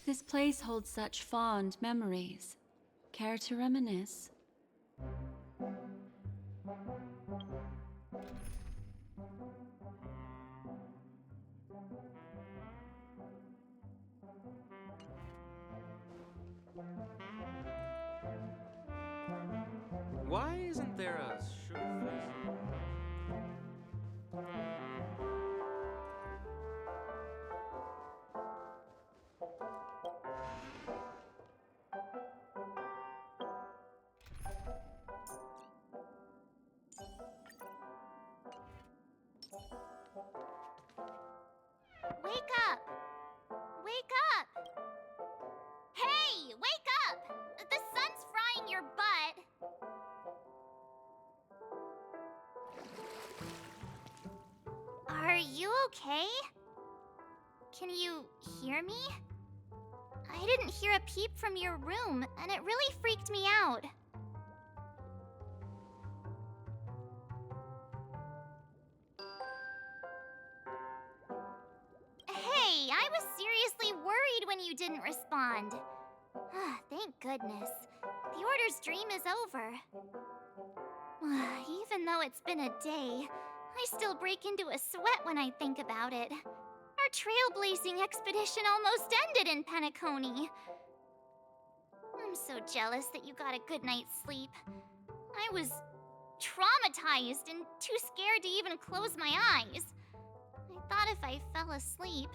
This place holds such fond memories. Care to reminisce? Why isn't there a sugar-faced... Wake up! Wake up! Hey, wake up! The sun's frying your butt. Are you okay? Can you hear me? I didn't hear a peep from your room, and it really freaked me out. Hey, I was seriously worried when you didn't respond. Thank goodness. The Order's dream is over. Even though it's been a day, I still break into a sweat when I think about it. Our trailblazing expedition almost ended in Penacony. I'm so jealous that you got a good night's sleep. I was traumatized and too scared to even close my eyes. I thought if I fell asleep,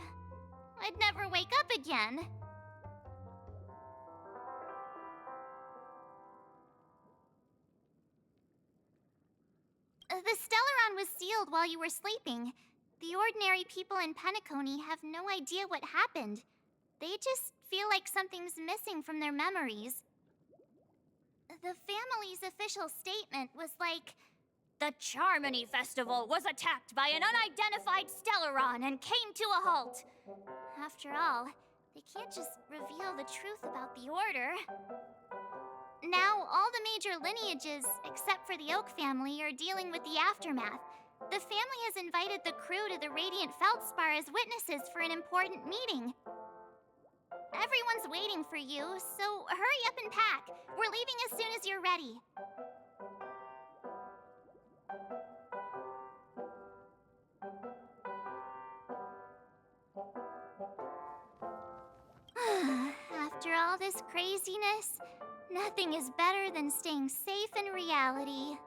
I'd never wake up again. The Stellaron was sealed while you were sleeping. The ordinary people in Penacony have no idea what happened. They just feel like something's missing from their memories. The family's official statement was like, "The Charmony Festival was attacked by an unidentified Stellaron and came to a halt." After all, they can't just reveal the truth about the Order. Now, all the major lineages, except for the Oak family, are dealing with the aftermath. The family has invited the crew to the Radiant Feldspar as witnesses for an important meeting. Everyone's waiting for you, so hurry up and pack. We're leaving as soon as you're ready. After all this craziness, nothing is better than staying safe in reality.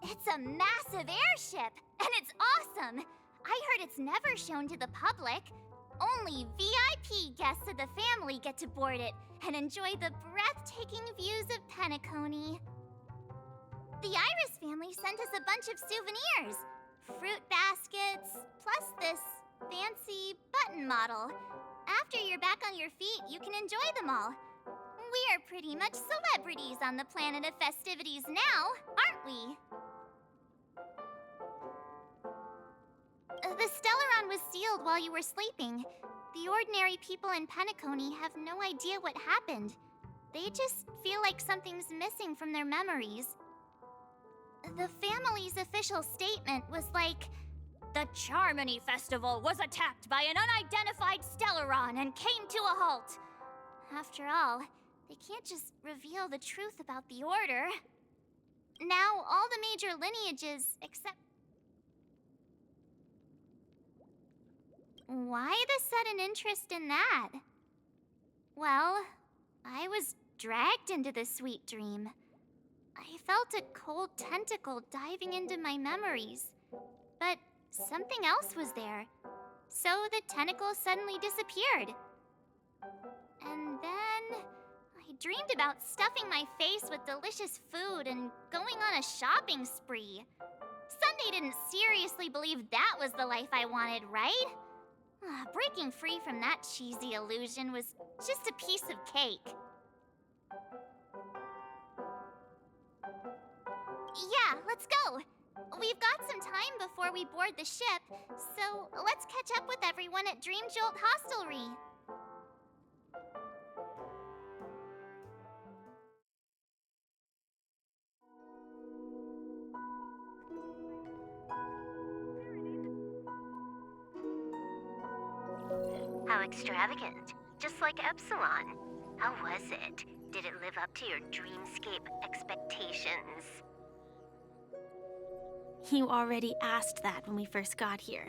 It's a massive airship, and it's awesome! I heard it's never shown to the public. Only VIP guests of the family get to board it and enjoy the breathtaking views of Penacony. The Iris family sent us a bunch of souvenirs. Fruit baskets, plus this fancy button model. After you're back on your feet, you can enjoy them all. We are pretty much celebrities on the planet of festivities now, aren't we? The Stellaron was sealed while you were sleeping. The ordinary people in Penacony have no idea what happened. They just feel like something's missing from their memories. The family's official statement was like, "The Charmony Festival was attacked by an unidentified Stellaron and came to a halt." After all, they can't just reveal the truth about the Order. Now, all the major lineages, except... Why the sudden interest in that? Well, I was dragged into this sweet dream. I felt a cold tentacle diving into my memories, but something else was there. So the tentacle suddenly disappeared. And then I dreamed about stuffing my face with delicious food and going on a shopping spree. Sunday didn't seriously believe that was the life I wanted, right? Breaking free from that cheesy illusion was just a piece of cake. Yeah, let's go. We've got some time before we board the ship, so let's catch up with everyone at Dream Jolt Hostelry. How extravagant. Just like Epsilon. How was it? Did it live up to your dreamscape expectations? You already asked that when we first got here.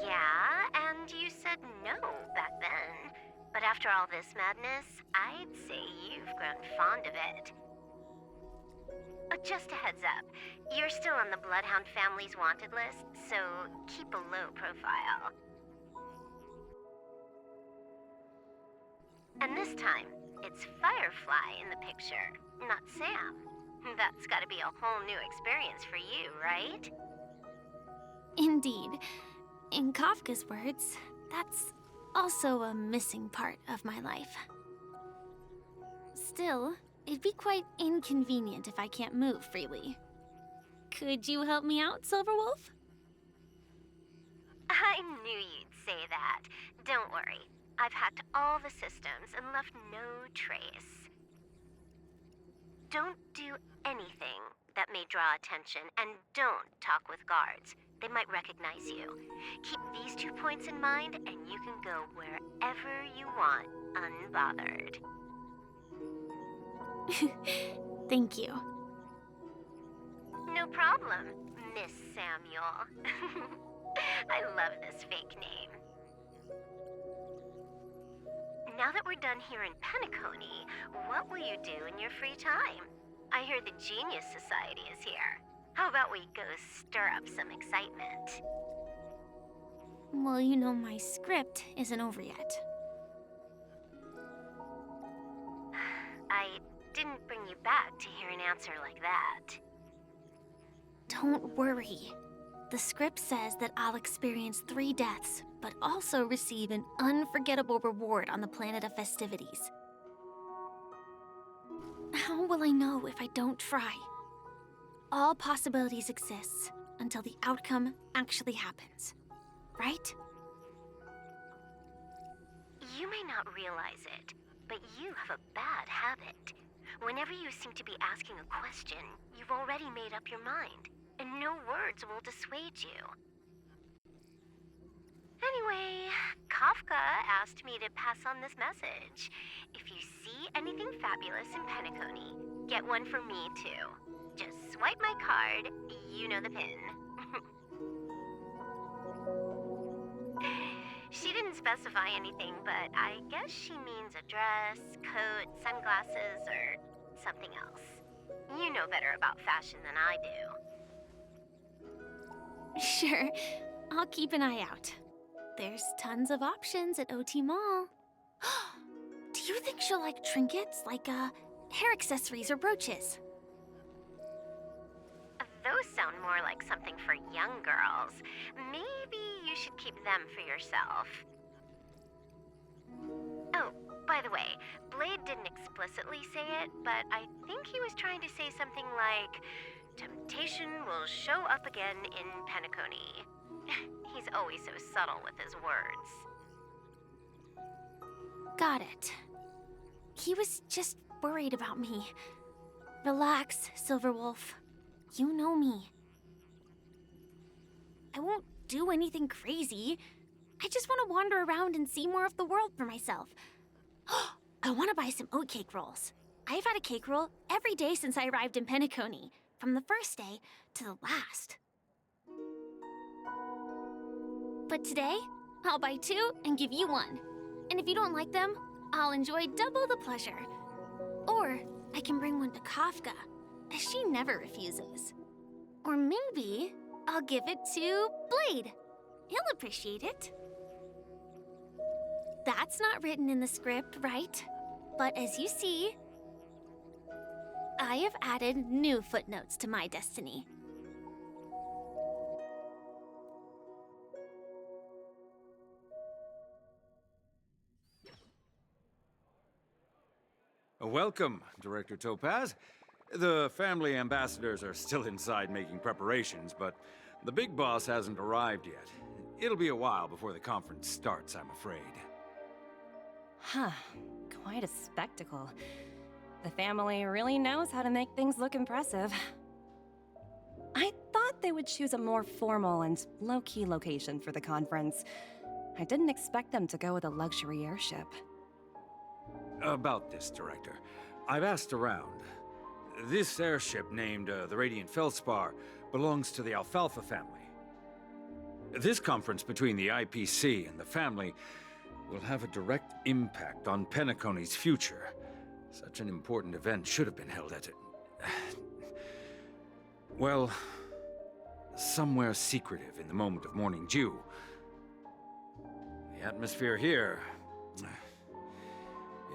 Yeah, and you said no back then. But after all this madness, I'd say you've grown fond of it. Just a heads up, you're still on the Bloodhound family's wanted list, so keep a low profile. And this time, it's Firefly in the picture, not Sam. That's gotta be a whole new experience for you, right? Indeed. In Kafka's words, that's also a missing part of my life. Still, it'd be quite inconvenient if I can't move freely. Could you help me out, Silverwolf? I knew you'd say that. Don't worry. I've hacked all the systems and left no trace. Don't do anything that may draw attention, and don't talk with guards. They might recognize you. Keep these 2 points in mind, and you can go wherever you want, unbothered. Thank you. No problem, Miss Samuel. I love this fake name. Now that we're done here in Penacony, what will you do in your free time? I hear the Genius Society is here. How about we go stir up some excitement? Well, you know my script isn't over yet. I didn't bring you back to hear an answer like that. Don't worry. The script says that I'll experience 3 deaths, but also receive an unforgettable reward on the planet of festivities. How will I know if I don't try? All possibilities exist until the outcome actually happens, right? You may not realize it, but you have a bad habit. Whenever you seem to be asking a question, you've already made up your mind, and no words will dissuade you. Anyway, Kafka asked me to pass on this message. If you see anything fabulous in Penacony, get one for me too. Just swipe my card, you know the pin. She didn't specify anything, but I guess she means a dress, coat, sunglasses, or something else. You know better about fashion than I do. Sure, I'll keep an eye out. There's tons of options at OT Mall. Do you think she'll like trinkets, like hair accessories or brooches? Those sound more like something for young girls. Maybe you should keep them for yourself. Oh, by the way, Blade didn't explicitly say it, but I think he was trying to say something like, temptation will show up again in Penacony. He's always so subtle with his words. Got it. He was just worried about me. Relax, Silverwolf. You know me. I won't do anything crazy. I just want to wander around and see more of the world for myself. I want to buy some oatcake rolls. I've had a cake roll every day since I arrived in Penacony, from the first day to the last. But today, I'll buy 2 and give you 1. And if you don't like them, I'll enjoy double the pleasure. Or I can bring one to Kafka, as she never refuses. Or maybe I'll give it to Blade. He'll appreciate it. That's not written in the script, right? But as you see, I have added new footnotes to my destiny. Welcome, Director Topaz. The family ambassadors are still inside making preparations, but the big boss hasn't arrived yet. It'll be a while before the conference starts, I'm afraid. Huh. Quite a spectacle. The family really knows how to make things look impressive. I thought they would choose a more formal and low-key location for the conference. I didn't expect them to go with a luxury airship. About this, Director. I've asked around. This airship, named the Radiant Feldspar, belongs to the Alfalfa family. This conference between the IPC and the family will have a direct impact on Penacony's future. Such an important event should have been held at it. Well, somewhere secretive in the moment of morning dew. The atmosphere here,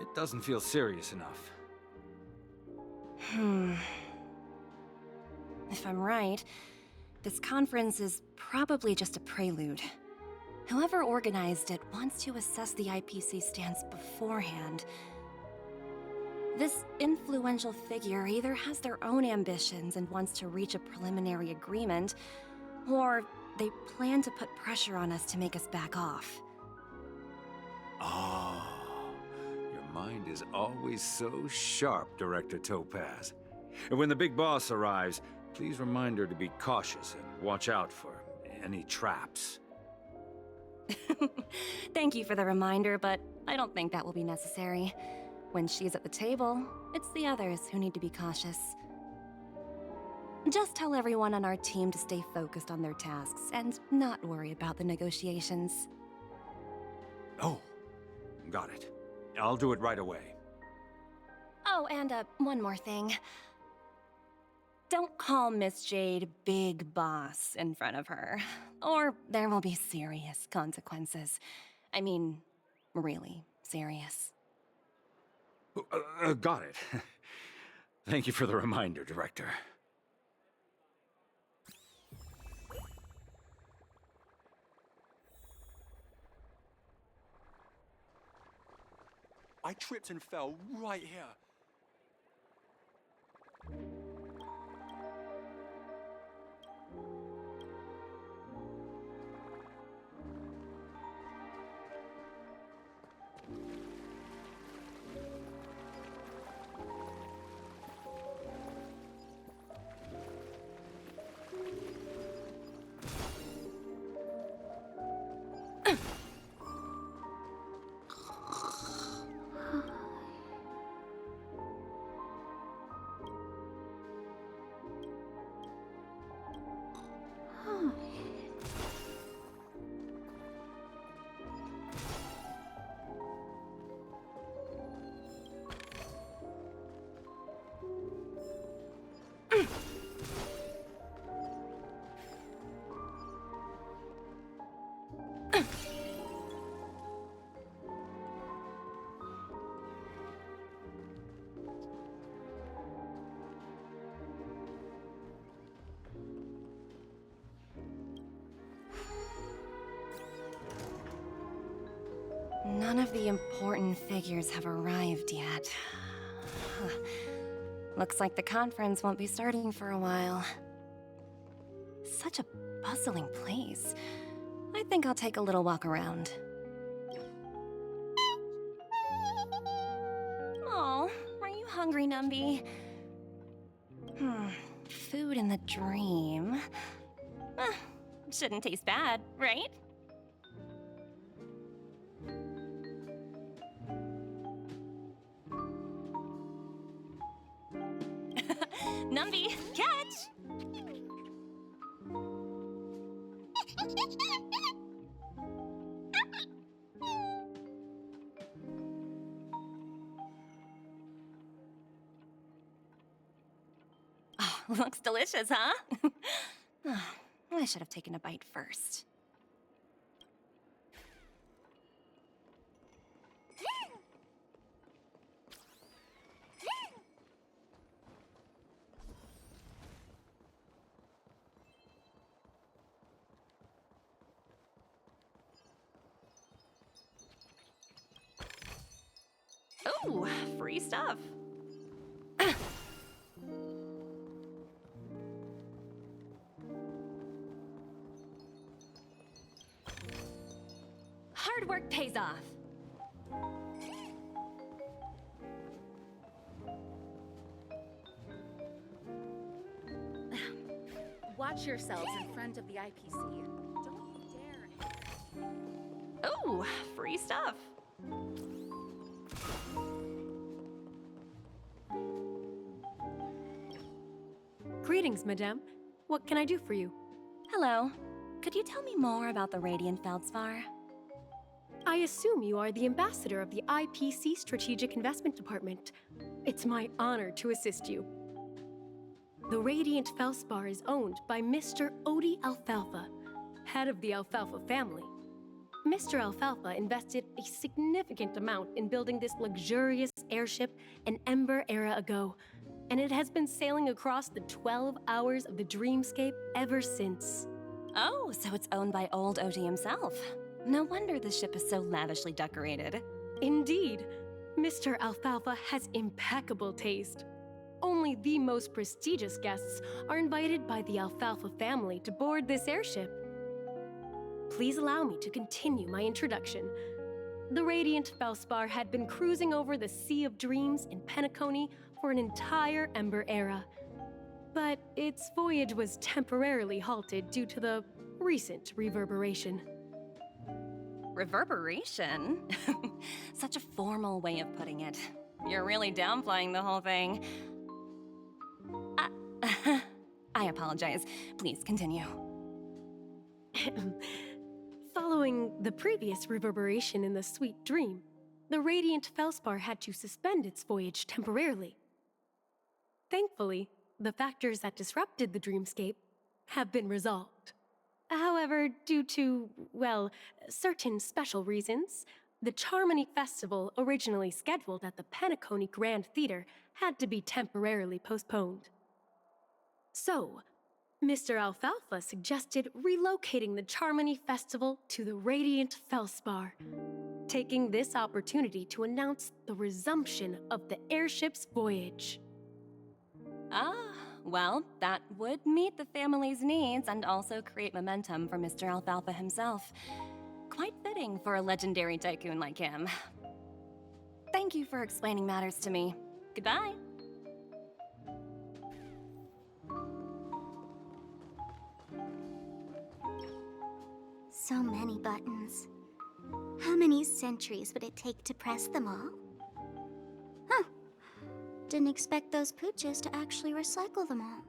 it doesn't feel serious enough. If I'm right, this conference is probably just a prelude. Whoever organized it wants to assess the IPC stance beforehand. This influential figure either has their own ambitions and wants to reach a preliminary agreement, or they plan to put pressure on us to make us back off. Oh, your mind is always so sharp, Director Topaz. And when the big boss arrives, please remind her to be cautious and watch out for any traps. Thank you for the reminder, but I don't think that will be necessary. When she's at the table, it's the others who need to be cautious. Just tell everyone on our team to stay focused on their tasks and not worry about the negotiations. Oh, got it. I'll do it right away. Oh, and one more thing. Don't call Miss Jade Big Boss in front of her, or there will be serious consequences. I mean, really serious. Got it. Thank you for the reminder, Director. I tripped and fell right here. None of the important figures have arrived yet. Looks like the conference won't be starting for a while. Such a bustling place. I think I'll take a little walk around. Aw, are you hungry, Numby? Food in the dream. Shouldn't taste bad, right? Numby, catch! Oh, looks delicious, huh? I should have taken a bite first. Ooh, free stuff. Hard work pays off. Watch yourselves in front of the IPC. Don't you dare. Oh, free stuff. Greetings, madame. What can I do for you? Hello. Could you tell me more about the Radiant Feldspar? I assume you are the ambassador of the IPC Strategic Investment Department. It's my honor to assist you. The Radiant Feldspar is owned by Mr. Odie Alfalfa, head of the Alfalfa family. Mr. Alfalfa invested a significant amount in building this luxurious airship an Ember era ago, and it has been sailing across the 12 hours of the dreamscape ever since. Oh, so it's owned by old Odie himself. No wonder the ship is so lavishly decorated. Indeed, Mr. Alfalfa has impeccable taste. Only the most prestigious guests are invited by the Alfalfa family to board this airship. Please allow me to continue my introduction. The Radiant Feldspar had been cruising over the Sea of Dreams in Penacony for an entire Ember era. But its voyage was temporarily halted due to the recent reverberation. Reverberation? Such a formal way of putting it. You're really downplaying the whole thing. I apologize. Please continue. Following the previous reverberation in the Sweet Dream, the Radiant Feldspar had to suspend its voyage temporarily. Thankfully, the factors that disrupted the dreamscape have been resolved. However, due to, well, certain special reasons, the Charmony Festival, originally scheduled at the Penacony Grand Theater, had to be temporarily postponed. So, Mr. Alfalfa suggested relocating the Charmony Festival to the Radiant Feldspar, taking this opportunity to announce the resumption of the airship's voyage. Ah, well, that would meet the family's needs and also create momentum for Mr. Alfalfa himself. Quite fitting for a legendary tycoon like him. Thank you for explaining matters to me. Goodbye. So many buttons. How many centuries would it take to press them all? Huh. Didn't expect those pooches to actually recycle them all.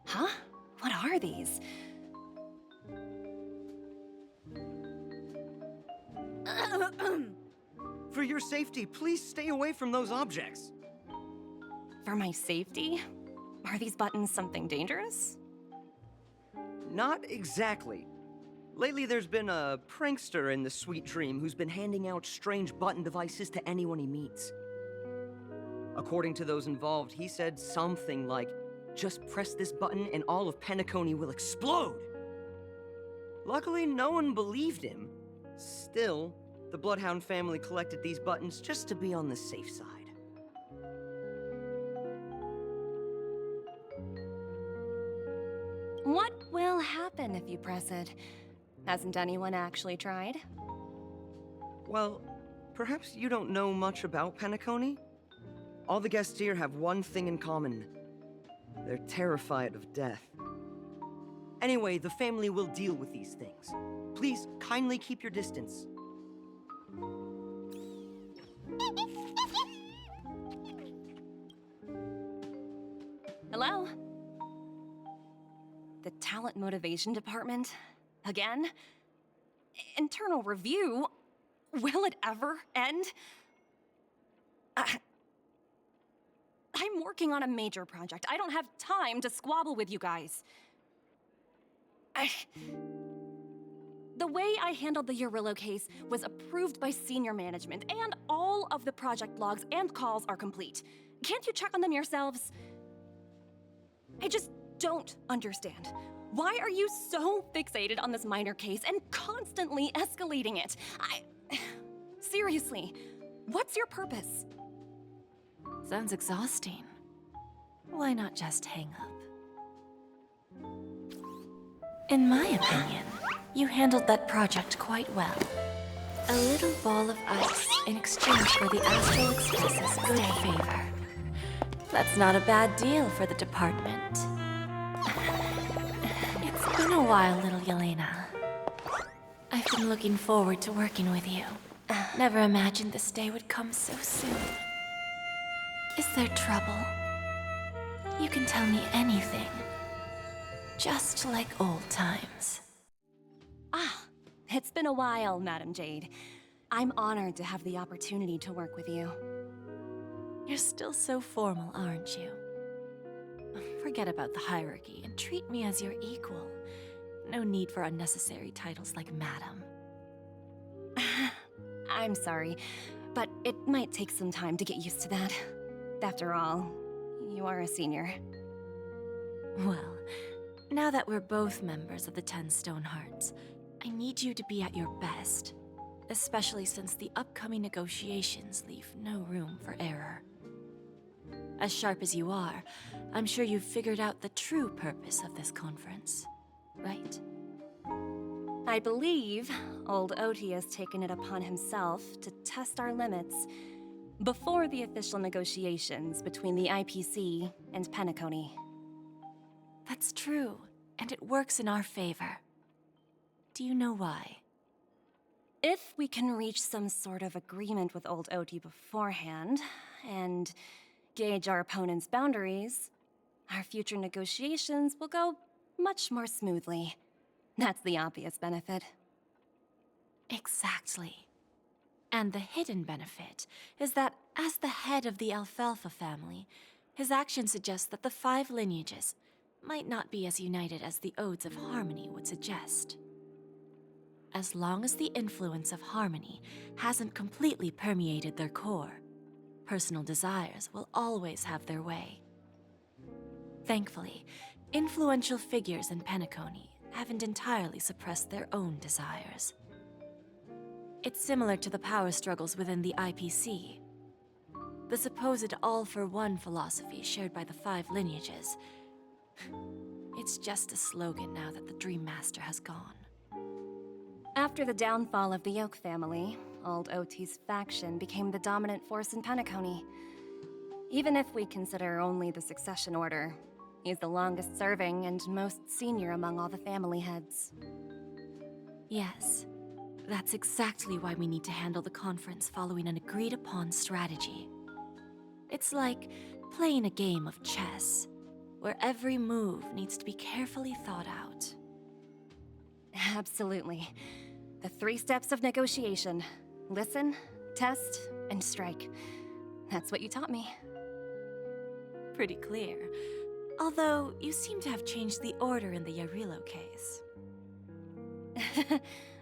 Huh? What are these? For your safety, please stay away from those objects. For my safety? Are these buttons something dangerous? Not exactly. Lately, there's been a prankster in the Sweet Dream who's been handing out strange button devices to anyone he meets. According to those involved, he said something like, "Just press this button and all of Penacony will explode." Luckily, no one believed him. Still, the Bloodhound family collected these buttons just to be on the safe side. What will happen if you press it? Hasn't anyone actually tried? Well, perhaps you don't know much about Penacony? All the guests here have one thing in common. They're terrified of death. Anyway, the family will deal with these things. Please, kindly keep your distance. Hello? The Talent Motivation Department? Again? Internal review? Will it ever end? I'm working on a major project. I don't have time to squabble with you guys. The way I handled the Urillo case was approved by senior management, and all of the project logs and calls are complete. Can't you check on them yourselves? I just don't understand. Why are you so fixated on this minor case and constantly escalating it? Seriously, what's your purpose? Sounds exhausting. Why not just hang up? In my opinion, you handled that project quite well. A little ball of ice in exchange for the Astral Express's good favor. That's not a bad deal for the department. It's been a while, little Yelena. I've been looking forward to working with you. Never imagined this day would come so soon. Is there trouble? You can tell me anything. Just like old times. Ah, it's been a while, Madam Jade. I'm honored to have the opportunity to work with you. You're still so formal, aren't you? Forget about the hierarchy and treat me as your equal. No need for unnecessary titles like Madam. I'm sorry, but it might take some time to get used to that. After all, you are a senior. Well, now that we're both members of the 10 Stonehearts, I need you to be at your best. Especially since the upcoming negotiations leave no room for error. As sharp as you are, I'm sure you've figured out the true purpose of this conference, right? I believe old Oti has taken it upon himself to test our limits before the official negotiations between the IPC and Penacony. That's true, and it works in our favor. Do you know why? If we can reach some sort of agreement with old Oti beforehand, and gauge our opponent's boundaries, our future negotiations will go much more smoothly. That's the obvious benefit. Exactly. And the hidden benefit is that as the head of the Alfalfa family, his actions suggest that the 5 lineages might not be as united as the Odes of Harmony would suggest. As long as the influence of Harmony hasn't completely permeated their core, personal desires will always have their way. Thankfully, influential figures in Penacony haven't entirely suppressed their own desires. It's similar to the power struggles within the IPC. The supposed all-for-one philosophy shared by the 5 lineages. It's just a slogan now that the Dream Master has gone. After the downfall of the Oak family, old Oti's faction became the dominant force in Penacony. Even if we consider only the succession order, he's the longest serving and most senior among all the family heads. Yes, that's exactly why we need to handle the conference following an agreed-upon strategy. It's like playing a game of chess, where every move needs to be carefully thought out. Absolutely. The 3 steps of negotiation. Listen, test, and strike. That's what you taught me. Pretty clear. Although, you seem to have changed the order in the Yarilo case.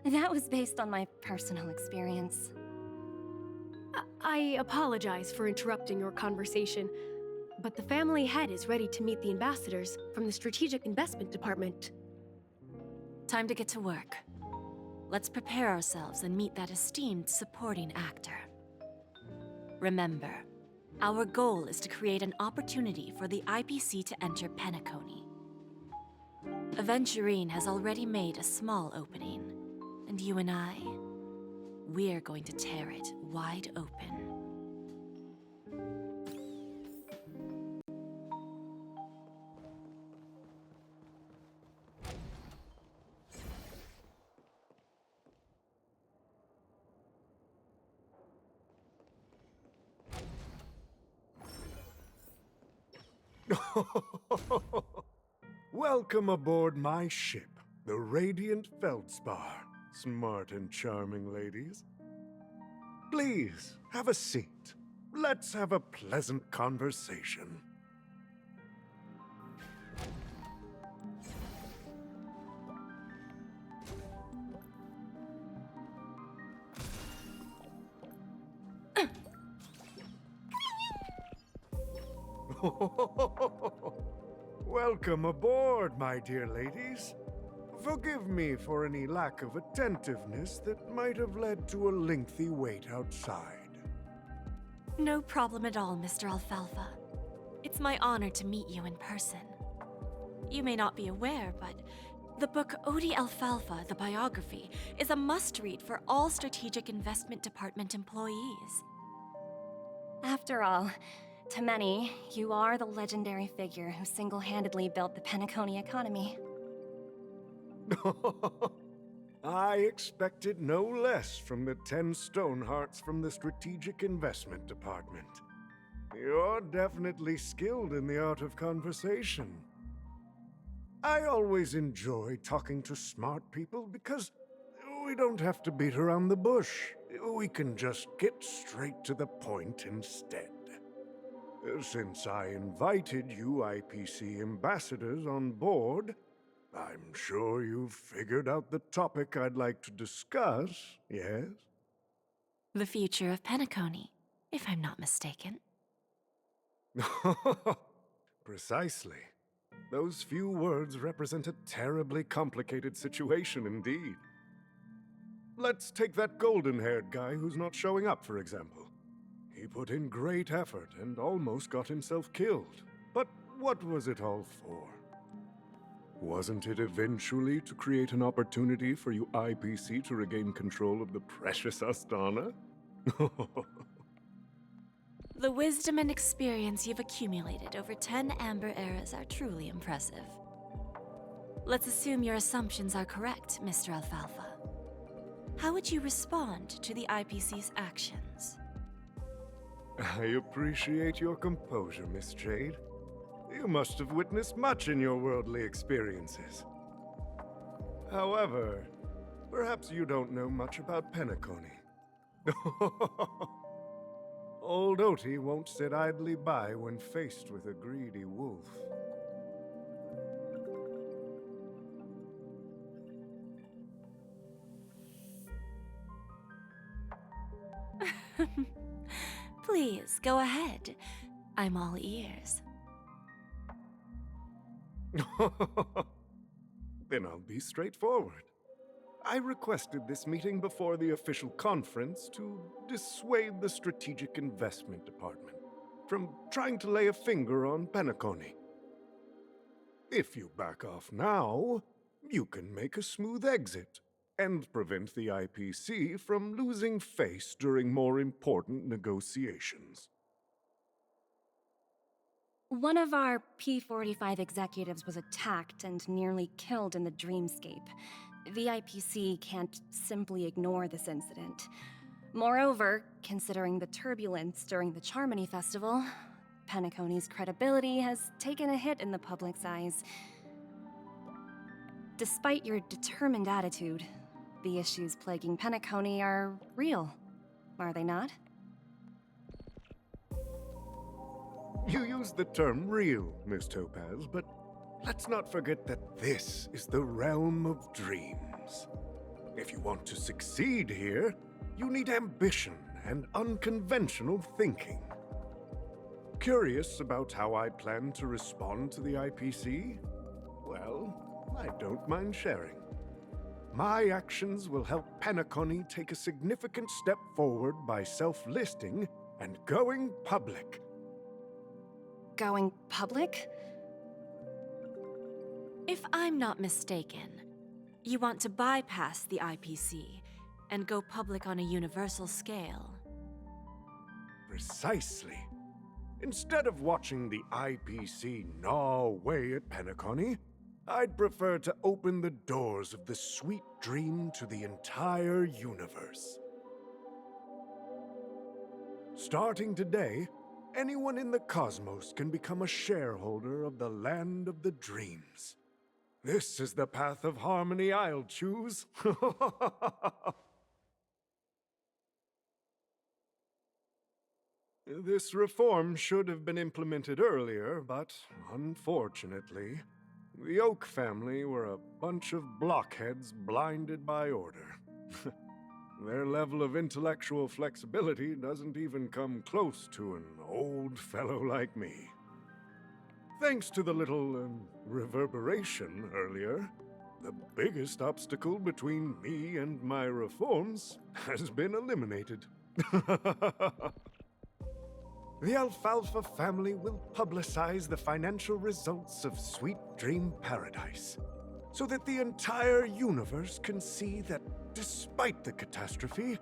That was based on my personal experience. I apologize for interrupting your conversation, but the family head is ready to meet the ambassadors from the Strategic Investment Department. Time to get to work. Let's prepare ourselves and meet that esteemed supporting actor. Remember, our goal is to create an opportunity for the IPC to enter Penacony. Aventurine has already made a small opening, and you and I, we're going to tear it wide open. Welcome aboard my ship, the Radiant Feldspar. Smart and charming ladies. Please, have a seat. Let's have a pleasant conversation. Welcome aboard, my dear ladies. Forgive me for any lack of attentiveness that might have led to a lengthy wait outside. No problem at all, Mr. Alfalfa. It's my honor to meet you in person. You may not be aware, but the book Odi Alfalfa, the biography, is a must-read for all Strategic Investment Department employees. After all, to many, you are the legendary figure who single-handedly built the Penacony economy. I expected no less from the 10 Stonehearts from the Strategic Investment Department. You're definitely skilled in the art of conversation. I always enjoy talking to smart people because we don't have to beat around the bush. We can just get straight to the point instead. Since I invited you IPC ambassadors on board, I'm sure you've figured out the topic I'd like to discuss, yes? The future of Penacony, if I'm not mistaken. Precisely. Those few words represent a terribly complicated situation indeed. Let's take that golden-haired guy who's not showing up, for example. He put in great effort and almost got himself killed. But what was it all for? Wasn't it eventually to create an opportunity for you IPC to regain control of the precious Astana? The wisdom and experience you've accumulated over 10 Amber Eras are truly impressive. Let's assume your assumptions are correct, Mr. Alfalfa. How would you respond to the IPC's actions? I appreciate your composure, Miss Jade. You must have witnessed much in your worldly experiences. However, perhaps you don't know much about Penacony. Old Oti won't sit idly by when faced with a greedy wolf. Please, go ahead. I'm all ears. Then I'll be straightforward. I requested this meeting before the official conference to dissuade the Strategic Investment Department from trying to lay a finger on Penacony. If you back off now, you can make a smooth exit and prevent the IPC from losing face during more important negotiations. One of our P-45 executives was attacked and nearly killed in the dreamscape. The IPC can't simply ignore this incident. Moreover, considering the turbulence during the Charmony Festival, Penacony's credibility has taken a hit in the public's eyes. Despite your determined attitude, the issues plaguing Penacony are real, are they not? You used the term real, Miss Topaz, but let's not forget that this is the realm of dreams. If you want to succeed here, you need ambition and unconventional thinking. Curious about how I plan to respond to the IPC? Well, I don't mind sharing. My actions will help Penacony take a significant step forward by self-listing and going public. Going public? If I'm not mistaken, you want to bypass the IPC and go public on a universal scale. Precisely. Instead of watching the IPC gnaw away at Penacony, I'd prefer to open the doors of the sweet dream to the entire universe. Starting today, anyone in the cosmos can become a shareholder of the Land of the Dreams. This is the path of harmony I'll choose. This reform should have been implemented earlier, but unfortunately, the Oak family were a bunch of blockheads blinded by order. Their level of intellectual flexibility doesn't even come close to an old fellow like me. Thanks to the little reverberation earlier, the biggest obstacle between me and my reforms has been eliminated. The Alfalfa family will publicize the financial results of Sweet Dream Paradise, so that the entire universe can see that despite the catastrophe,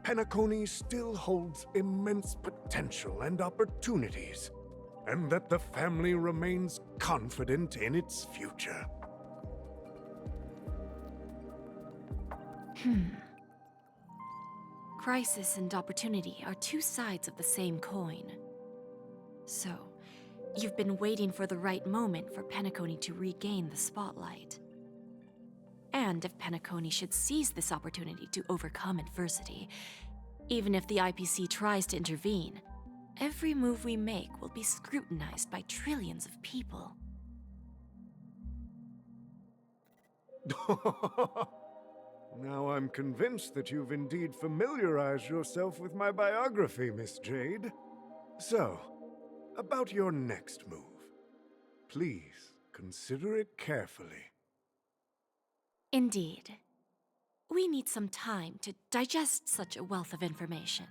Penacony still holds immense potential and opportunities, and that the family remains confident in its future. Crisis and opportunity are two sides of the same coin. So, you've been waiting for the right moment for Penacony to regain the spotlight. And if Penacony should seize this opportunity to overcome adversity, even if the IPC tries to intervene, every move we make will be scrutinized by trillions of people. Now I'm convinced that you've indeed familiarized yourself with my biography, Miss Jade. So, about your next move. Please, consider it carefully. Indeed. We need some time to digest such a wealth of information.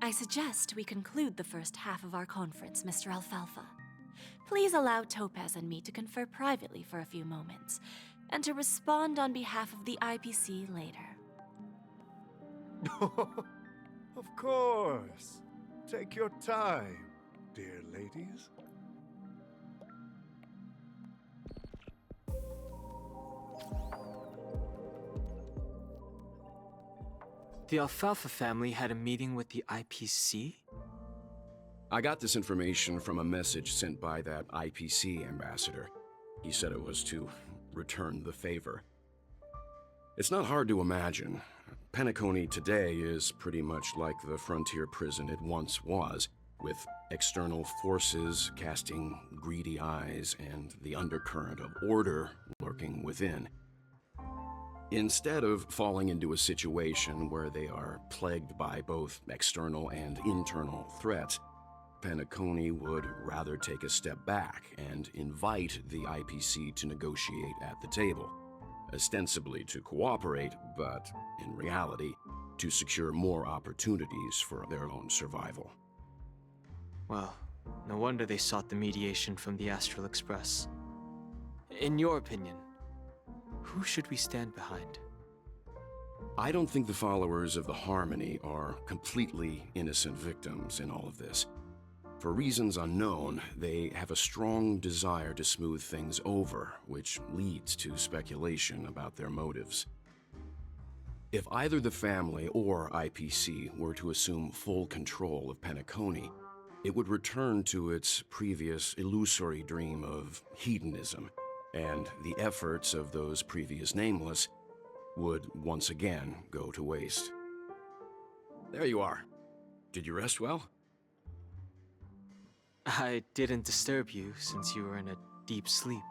I suggest we conclude the first half of our conference, Mr. Alfalfa. Please allow Topaz and me to confer privately for a few moments, and to respond on behalf of the IPC later. Of course. Take your time, dear ladies. The Alfalfa family had a meeting with the IPC? I got this information from a message sent by that IPC ambassador. He said it was to return the favor. It's not hard to imagine. Penacony today is pretty much like the frontier prison it once was, with external forces casting greedy eyes and the undercurrent of order lurking within. Instead of falling into a situation where they are plagued by both external and internal threats, Penacony would rather take a step back and invite the IPC to negotiate at the table, ostensibly to cooperate, but in reality, to secure more opportunities for their own survival. Well, no wonder they sought the mediation from the Astral Express. In your opinion, who should we stand behind? I don't think the followers of the Harmony are completely innocent victims in all of this. For reasons unknown, they have a strong desire to smooth things over, which leads to speculation about their motives. If either the family or IPC were to assume full control of Penacony, it would return to its previous illusory dream of hedonism, and the efforts of those previous nameless would once again go to waste. There you are. Did you rest well? I didn't disturb you since you were in a deep sleep.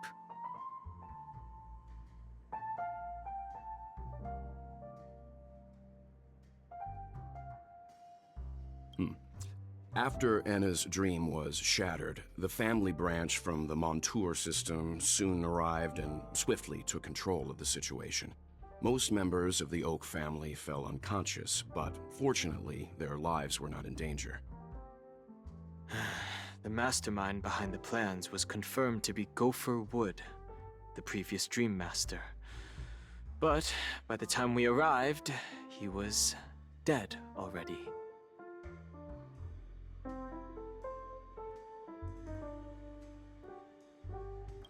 After Enna's dream was shattered, the family branch from the Montour system soon arrived and swiftly took control of the situation. Most members of the Oak family fell unconscious, but fortunately, their lives were not in danger. The mastermind behind the plans was confirmed to be Gopher Wood, the previous Dream Master. But by the time we arrived, he was dead already.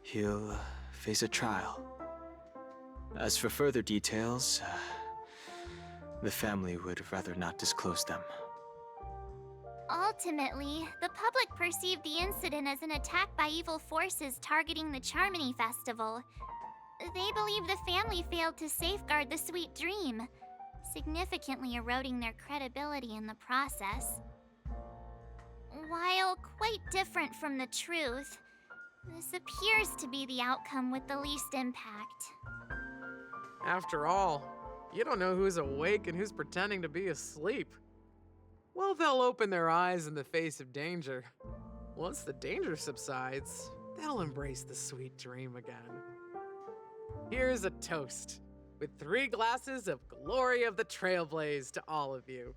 He'll face a trial. As for further details, the family would rather not disclose them. Ultimately, the public perceived the incident as an attack by evil forces targeting the Charmony Festival. They believe the family failed to safeguard the Sweet Dream, significantly eroding their credibility in the process. While quite different from the truth, this appears to be the outcome with the least impact. After all, you don't know who's awake and who's pretending to be asleep. Well, they'll open their eyes in the face of danger. Once the danger subsides, they'll embrace the sweet dream again. Here's a toast, with 3 glasses of Glory of the Trailblaze to all of you.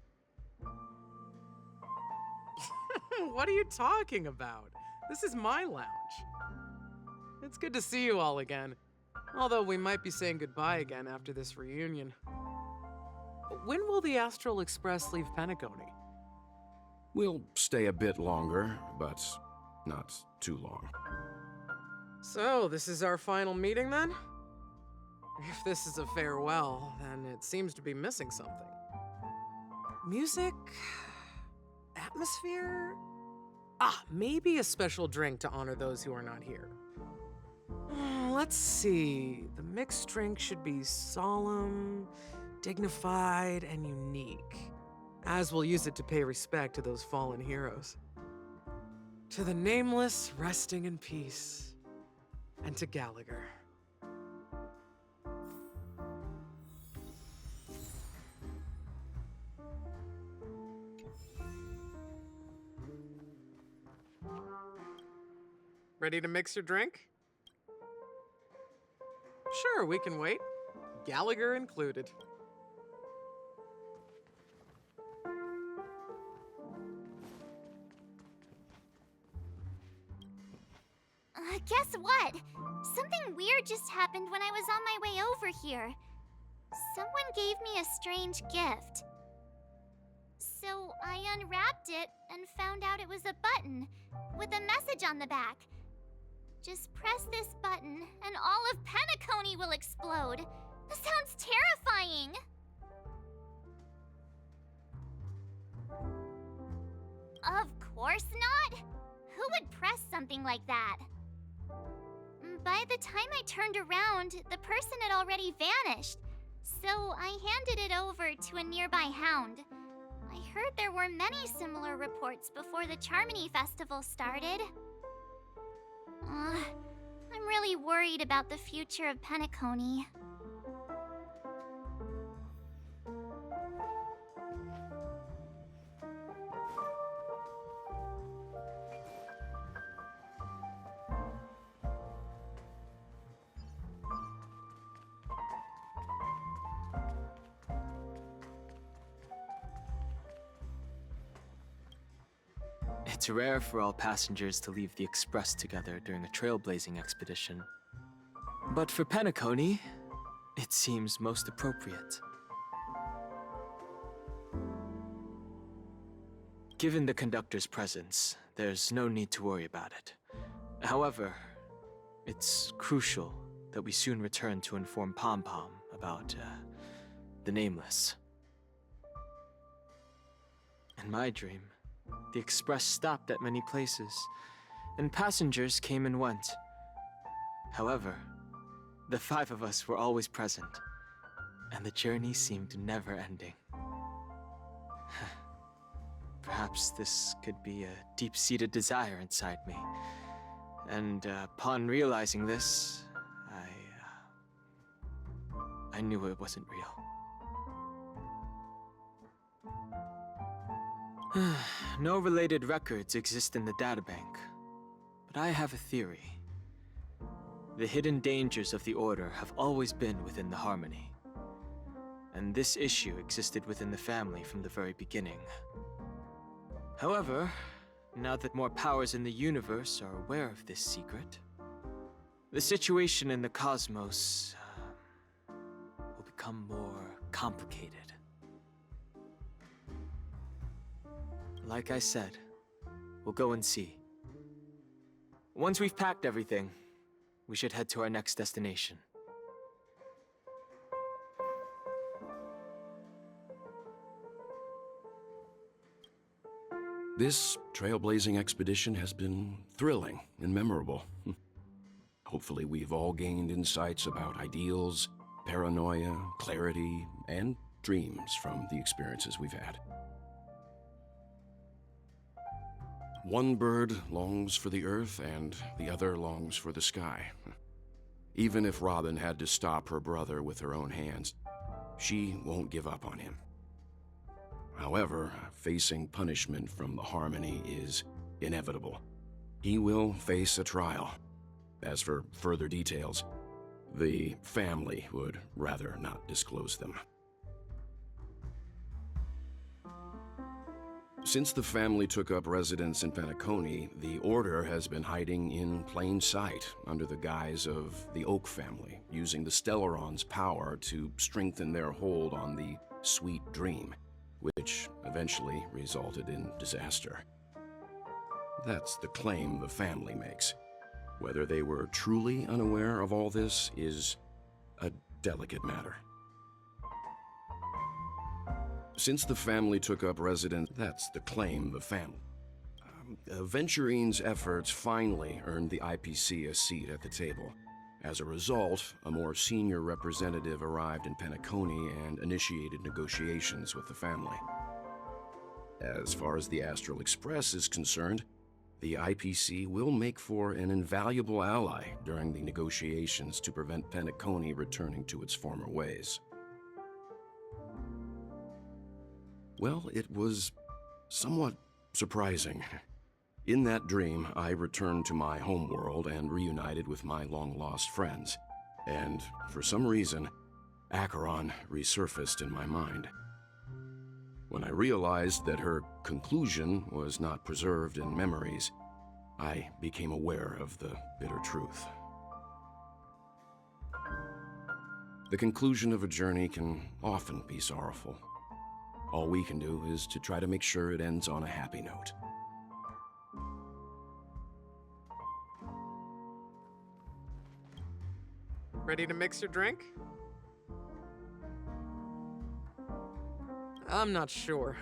What are you talking about? This is my lounge. It's good to see you all again, although we might be saying goodbye again after this reunion. When will the Astral Express leave Penacony? We'll stay a bit longer, but not too long. So, this is our final meeting then? If this is a farewell, then it seems to be missing something. Music? Atmosphere? Maybe a special drink to honor those who are not here. Let's see. The mixed drink should be solemn, dignified, and unique, as we'll use it to pay respect to those fallen heroes. To the nameless, resting in peace, and to Gallagher. Ready to mix your drink? Sure, we can wait. Gallagher included. Guess what? Something weird just happened when I was on my way over here. Someone gave me a strange gift. So I unwrapped it and found out it was a button with a message on the back. Just press this button and all of Penacony will explode. That sounds terrifying. Of course not. Who would press something like that? By the time I turned around, the person had already vanished. So I handed it over to a nearby hound. I heard there were many similar reports before the Charmony Festival started. I'm really worried about the future of Penacony. It's rare for all passengers to leave the Express together during a trailblazing expedition. But for Penacony, it seems most appropriate. Given the conductor's presence, there's no need to worry about it. However, it's crucial that we soon return to inform Pom Pom about, the Nameless. In my dream, the Express stopped at many places, and passengers came and went. However, the five of us were always present, and the journey seemed never ending. Perhaps this could be a deep-seated desire inside me, and upon realizing this, I knew it wasn't real. No related records exist in the databank, but I have a theory. The hidden dangers of the Order have always been within the Harmony, and this issue existed within the family from the very beginning. However, now that more powers in the universe are aware of this secret, the situation in the cosmos will become more complicated. Like I said, we'll go and see. Once we've packed everything, we should head to our next destination. This trailblazing expedition has been thrilling and memorable. Hopefully we've all gained insights about ideals, paranoia, clarity, and dreams from the experiences we've had. One bird longs for the earth, and the other longs for the sky. Even if Robin had to stop her brother with her own hands, she won't give up on him. However, facing punishment from the Harmony is inevitable. He will face a trial. As for further details, the family would rather not disclose them. Since the family took up residence in Penacony, the Order has been hiding in plain sight under the guise of the Oak family, using the Stellaron's power to strengthen their hold on the Sweet Dream, which eventually resulted in disaster. That's the claim the family makes. Whether they were truly unaware of all this is a delicate matter. Since the family took up residence, that's the claim of the family. Venturine's efforts finally earned the IPC a seat at the table. As a result, a more senior representative arrived in Penacony and initiated negotiations with the family. As far as the Astral Express is concerned, the IPC will make for an invaluable ally during the negotiations to prevent Penacony returning to its former ways. Well, it was somewhat surprising. In that dream, I returned to my homeworld and reunited with my long-lost friends. And for some reason, Acheron resurfaced in my mind. When I realized that her conclusion was not preserved in memories, I became aware of the bitter truth. The conclusion of a journey can often be sorrowful. All we can do is to try to make sure it ends on a happy note. Ready to mix your drink? I'm not sure.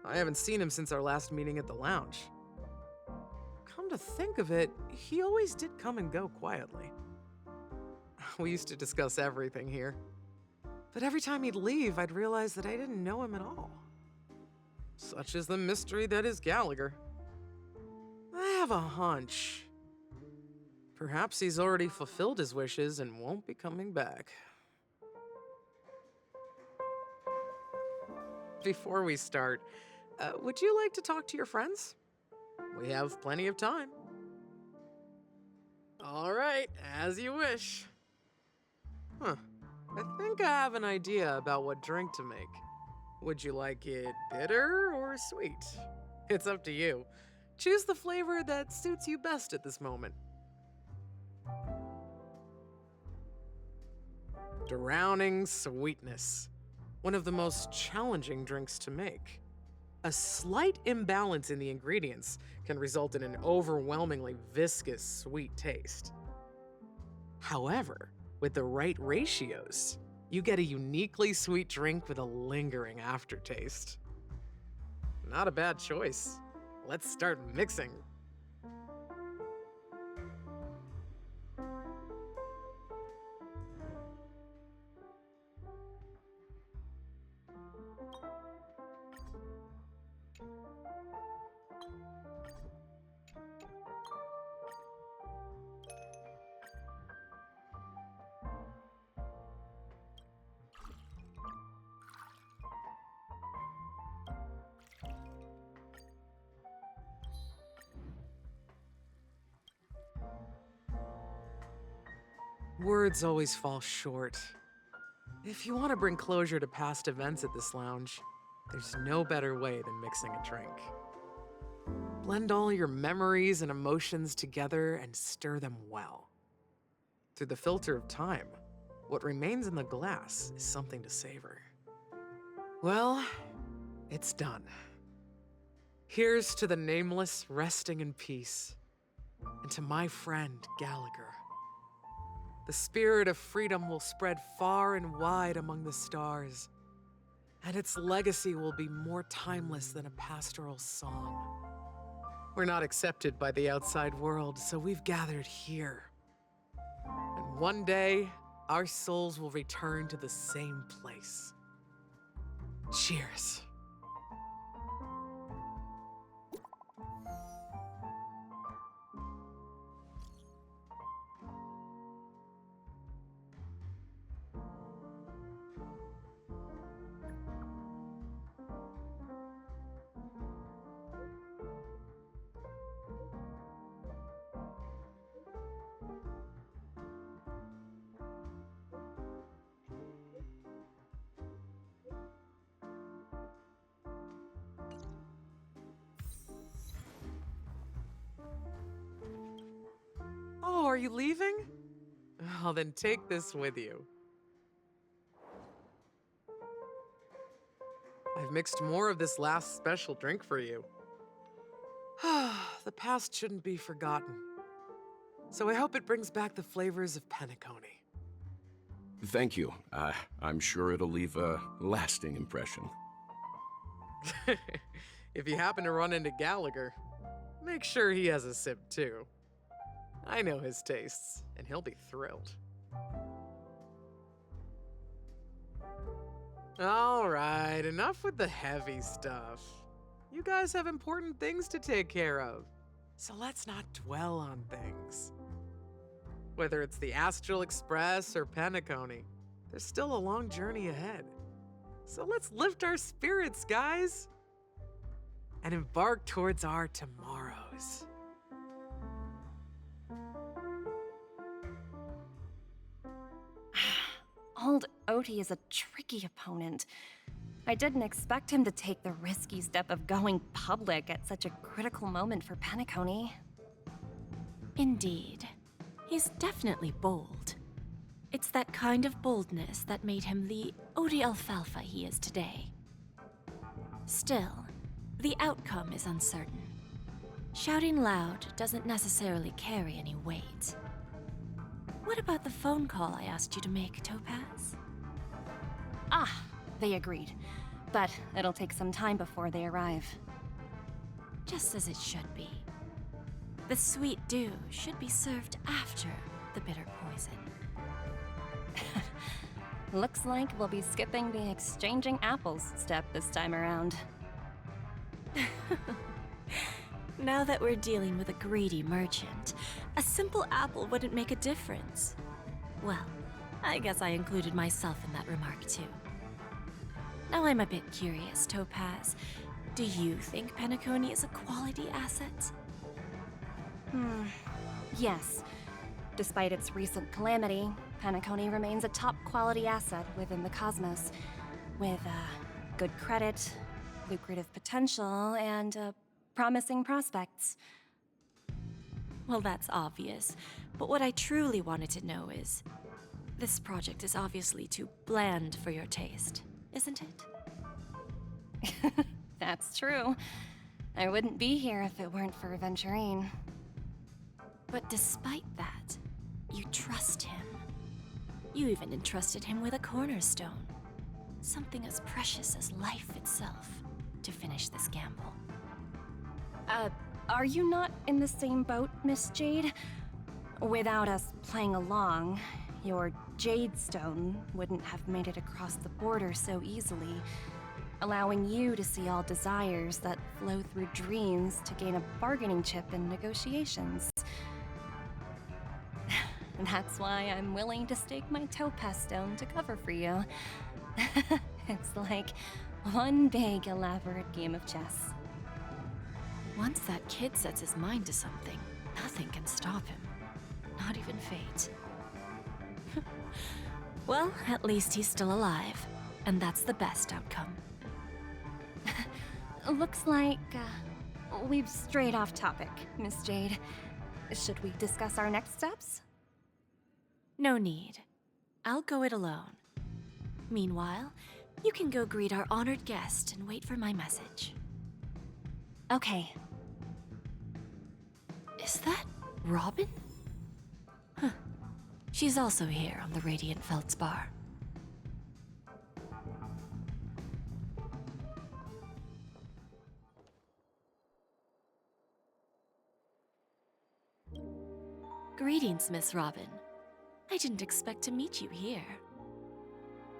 I haven't seen him since our last meeting at the lounge. Come to think of it, he always did come and go quietly. We used to discuss everything here. But every time he'd leave, I'd realize that I didn't know him at all. Such is the mystery that is Gallagher. I have a hunch. Perhaps he's already fulfilled his wishes and won't be coming back. Before we start, would you like to talk to your friends? We have plenty of time. All right, as you wish. I think I have an idea about what drink to make. Would you like it bitter or sweet? It's up to you. Choose the flavor that suits you best at this moment. Drowning sweetness. One of the most challenging drinks to make. A slight imbalance in the ingredients can result in an overwhelmingly viscous sweet taste. However, with the right ratios, you get a uniquely sweet drink with a lingering aftertaste. Not a bad choice. Let's start mixing. Words always fall short. If you want to bring closure to past events at this lounge, there's no better way than mixing a drink. Blend all your memories and emotions together and stir them well. Through the filter of time, what remains in the glass is something to savor. Well, it's done. Here's to the nameless resting in peace, and to my friend Gallagher. The spirit of freedom will spread far and wide among the stars, and its legacy will be more timeless than a pastoral song. We're not accepted by the outside world, so we've gathered here. And one day, our souls will return to the same place. Cheers. Oh, are you leaving? Oh, then take this with you. I've mixed more of this last special drink for you. The past shouldn't be forgotten. So I hope it brings back the flavors of Penacony. Thank you. I'm sure it'll leave a lasting impression. If you happen to run into Gallagher, make sure he has a sip too. I know his tastes, and he'll be thrilled. Alright, enough with the heavy stuff. You guys have important things to take care of, so let's not dwell on things. Whether it's the Astral Express or Penacony, there's still a long journey ahead. So let's lift our spirits, guys, and embark towards our tomorrows. Old Odie is a tricky opponent. I didn't expect him to take the risky step of going public at such a critical moment for Penacony. Indeed. He's definitely bold. It's that kind of boldness that made him the Odie Alfalfa he is today. Still, the outcome is uncertain. Shouting loud doesn't necessarily carry any weight. What about the phone call I asked you to make, Topaz? Ah, they agreed. But it'll take some time before they arrive. Just as it should be. The sweet dew should be served after the bitter poison. Looks like we'll be skipping the exchanging apples step this time around. Now that we're dealing with a greedy merchant, a simple apple wouldn't make a difference. Well, I guess I included myself in that remark too. Now I'm a bit curious, Topaz. Do you think Penacony is a quality asset? Yes. Despite its recent calamity, Penacony remains a top quality asset within the cosmos, with good credit, lucrative potential, and promising prospects. Well, that's obvious, but what I truly wanted to know is, this project is obviously too bland for your taste, isn't it? That's true. I wouldn't be here if it weren't for Venturine. But despite that, you trust him. You even entrusted him with a cornerstone. Something as precious as life itself, to finish this gamble. Are you not in the same boat, Miss Jade? Without us playing along, your Jade Stone wouldn't have made it across the border so easily, allowing you to see all desires that flow through dreams to gain a bargaining chip in negotiations. That's why I'm willing to stake my Topaz Stone to cover for you. It's like one big, elaborate game of chess. Once that kid sets his mind to something, nothing can stop him. Not even fate. Well, at least he's still alive, and that's the best outcome. Looks like we've strayed off topic, Miss Jade. Should we discuss our next steps? No need. I'll go it alone. Meanwhile, you can go greet our honored guest and wait for my message. Okay. Is that Robin? Huh. She's also here on the Radiant Feldspar. Greetings, Miss Robin. I didn't expect to meet you here.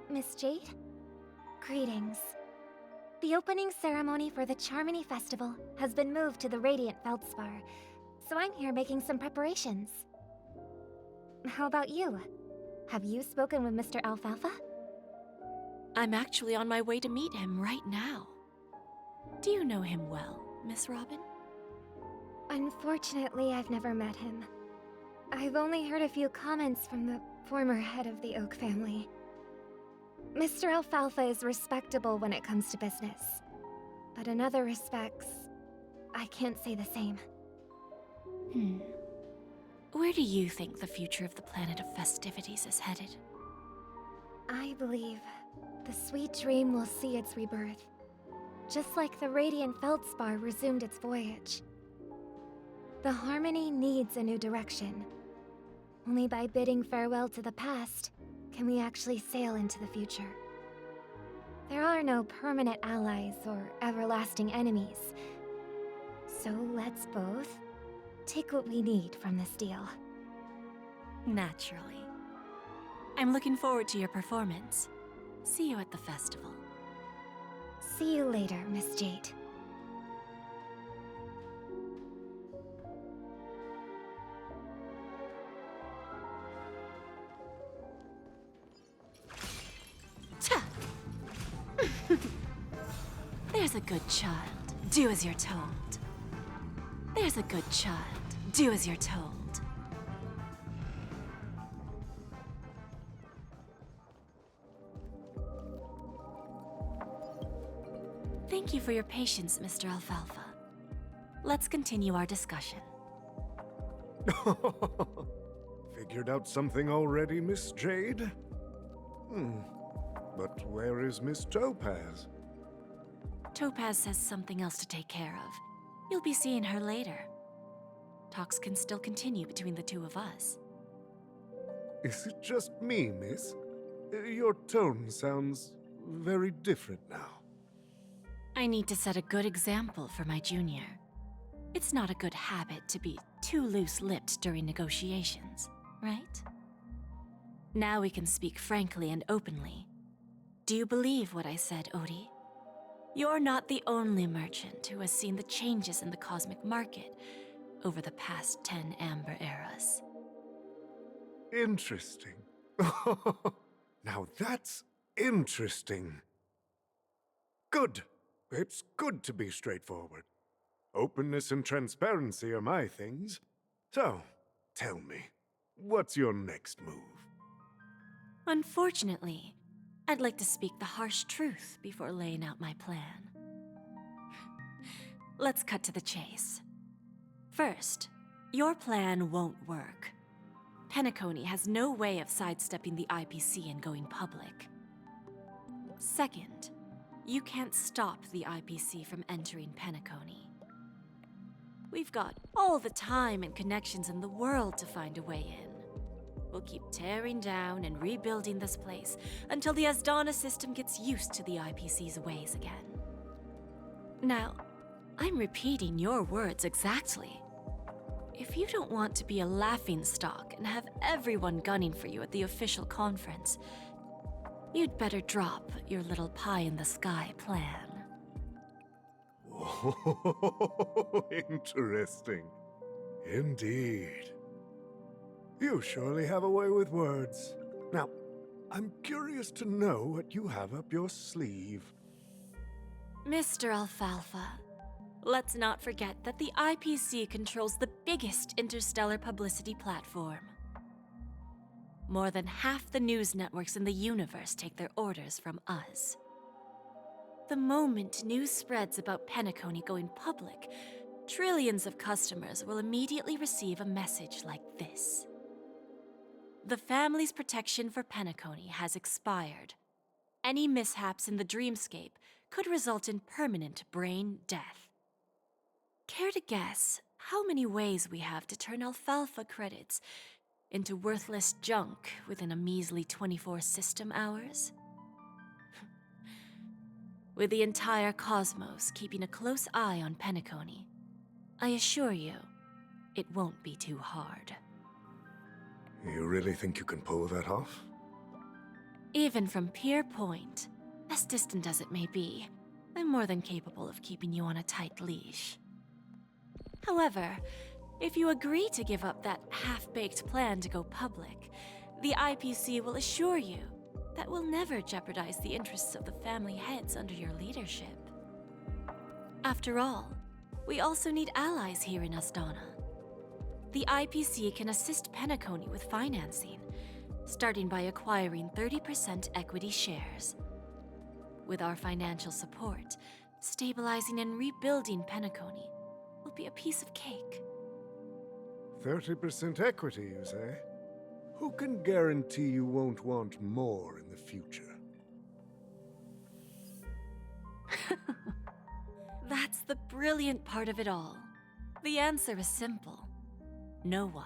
Miss Jade? Greetings. The opening ceremony for the Charmony Festival has been moved to the Radiant Feldspar, so I'm here making some preparations. How about you? Have you spoken with Mr. Alfalfa? I'm actually on my way to meet him right now. Do you know him well, Miss Robin? Unfortunately, I've never met him. I've only heard a few comments from the former head of the Oak family. Mr. Alfalfa is respectable when it comes to business, but in other respects, I can't say the same. Where do you think the future of the planet of festivities is headed? I believe the sweet dream will see its rebirth, just like the Radiant Feldspar resumed its voyage. The Harmony needs a new direction. Only by bidding farewell to the past can we actually sail into the future. There are no permanent allies or everlasting enemies. So let's both take what we need from this deal. Naturally. I'm looking forward to your performance. See you at the festival. See you later, Miss Jade. Ta! There's a good child. Do as you're told. There's a good child. Do as you're told. Thank you for your patience, Mr. Alfalfa. Let's continue our discussion. Figured out something already, Miss Jade? But where is Miss Topaz? Topaz has something else to take care of. You'll be seeing her later. Talks can still continue between the two of us. Is it just me, miss? Your tone sounds very different now. I need to set a good example for my junior. It's not a good habit to be too loose-lipped during negotiations, right? Now we can speak frankly and openly. Do you believe what I said, Odie? You're not the only merchant who has seen the changes in the cosmic market over the past 10 Amber Eras. Interesting. Now that's interesting. Good. It's good to be straightforward. Openness and transparency are my things. So, tell me, what's your next move? Unfortunately, I'd like to speak the harsh truth before laying out my plan. Let's cut to the chase. First, your plan won't work. Penacony has no way of sidestepping the IPC and going public. Second, you can't stop the IPC from entering Penacony. We've got all the time and connections in the world to find a way in. We'll keep tearing down and rebuilding this place until the Asdana system gets used to the IPC's ways again. Now, I'm repeating your words exactly. If you don't want to be a laughingstock and have everyone gunning for you at the official conference, you'd better drop your little pie-in-the-sky plan. Oh, interesting. Indeed. You surely have a way with words. Now, I'm curious to know what you have up your sleeve. Mr. Alfalfa, let's not forget that the IPC controls the biggest interstellar publicity platform. More than half the news networks in the universe take their orders from us. The moment news spreads about Penacony going public, trillions of customers will immediately receive a message like this. The family's protection for Penacony has expired. Any mishaps in the dreamscape could result in permanent brain death. Care to guess how many ways we have to turn Alfalfa credits into worthless junk within a measly 24 system hours? With the entire cosmos keeping a close eye on Penacony, I assure you, it won't be too hard. You really think you can pull that off? Even from Pier Point, as distant as it may be, I'm more than capable of keeping you on a tight leash. However, if you agree to give up that half-baked plan to go public, the IPC will assure you that we'll never jeopardize the interests of the family heads under your leadership. After all, we also need allies here in Asdana. The IPC can assist Penacony with financing, starting by acquiring 30% equity shares. With our financial support, stabilizing and rebuilding Penacony will be a piece of cake. 30% equity, you say? Who can guarantee you won't want more in the future? That's the brilliant part of it all. The answer is simple. No one.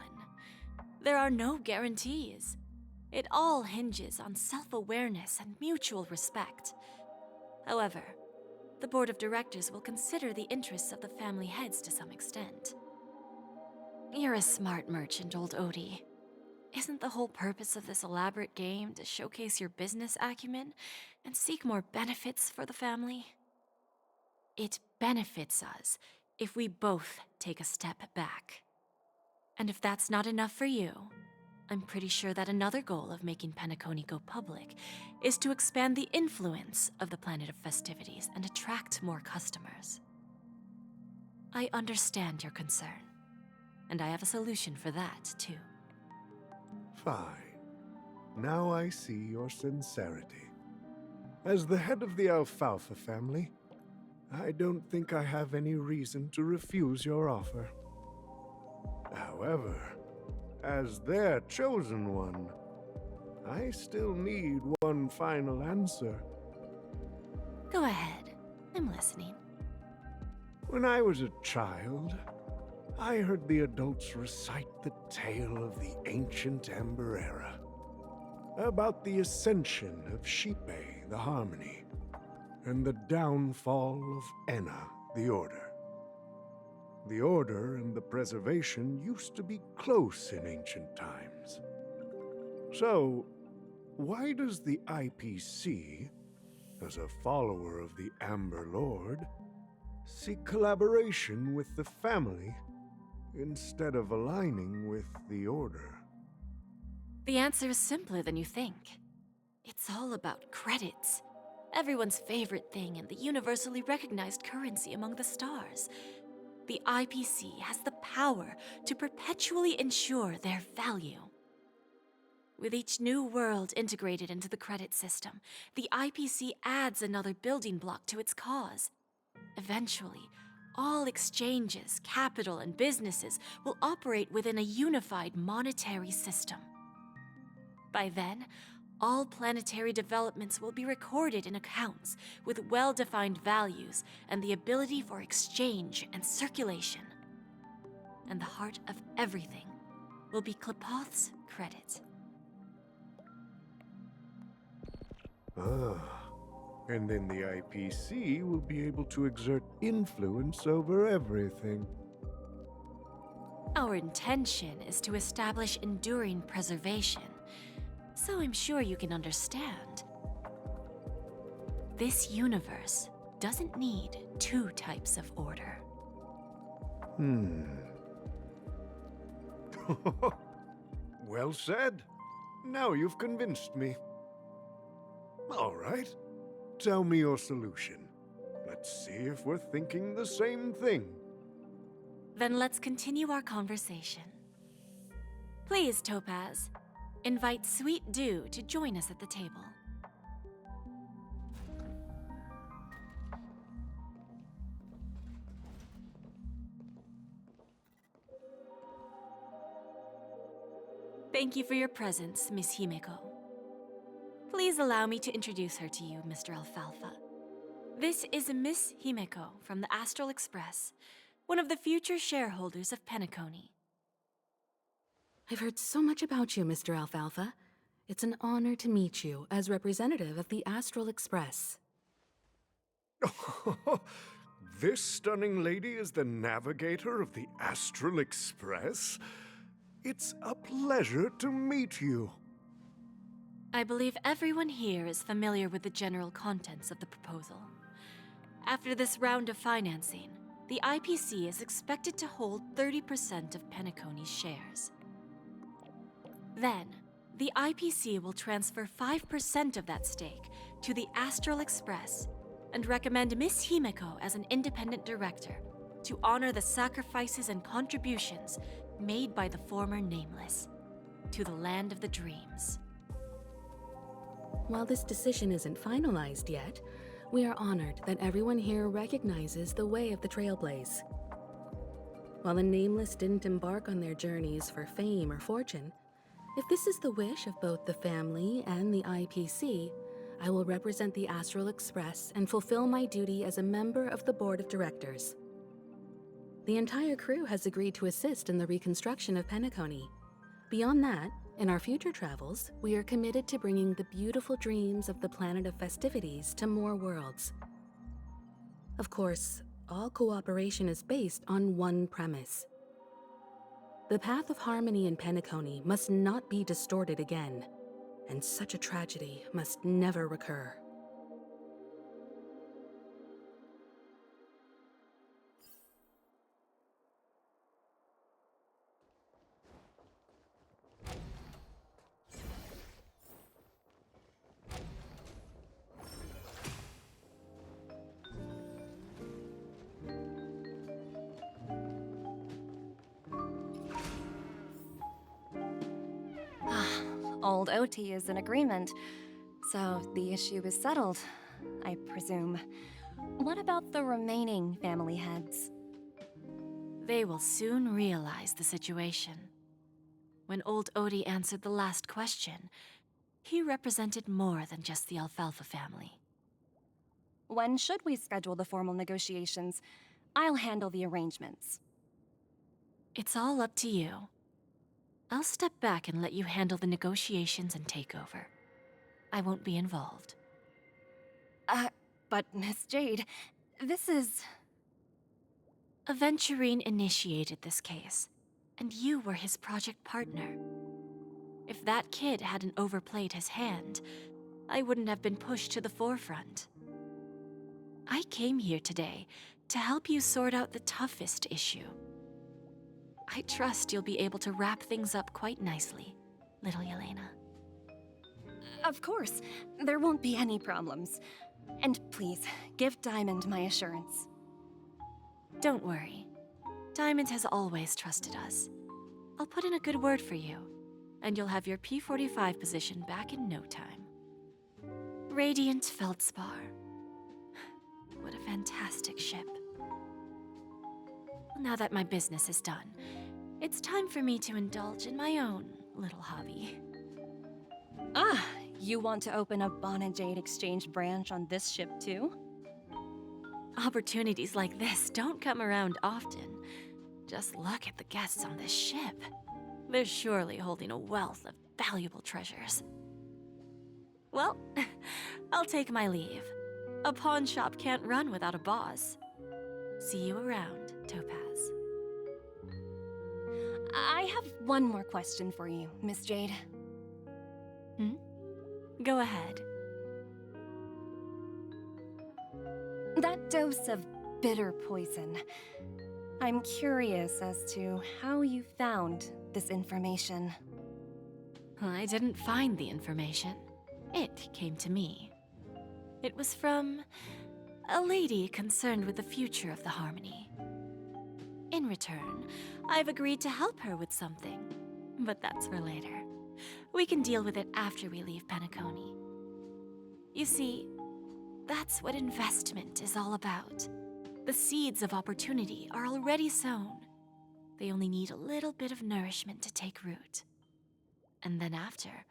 There are no guarantees. It all hinges on self-awareness and mutual respect. However, the board of directors will consider the interests of the family heads to some extent. You're a smart merchant, old Odie. Isn't the whole purpose of this elaborate game to showcase your business acumen and seek more benefits for the family? It benefits us if we both take a step back. And if that's not enough for you, I'm pretty sure that another goal of making Penacony go public is to expand the influence of the Planet of Festivities and attract more customers. I understand your concern, and I have a solution for that, too. Fine. Now I see your sincerity. As the head of the Alfalfa family, I don't think I have any reason to refuse your offer. However, as their chosen one, I still need one final answer. Go ahead. I'm listening. When I was a child, I heard the adults recite the tale of the ancient Amber Era, about the ascension of Xipe, the Harmony, and the downfall of Enna, the Order. The Order and the Preservation used to be close in ancient times. So, why does the IPC, as a follower of the Amber Lord, seek collaboration with the family instead of aligning with the Order? The answer is simpler than you think. It's all about credits. Everyone's favorite thing and the universally recognized currency among the stars. The IPC has the power to perpetually ensure their value. With each new world integrated into the credit system, the IPC adds another building block to its cause. Eventually, all exchanges, capital, and businesses will operate within a unified monetary system. By then, all planetary developments will be recorded in accounts with well-defined values and the ability for exchange and circulation. And the heart of everything will be Klepoth's credit. Ah, and then the IPC will be able to exert influence over everything. Our intention is to establish enduring preservation, so I'm sure you can understand. This universe doesn't need two types of order. Well said. Now you've convinced me. All right. Tell me your solution. Let's see if we're thinking the same thing. Then let's continue our conversation. Please, Topaz, invite Sweet Dew to join us at the table. Thank you for your presence, Miss Himeko. Please allow me to introduce her to you, Mr. Alfalfa. This is Miss Himeko from the Astral Express, one of the future shareholders of Penacony. I've heard so much about you, Mr. Alfalfa. It's an honor to meet you as representative of the Astral Express. This stunning lady is the navigator of the Astral Express? It's a pleasure to meet you. I believe everyone here is familiar with the general contents of the proposal. After this round of financing, the IPC is expected to hold 30% of Penacony's shares. Then, the IPC will transfer 5% of that stake to the Astral Express and recommend Miss Himeko as an independent director to honor the sacrifices and contributions made by the former Nameless to the land of the dreams. While this decision isn't finalized yet, we are honored that everyone here recognizes the way of the Trailblaze. While the Nameless didn't embark on their journeys for fame or fortune, if this is the wish of both the family and the IPC, I will represent the Astral Express and fulfill my duty as a member of the board of directors. The entire crew has agreed to assist in the reconstruction of Penacony. Beyond that, In our future travels, we are committed to bringing the beautiful dreams of the planet of festivities to more worlds. Of course, all cooperation is based on one premise. The path of harmony in Penacony must not be distorted again, and such a tragedy must never recur. Old OT is in agreement, so the issue is settled, I presume. What about the remaining family heads? They will soon realize the situation. When old Odie answered the last question, he represented more than just the Alfalfa family. When should we schedule the formal negotiations? I'll handle the arrangements. It's all up to you. I'll step back and let you handle the negotiations and takeover. I won't be involved. But Miss Jade, this is... Aventurine initiated this case, and you were his project partner. If that kid hadn't overplayed his hand, I wouldn't have been pushed to the forefront. I came here today to help you sort out the toughest issue. I trust you'll be able to wrap things up quite nicely, little Yelena. Of course, there won't be any problems. And please, give Diamond my assurance. Don't worry. Diamond has always trusted us. I'll put in a good word for you, and you'll have your P-45 position back in no time. Radiant Feldspar. What a fantastic ship. Now that my business is done, it's time for me to indulge in my own little hobby. Ah, you want to open a Bon and Jade exchange branch on this ship too? Opportunities like this don't come around often. Just look at the guests on this ship. They're surely holding a wealth of valuable treasures. Well, I'll take my leave. A pawn shop can't run without a boss. See you around, Topaz. I have one more question for you, Miss Jade. Go ahead. That dose of bitter poison. I'm curious as to how you found this information. I didn't find the information. It came to me. It was from a lady concerned with the future of the Harmony. In return, I've agreed to help her with something, but that's for later. We can deal with it after we leave Penacony. You see, that's what investment is all about. The seeds of opportunity are already sown. They only need a little bit of nourishment to take root. And then after,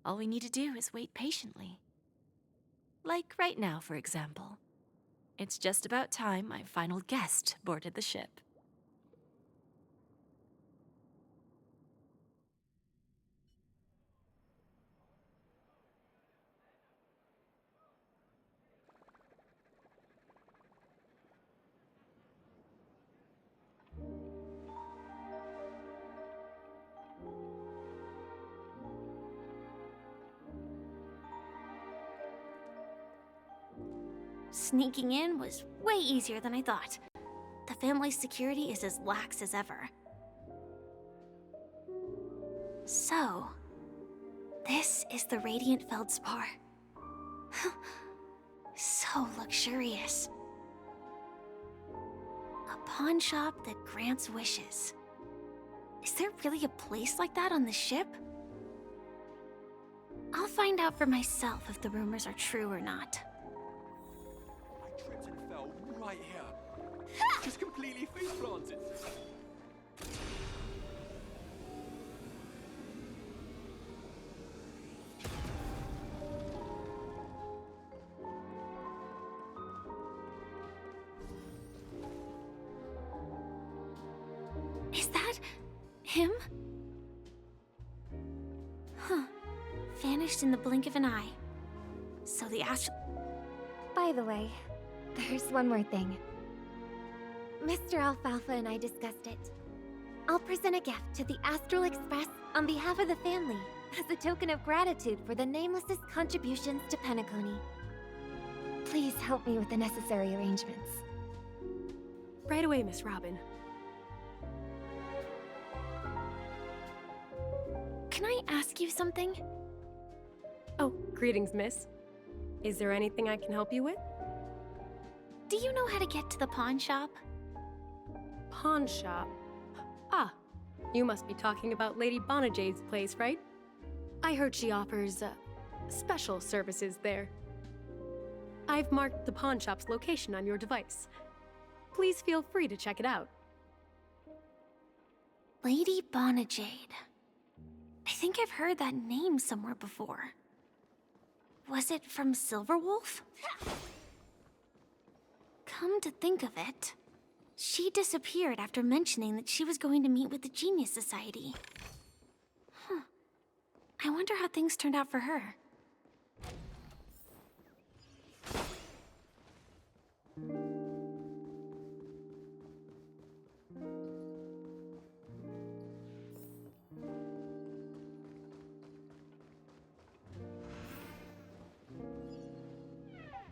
all we need to do is wait patiently. Like right now, for example. It's just about time my final guest boarded the ship. Sneaking in was way easier than I thought. The family's security is as lax as ever. So, this is the Radiant Feldspar. So luxurious. A pawn shop that grants wishes. Is there really a place like that on the ship? I'll find out for myself if the rumors are true or not. I tripped and fell right here. Just completely face planted. Is that him? vanished in the blink of an eye. So the By the way, there's one more thing. Mr. Alfalfa and I discussed it. I'll present a gift to the Astral Express on behalf of the family as a token of gratitude for the Nameless's contributions to Penacony. Please help me with the necessary arrangements. Right away, Miss Robin. Can I ask you something? Oh, greetings, miss. Is there anything I can help you with? Do you know how to get to the pawn shop? Pawn shop? Ah, you must be talking about Lady Bonajade's place, right? I heard she offers, special services there. I've marked the pawn shop's location on your device. Please feel free to check it out. Lady Bonajade. I think I've heard that name somewhere before. Was it from Silverwolf? Come to think of it, she disappeared after mentioning that she was going to meet with the Genius Society. Huh. I wonder how things turned out for her.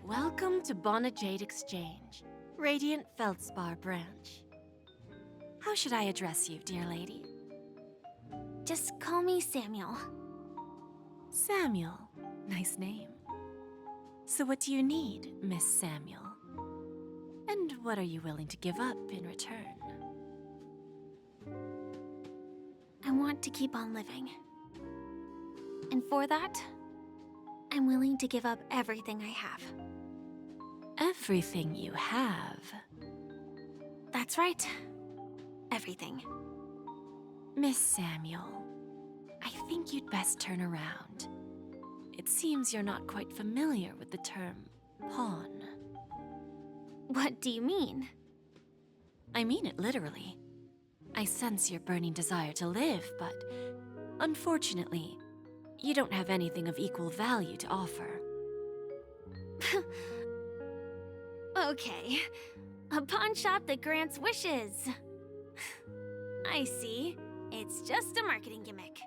Welcome to Bonajade Exchange, Radiant Feldspar branch. How should I address you, dear lady? Just call me Samuel. Samuel. Nice name. So what do you need, Miss Samuel? And what are you willing to give up in return? I want to keep on living. And for that, I'm willing to give up everything I have. Everything you have? That's right. Everything. Miss Samuel, I think you'd best turn around. It seems you're not quite familiar with the term pawn. What do you mean? I mean it literally. I sense your burning desire to live, but unfortunately, you don't have anything of equal value to offer. Okay. A pawn shop that grants wishes. I see. It's just a marketing gimmick.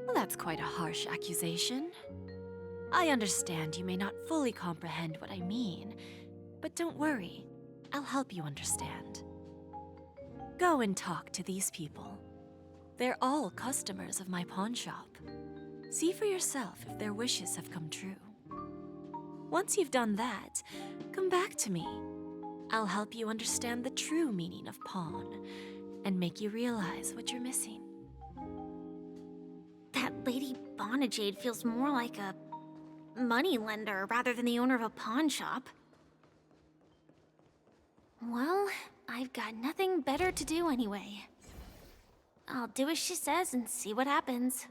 Well, that's quite a harsh accusation. I understand you may not fully comprehend what I mean, but don't worry. I'll help you understand. Go and talk to these people. They're all customers of my pawn shop. See for yourself if their wishes have come true. Once you've done that, come back to me. I'll help you understand the true meaning of pawn and make you realize what you're missing. That Lady Bonajade feels more like a moneylender rather than the owner of a pawn shop. Well, I've got nothing better to do anyway. I'll do as she says and see what happens.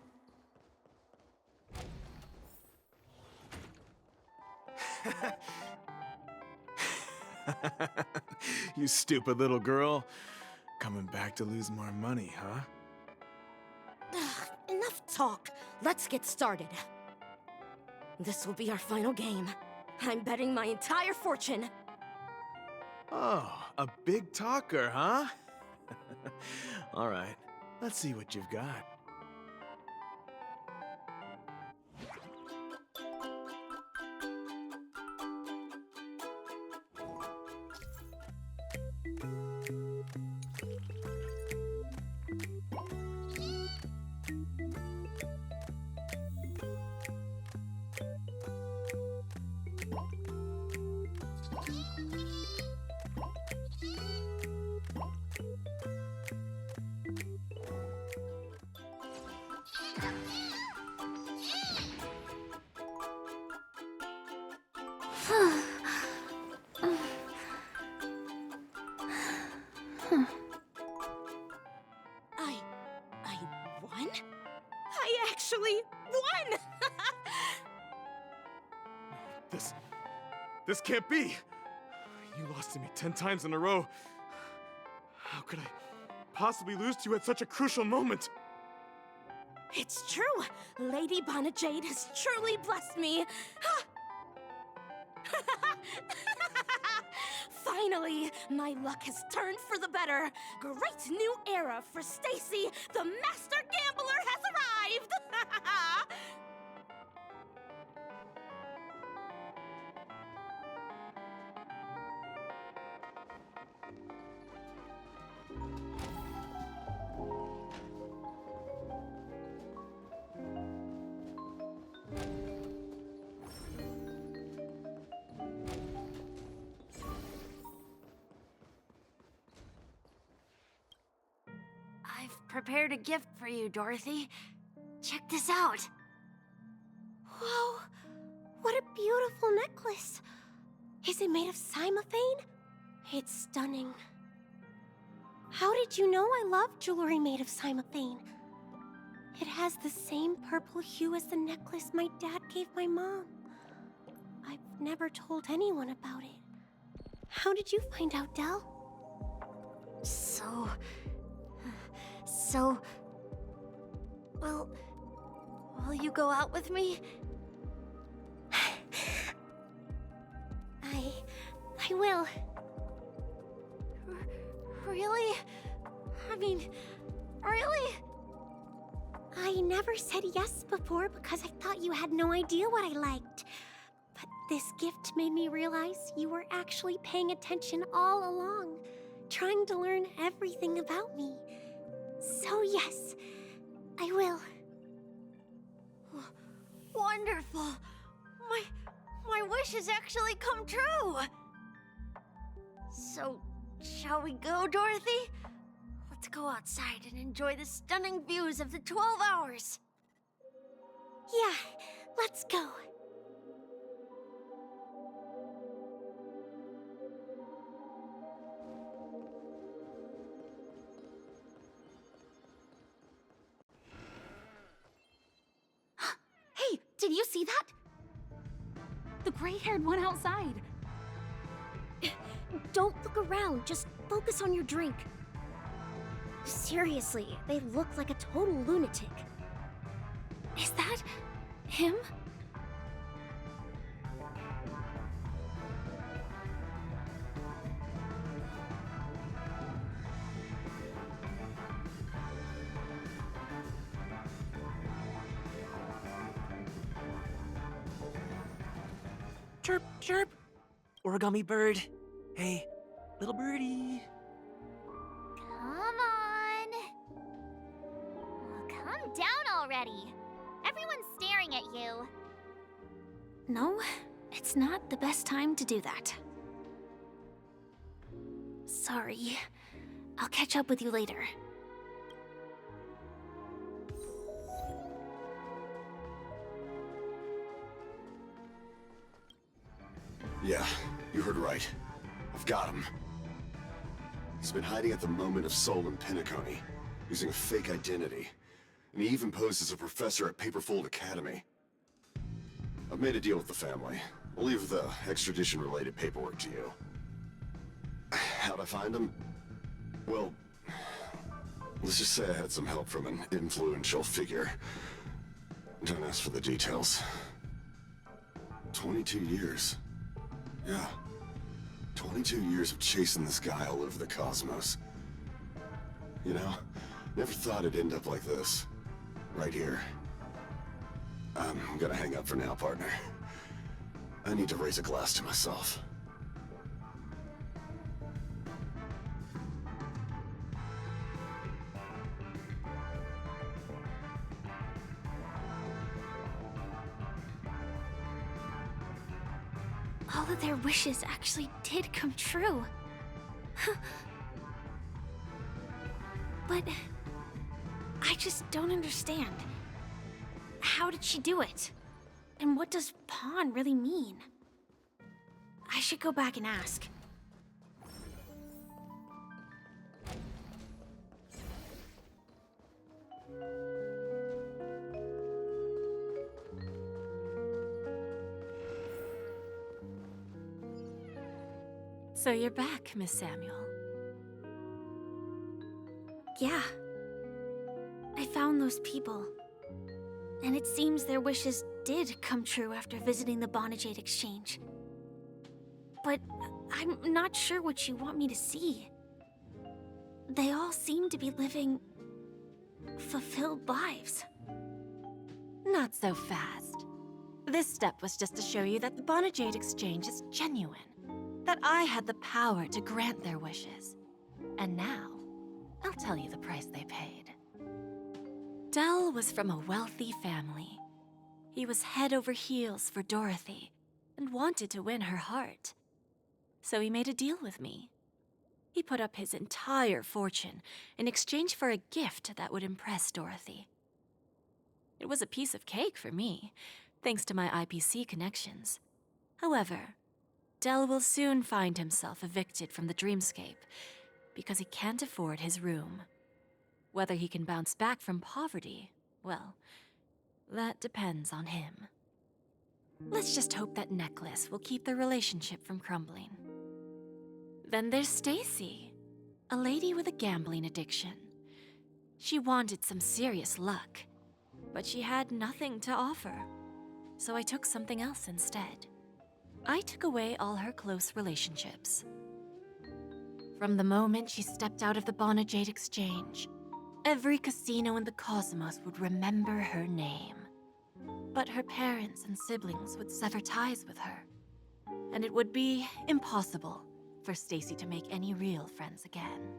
You stupid little girl. Coming back to lose more money, huh? Enough talk. Let's get started. This will be our final game. I'm betting my entire fortune. Oh, a big talker, huh? All right, let's see what you've got. I won? I actually won! This can't be! You lost to me 10 times in a row. How could I possibly lose to you at such a crucial moment? It's true! Lady Bonajade has truly blessed me! Finally, my luck has turned for the better. Great new era for Stacy. The Master Gambler has arrived! I've prepared a gift for you, Dorothy. Check this out. Whoa! What a beautiful necklace! Is it made of cymophane? It's stunning. How did you know I love jewelry made of cymophane? It has the same purple hue as the necklace my dad gave my mom. I've never told anyone about it. How did you find out, Del? Well, will you go out with me? I will. Really? I mean, really? I never said yes before because I thought you had no idea what I liked. But this gift made me realize you were actually paying attention all along, trying to learn everything about me. So yes, I will. Wonderful! My wish has actually come true! So, shall we go, Dorothy? Let's go outside and enjoy the stunning views of the 12 hours. Yeah, let's go. Hey, did you see that? The gray-haired one outside. Don't look around, just focus on your drink. Seriously, they look like a total lunatic. Is that him? Chirp, chirp. Origami bird. Hey, little birdie. Come on. Oh, calm down already. Everyone's staring at you. No, it's not the best time to do that. Sorry. I'll catch up with you later. Yeah, you heard right. I've got him. He's been hiding at the Moment of Soul in Penacony, using a fake identity. And he even posed as a professor at Paperfold Academy. I've made a deal with the family. I'll leave the extradition-related paperwork to you. How'd I find him? Well, let's just say I had some help from an influential figure. Don't ask for the details. 22 years. Yeah. 22 years of chasing this guy all over the cosmos. You know, never thought it'd end up like this. Right here. I'm gonna hang up for now, partner. I need to raise a glass to myself. All of their wishes actually did come true. But I just don't understand. How did she do it? And what does pawn really mean? I should go back and ask. So you're back, Miss Samuel. Yeah. I found those people. And it seems their wishes did come true after visiting the Bonajade Exchange. But I'm not sure what you want me to see. They all seem to be living fulfilled lives. Not so fast. This step was just to show you that the Bonajade Exchange is genuine. That I had the power to grant their wishes. And now, I'll tell you the price they paid. Dell was from a wealthy family. He was head over heels for Dorothy and wanted to win her heart. So he made a deal with me. He put up his entire fortune in exchange for a gift that would impress Dorothy. It was a piece of cake for me, thanks to my IPC connections. However, Dell will soon find himself evicted from the dreamscape because he can't afford his room. Whether he can bounce back from poverty, well, that depends on him. Let's just hope that necklace will keep their relationship from crumbling. Then there's Stacy, a lady with a gambling addiction. She wanted some serious luck, but she had nothing to offer, so I took something else instead. I took away all her close relationships. From the moment she stepped out of the Bonajade Exchange, every casino in the cosmos would remember her name. But her parents and siblings would sever ties with her, and it would be impossible for Stacy to make any real friends again.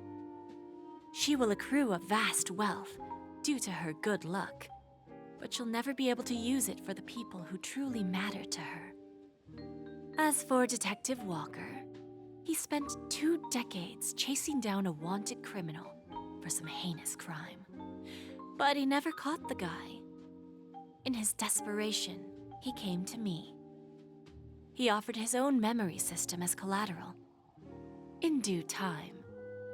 She will accrue a vast wealth due to her good luck, but she'll never be able to use it for the people who truly matter to her. As for Detective Walker, he spent 2 decades chasing down a wanted criminal for some heinous crime. But he never caught the guy. In his desperation, he came to me. He offered his own memory system as collateral. In due time,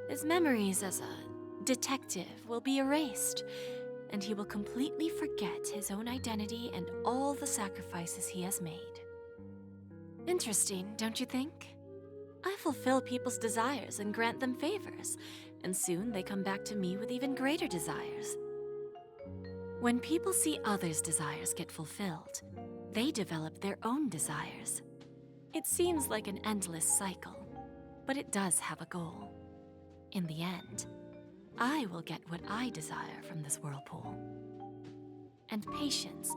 his memories as a detective will be erased, and he will completely forget his own identity and all the sacrifices he has made. Interesting, don't you think? I fulfill people's desires and grant them favors, and soon they come back to me with even greater desires. When people see others' desires get fulfilled, they develop their own desires. It seems like an endless cycle, but it does have a goal. In the end, I will get what I desire from this whirlpool. And patience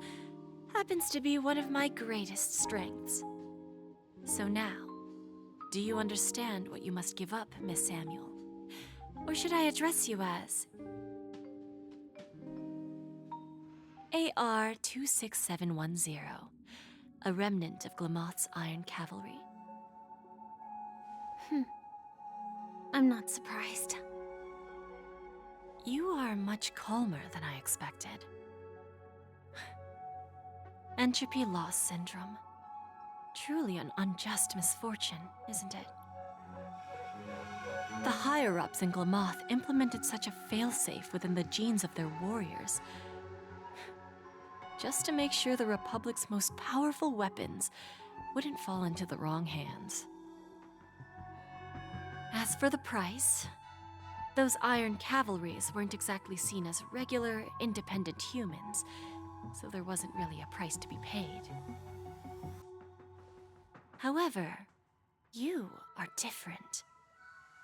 happens to be one of my greatest strengths. So now, do you understand what you must give up, Miss Samuel? Or should I address you as AR-26710, a remnant of Glamoth's Iron Cavalry? I'm not surprised. You are much calmer than I expected. Entropy loss syndrome. Truly an unjust misfortune, isn't it? The higher-ups in Glamoth implemented such a failsafe within the genes of their warriors, just to make sure the Republic's most powerful weapons wouldn't fall into the wrong hands. As for the price, those Iron Cavalries weren't exactly seen as regular, independent humans, so there wasn't really a price to be paid. However, you are different.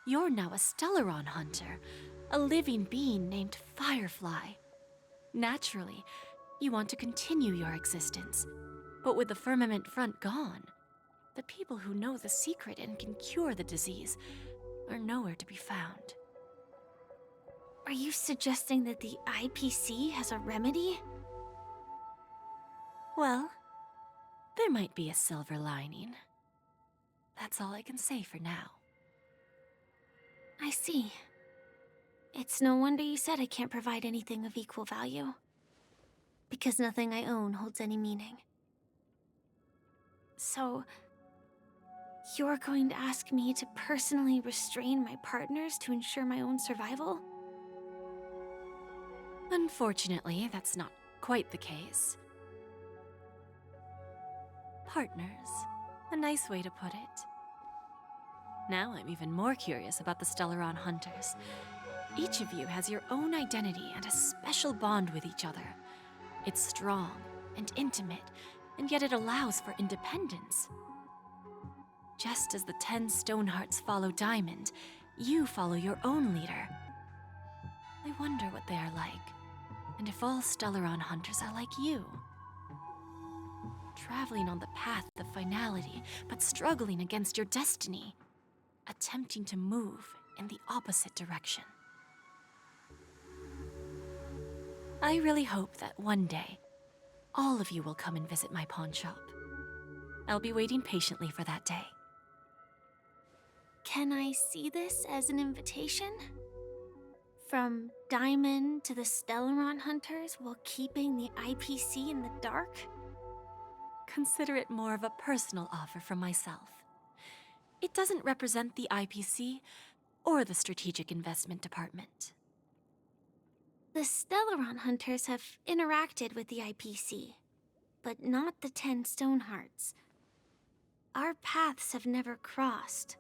You're now a Stellaron hunter, a living being named Firefly. Naturally, you want to continue your existence, but with the firmament front gone, the people who know the secret and can cure the disease are nowhere to be found. Are you suggesting that the IPC has a remedy? Well, there might be a silver lining. That's all I can say for now. I see. It's no wonder you said I can't provide anything of equal value. Because nothing I own holds any meaning. So, you're going to ask me to personally restrain my partners to ensure my own survival? Unfortunately, that's not quite the case. Partners. A nice way to put it. Now I'm even more curious about the Stellaron Hunters. Each of you has your own identity and a special bond with each other. It's strong and intimate, and yet it allows for independence. Just as the 10 Stonehearts follow Diamond, you follow your own leader. I wonder what they are like, and if all Stellaron hunters are like you. Traveling on the path of finality, but struggling against your destiny. Attempting to move in the opposite direction. I really hope that one day, all of you will come and visit my pawn shop. I'll be waiting patiently for that day. Can I see this as an invitation? From Diamond to the Stellaron hunters while keeping the IPC in the dark? Consider it more of a personal offer from myself. It doesn't represent the IPC or the Strategic Investment Department. The Stellaron hunters have interacted with the IPC, but not the 10 Stonehearts. Our paths have never crossed.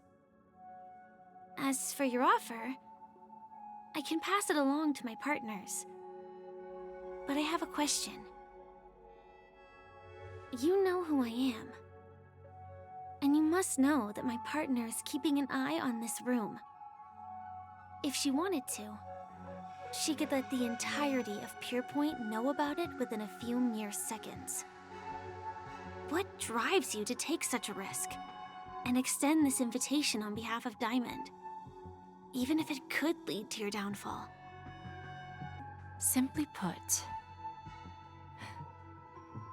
As for your offer, I can pass it along to my partners. But I have a question. You know who I am. And you must know that my partner is keeping an eye on this room. If she wanted to, she could let the entirety of Pierpoint know about it within a few mere seconds. What drives you to take such a risk and extend this invitation on behalf of Diamond, even if it could lead to your downfall? Simply put,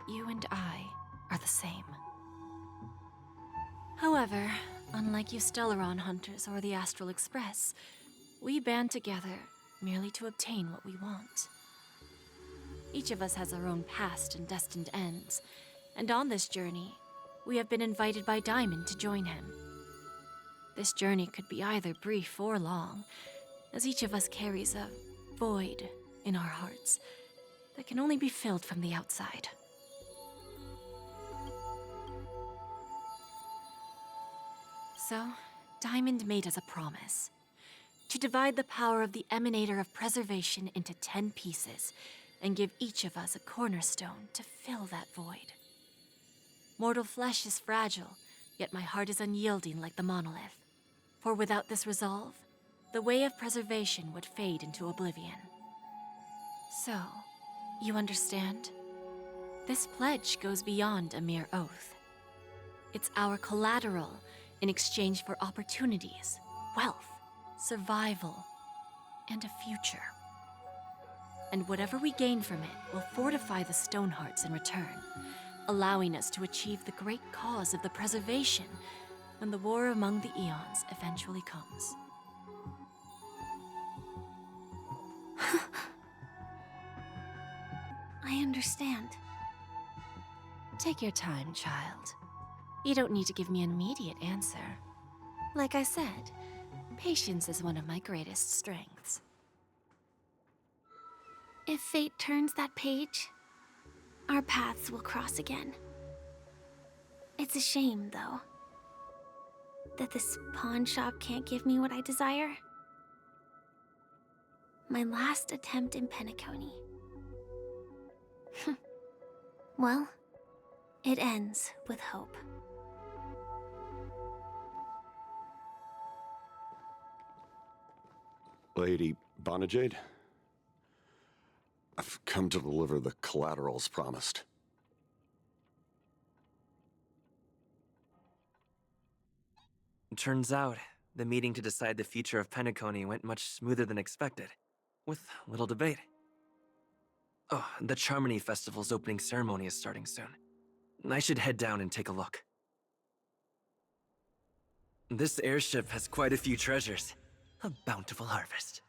you and I are the same. However, unlike you Stellaron hunters or the Astral Express, we band together merely to obtain what we want. Each of us has our own past and destined ends, and on this journey, we have been invited by Diamond to join him. This journey could be either brief or long, as each of us carries a void in our hearts that can only be filled from the outside. So, Diamond made us a promise to divide the power of the Emanator of Preservation into 10 pieces and give each of us a cornerstone to fill that void. Mortal flesh is fragile, yet my heart is unyielding like the monolith. For without this resolve, the way of preservation would fade into oblivion. So, you understand? This pledge goes beyond a mere oath. It's our collateral in exchange for opportunities, wealth, survival, and a future. And whatever we gain from it will fortify the Stonehearts in return, allowing us to achieve the great cause of the preservation when the war among the eons eventually comes. I understand. Take your time, child. You don't need to give me an immediate answer. Like I said, patience is one of my greatest strengths. If fate turns that page, our paths will cross again. It's a shame, though, that this pawn shop can't give me what I desire. My last attempt in Penacony. Well, it ends with hope. Lady Bonajade, I've come to deliver the collaterals promised. Turns out, the meeting to decide the future of Penacony went much smoother than expected, with little debate. Oh, the Charmony Festival's opening ceremony is starting soon. I should head down and take a look. This airship has quite a few treasures. A bountiful harvest.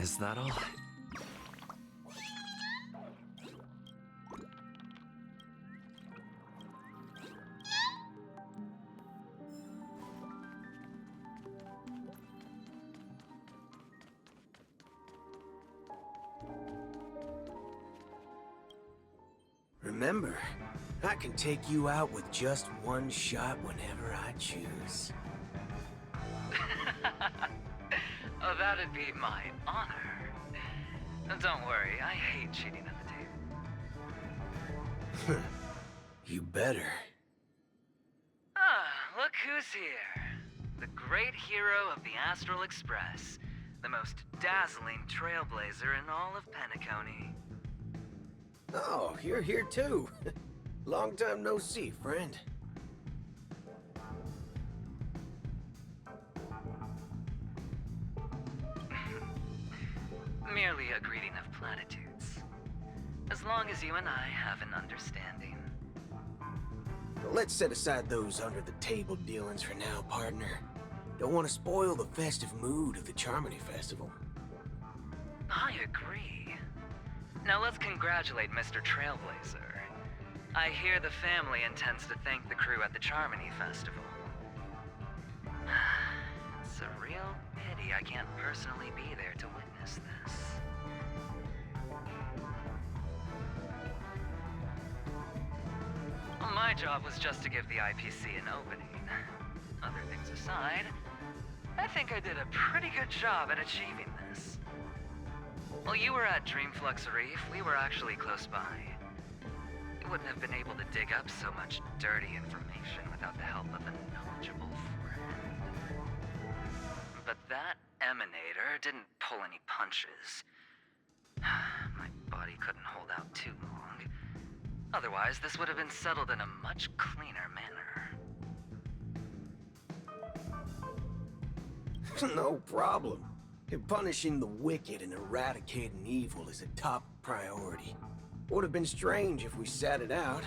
Is that all? Remember, I can take you out with just one shot whenever I choose. Oh, that'd be my honor. Don't worry, I hate cheating at the table. You better. Ah, look who's here. The great hero of the Astral Express. The most dazzling trailblazer in all of Penacony. Oh, you're here too. Long time no see, friend. Merely a greeting of platitudes. As long as you and I have an understanding. Let's set aside those under-the-table dealings for now, partner. Don't want to spoil the festive mood of the Charmony Festival. I agree. Now let's congratulate Mr. Trailblazer. I hear the family intends to thank the crew at the Charmony Festival. It's a real pity I can't personally be there to witness this. Well, my job was just to give the IPC an opening. Other things aside, I think I did a pretty good job at achieving this. While you were at Dreamflux Reef, we were actually close by. We wouldn't have been able to dig up so much dirty information without the help of a knowledgeable friend. But that emanator didn't pull any punches. My body couldn't hold out too long. Otherwise, this would have been settled in a much cleaner manner. No problem. Punishing the wicked and eradicating evil is a top priority. Would have been strange if we sat it out.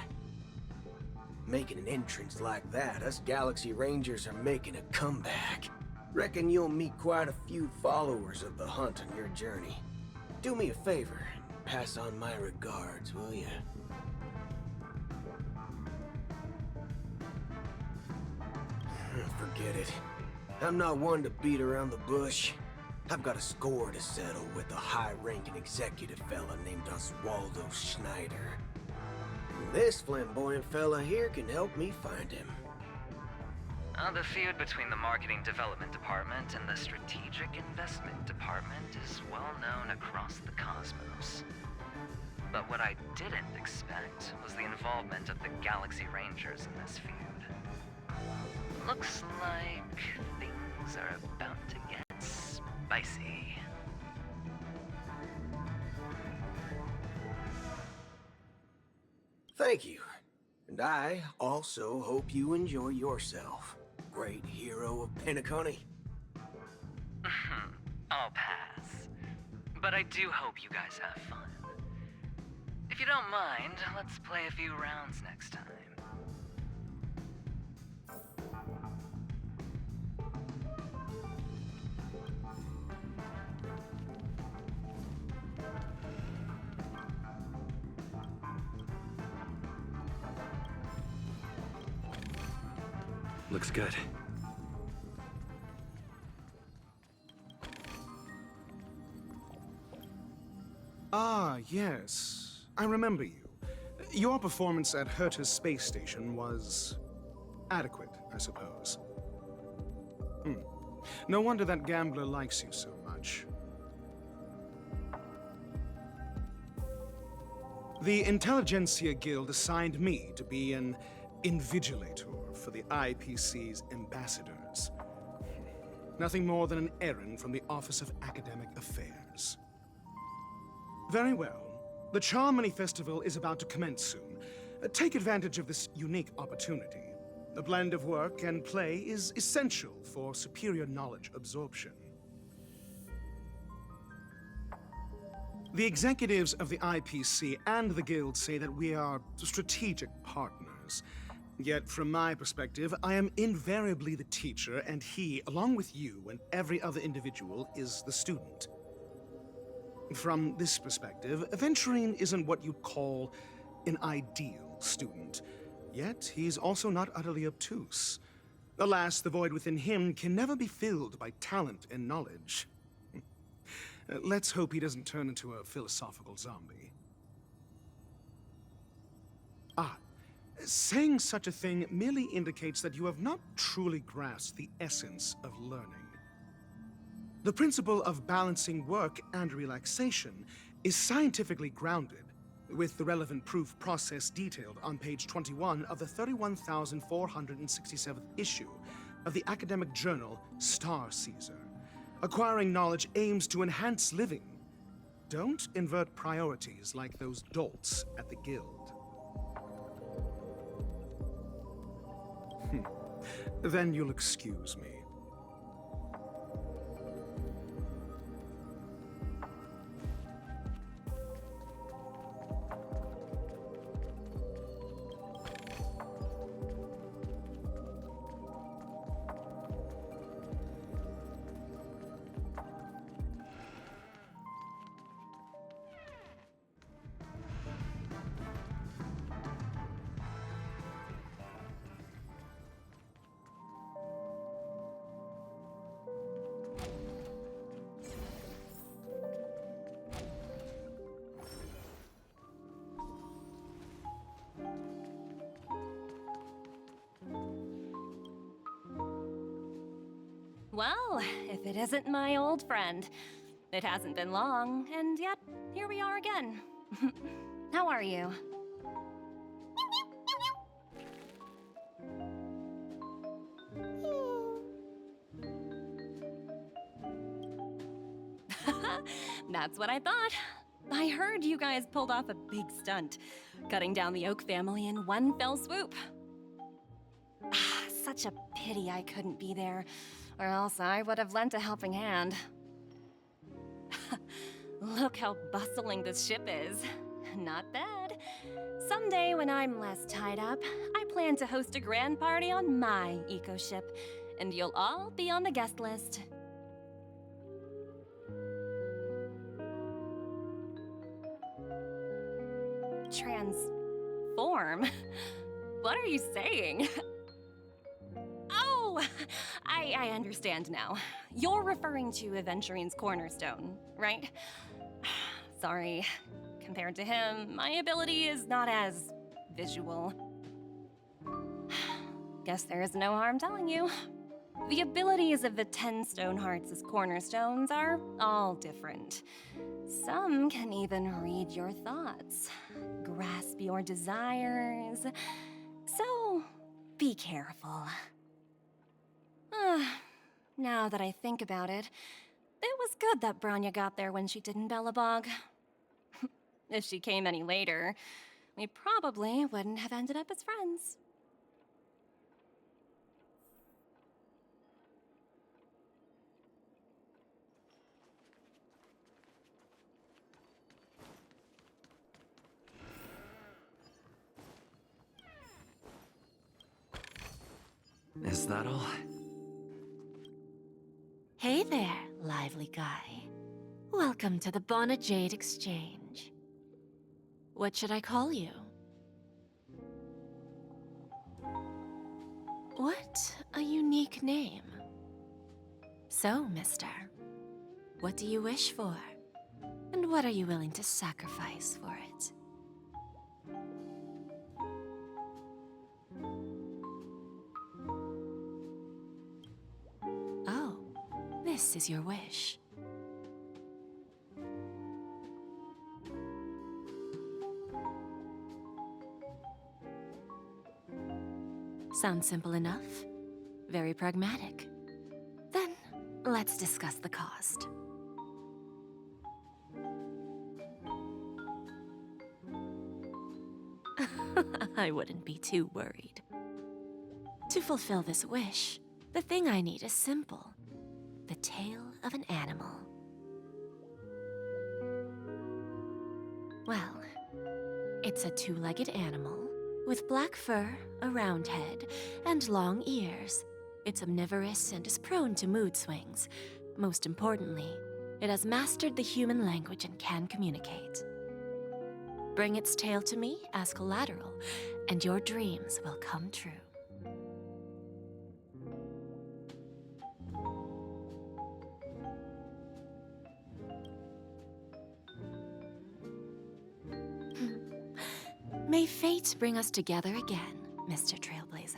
Making an entrance like that, us Galaxy Rangers are making a comeback. Reckon you'll meet quite a few followers of the hunt on your journey. Do me a favor, and pass on my regards, will ya? Forget it. I'm not one to beat around the bush. I've got a score to settle with a high-ranking executive fella named Oswaldo Schneider. This flamboyant fella here can help me find him. The feud between the Marketing Development Department and the Strategic Investment Department is well known across the cosmos. But what I didn't expect was the involvement of the Galaxy Rangers in this feud. Looks like things are about to get spicy. Thank you. And I also hope you enjoy yourself, great hero of Penacony. I'll pass. But I do hope you guys have fun. If you don't mind, let's play a few rounds next time. Looks good. Ah, yes. I remember you. Your performance at Herta's space station was adequate, I suppose. No wonder that gambler likes you so much. The Intelligentsia Guild assigned me to be an invigilator for the IPC's ambassadors. Nothing more than an errand from the Office of Academic Affairs. Very well. The Charmony Festival is about to commence soon. Take advantage of this unique opportunity. A blend of work and play is essential for superior knowledge absorption. The executives of the IPC and the Guild say that we are strategic partners. Yet, from my perspective, I am invariably the teacher, and he, along with you and every other individual, is the student. From this perspective, Aventurine isn't what you'd call an ideal student. Yet, he's also not utterly obtuse. Alas, the void within him can never be filled by talent and knowledge. Let's hope he doesn't turn into a philosophical zombie. Saying such a thing merely indicates that you have not truly grasped the essence of learning. The principle of balancing work and relaxation is scientifically grounded, with the relevant proof process detailed on page 21 of the 31,467th issue of the academic journal Star Caesar. Acquiring knowledge aims to enhance living. Don't invert priorities like those dolts at the guild. Then you'll excuse me. Well, if it isn't my old friend. It hasn't been long, and yet, here we are again. How are you? That's what I thought. I heard you guys pulled off a big stunt, cutting down the Oak family in one fell swoop. Such a pity I couldn't be there, or else I would have lent a helping hand. Look how bustling this ship is. Not bad. Someday when I'm less tied up, I plan to host a grand party on my eco-ship, and you'll all be on the guest list. Transform? What are you saying? Oh, I understand now. You're referring to Aventurine's cornerstone, right? Sorry. Compared to him, my ability is not as visual. Guess there is no harm telling you. The abilities of the 10 Stonehearts' cornerstones are all different. Some can even read your thoughts, grasp your desires. So, be careful. Now that I think about it, it was good that Branya got there when she did in Bellabog. If she came any later, we probably wouldn't have ended up as friends. Is that all? Hey there, lively guy. Welcome to the Bonnet Jade Exchange. What should I call you? What a unique name. So, mister, what do you wish for? And what are you willing to sacrifice for it? Oh, this is your wish. Sounds simple enough. Very pragmatic. Then, let's discuss the cost. I wouldn't be too worried. To fulfill this wish, the thing I need is simple. The tail of an animal. Well, it's a two-legged animal with black fur, a round head, and long ears. It's omnivorous and is prone to mood swings. Most importantly, It has mastered the human language and can communicate. Bring its tail to me as collateral, and your dreams will come true. May fate bring us together again, Mr. Trailblazer.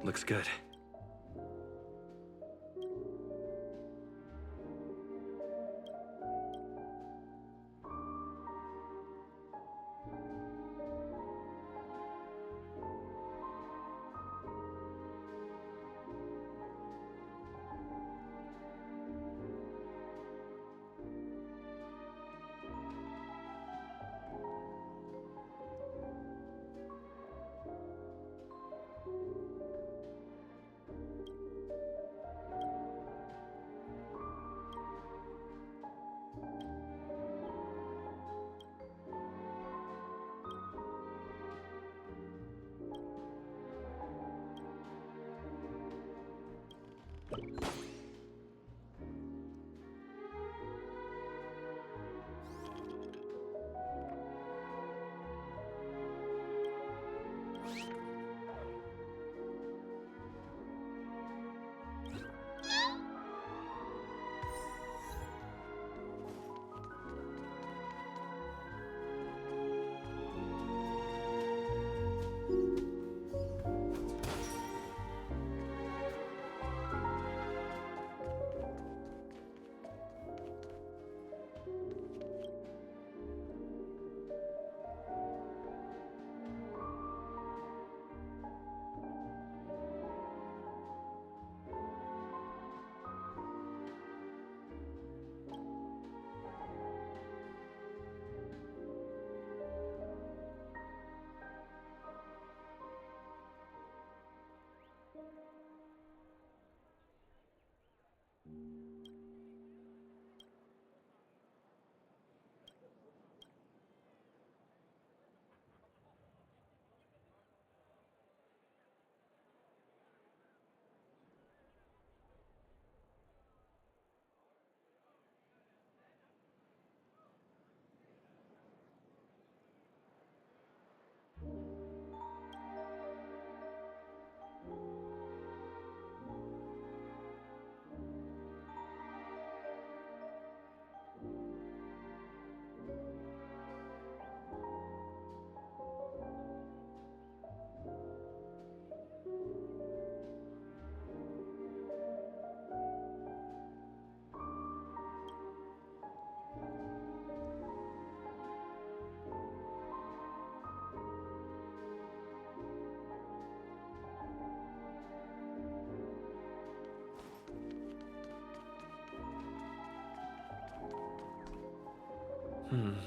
Looks good.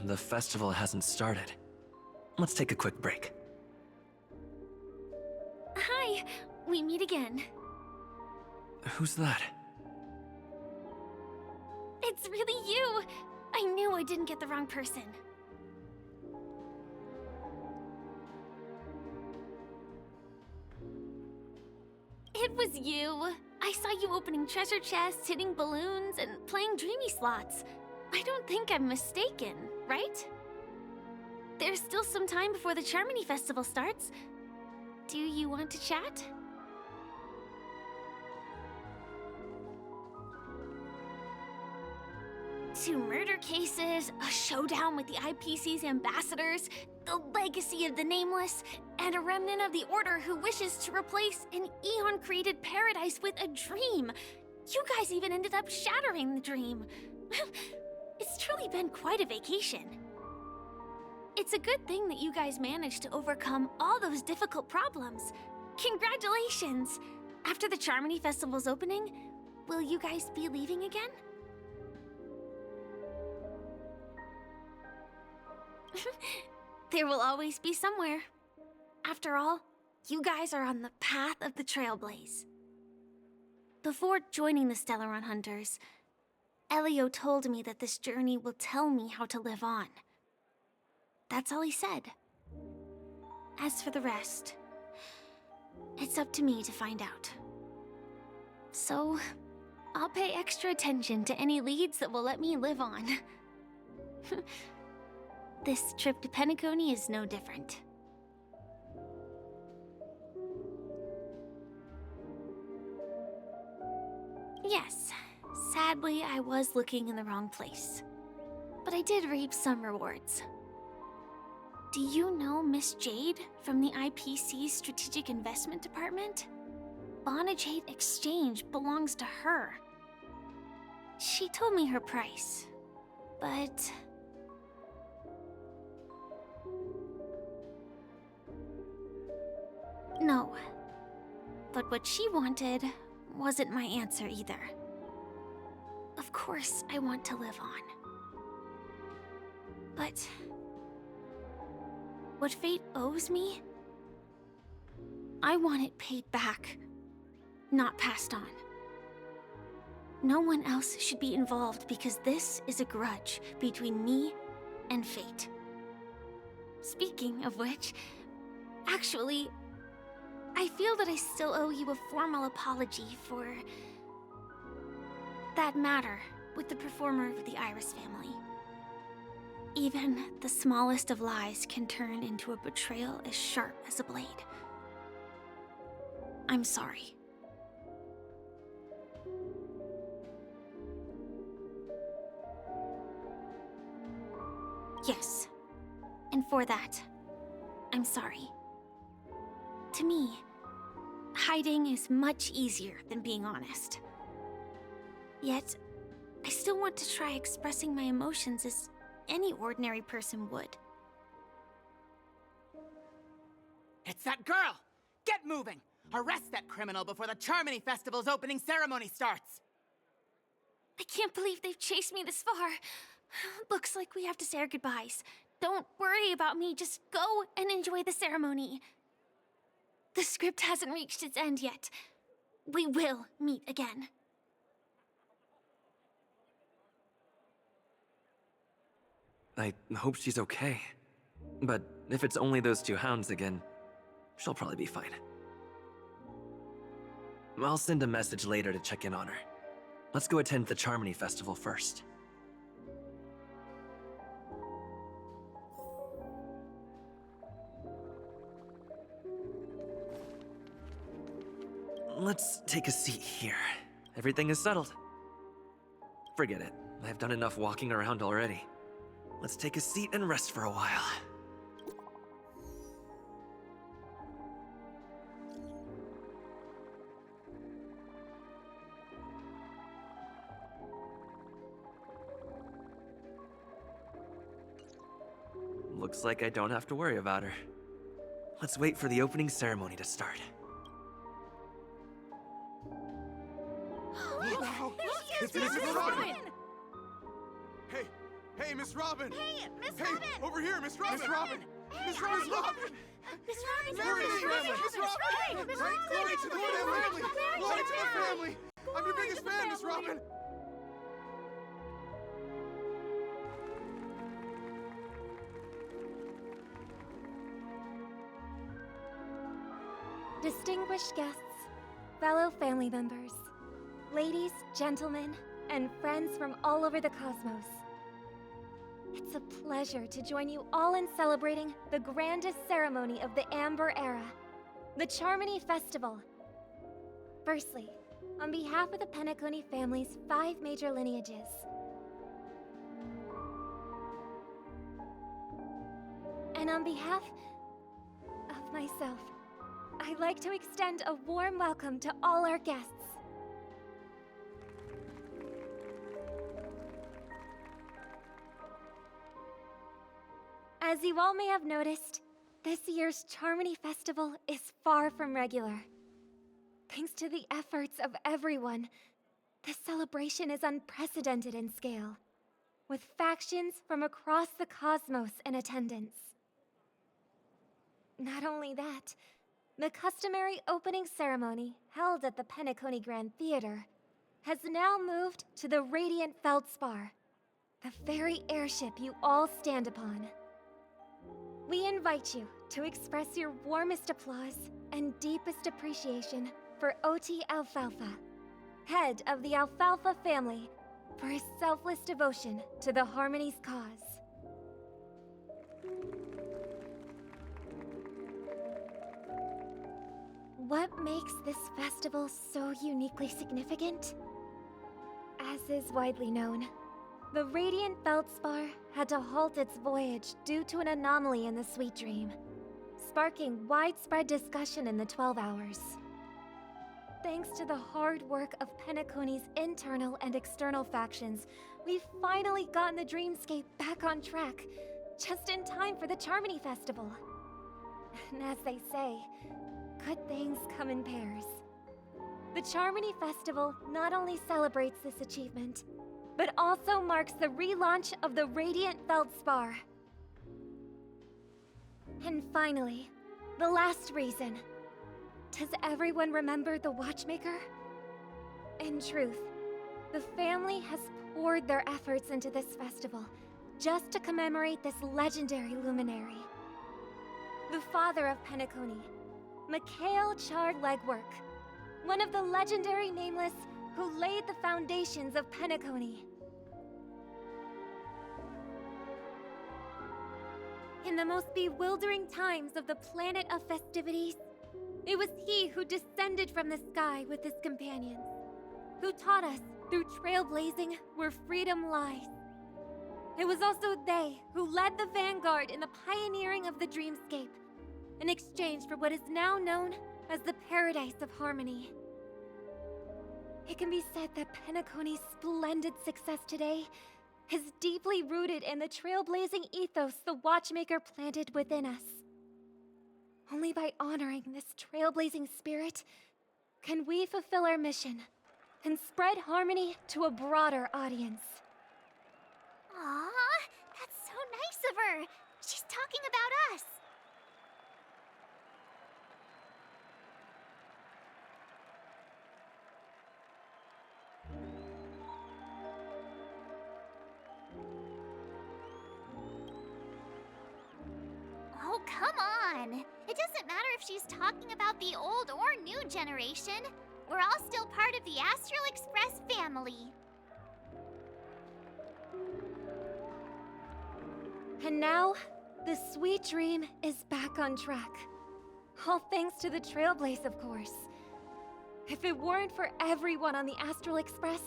The festival hasn't started. Let's take a quick break. Hi, we meet again. Who's that? It's really you! I knew I didn't get the wrong person. It was you. I saw you opening treasure chests, hitting balloons, and playing dreamy slots. I don't think I'm mistaken, right? There's still some time before the Charmony Festival starts. Do you want to chat? 2 murder cases, a showdown with the IPC's ambassadors, the legacy of the Nameless, and a remnant of the Order who wishes to replace an Eon-created paradise with a dream. You guys even ended up shattering the dream. It's truly been quite a vacation. It's a good thing that you guys managed to overcome all those difficult problems. Congratulations! After the Charmony Festival's opening, will you guys be leaving again? There will always be somewhere. After all, you guys are on the path of the Trailblaze. Before joining the Stellaron Hunters, Elio told me that this journey will tell me how to live on. That's all he said. As for the rest, it's up to me to find out. So, I'll pay extra attention to any leads that will let me live on. This trip to Penacony is no different. Yes, sadly I was looking in the wrong place. But I did reap some rewards. Do you know Miss Jade from the IPC's Strategic Investment Department? Bonajade Exchange belongs to her. She told me her price, but... No. But what she wanted wasn't my answer either. Of course, I want to live on. But... what fate owes me? I want it paid back, not passed on. No one else should be involved because this is a grudge between me and fate. Speaking of which, actually, I feel that I still owe you a formal apology for that matter with the performer of the Iris family. Even the smallest of lies can turn into a betrayal as sharp as a blade. I'm sorry. Yes, and for that, I'm sorry. To me, hiding is much easier than being honest. Yet, I still want to try expressing my emotions as any ordinary person would. It's that girl! Get moving! Arrest that criminal before the Charmony Festival's opening ceremony starts! I can't believe they've chased me this far. Looks like we have to say our goodbyes. Don't worry about me, just go and enjoy the ceremony. The script hasn't reached its end yet. We will meet again. I hope she's okay. But if it's only those 2 hounds again, she'll probably be fine. I'll send a message later to check in on her. Let's go attend the Charmony Festival first. Let's take a seat here. Everything is settled. Forget it. I've done enough walking around already. Let's take a seat and rest for a while. Looks like I don't have to worry about her. Let's wait for the opening ceremony to start. It's Miss Robin! Hey, Miss Robin! Hey, Miss Hey, Robin! over here, Miss Robin! Miss Robin! Miss Robin! Miss Robin! Miss Robin! Glory to the family! Miss Robin! Glory to the family! Glory to the family! I'm your biggest fan, Miss Robin! Distinguished guests, fellow family members, ladies, gentlemen, and friends from all over the cosmos. It's a pleasure to join you all in celebrating the grandest ceremony of the Amber Era, the Charmony Festival. Firstly, on behalf of the Penacony family's 5 major lineages, And on behalf of myself, I'd like to extend a warm welcome to all our guests. As you all may have noticed, this year's Charmony Festival is far from regular. Thanks to the efforts of everyone, this celebration is unprecedented in scale, with factions from across the cosmos in attendance. Not only that, the customary opening ceremony held at the Penacony Grand Theater has now moved to the Radiant Feldspar, the very airship you all stand upon. We invite you to express your warmest applause and deepest appreciation for OT Alfalfa, head of the Alfalfa family, for his selfless devotion to the Harmony's cause. What makes this festival so uniquely significant? As is widely known, the Radiant Feldspar had to halt its voyage due to an anomaly in the Sweet Dream, sparking widespread discussion in the 12 Hours. Thanks to the hard work of Penacony's internal and external factions, we've finally gotten the dreamscape back on track, just in time for the Charmony Festival. And as they say, good things come in pairs. The Charmony Festival not only celebrates this achievement, but also marks the relaunch of the Radiant Feldspar. And finally, the last reason. Does everyone remember the Watchmaker? In truth, the family has poured their efforts into this festival just to commemorate this legendary luminary. The father of Penacony, Mikhail Chard Legwork, one of the legendary Nameless who laid the foundations of Penacony. In the most bewildering times of the planet of festivities, it was he who descended from the sky with his companions, who taught us through trailblazing where freedom lies. It was also they who led the vanguard in the pioneering of the dreamscape, in exchange for what is now known as the Paradise of Harmony. It can be said that Penacony's splendid success today is deeply rooted in the trailblazing ethos the Watchmaker planted within us. Only by honoring this trailblazing spirit can we fulfill our mission and spread harmony to a broader audience. Aw, that's so nice of her. She's talking about us. Oh, come on! It doesn't matter if she's talking about the old or new generation. We're all still part of the Astral Express family. And now, the Sweet Dream is back on track. All thanks to the Trailblaze, of course. If it weren't for everyone on the Astral Express,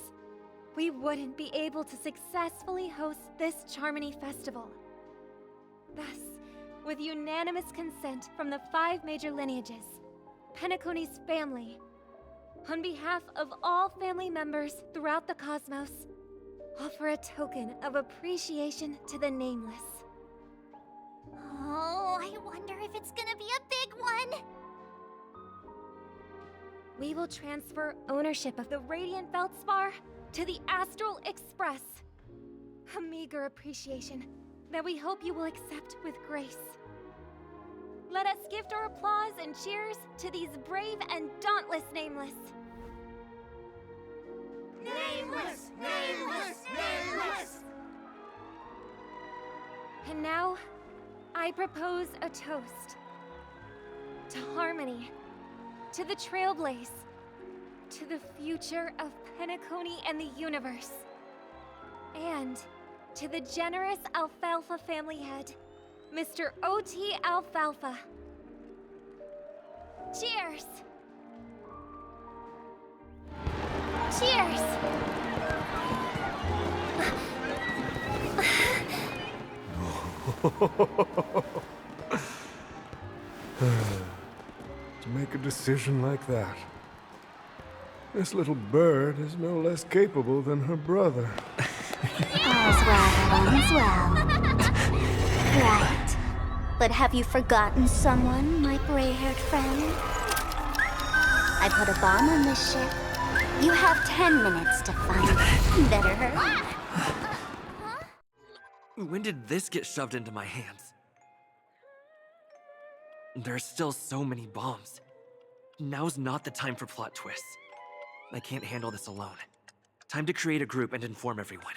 we wouldn't be able to successfully host this Charmony Festival. Thus, with unanimous consent from the 5 major lineages, Penacony's family, on behalf of all family members throughout the cosmos, offer a token of appreciation to the Nameless. Oh, I wonder if it's gonna be a big one. We will transfer ownership of the Radiant Feldspar to the Astral Express. A meager appreciation that we hope you will accept with grace. Let us gift our applause and cheers to these brave and dauntless Nameless. Nameless! Nameless! Nameless! And now, I propose a toast. To harmony, to the Trailblaze, to the future of Penacony and the universe, and to the generous Alfalfa family head, Mr. OT Alfalfa. Cheers! Cheers! To make a decision like that. This little bird is no less capable than her brother. All's well, all's well. Right. But have you forgotten someone, my gray-haired friend? I put a bomb on this ship. You have 10 minutes to find it. Better hurry. When did this get shoved into my hands? There are still so many bombs. Now's not the time for plot twists. I can't handle this alone. Time to create a group and inform everyone.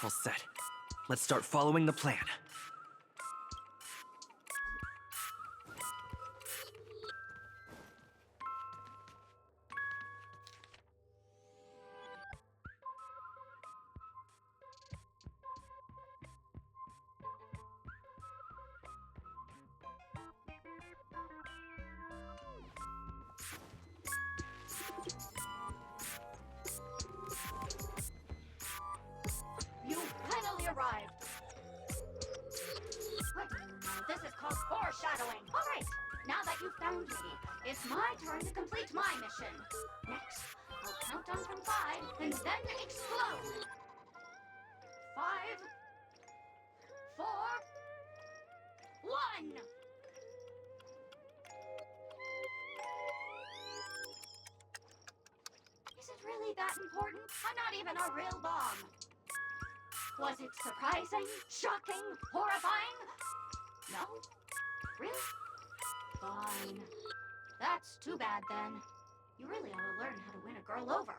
All set. Let's start following the plan. You finally arrived! What do you know? This is called foreshadowing. All right, now that you've found me, it's my turn to complete my mission. Next, I'll count down from 5 and then explode. 5, 4, 1! Is it really that important? I'm not even a real bomb. Was it surprising, shocking, horrifying? No? Really? Fine. That's too bad then. You really ought to learn how to win a girl over.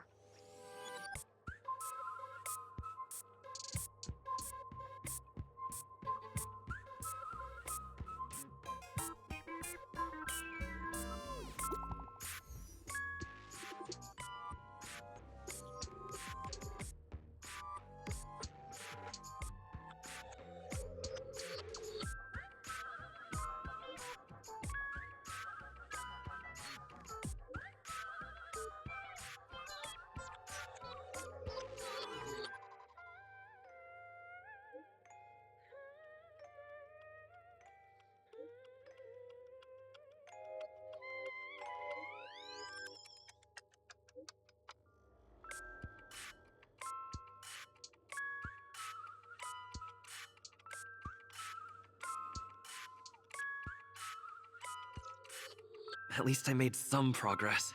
At least I made some progress.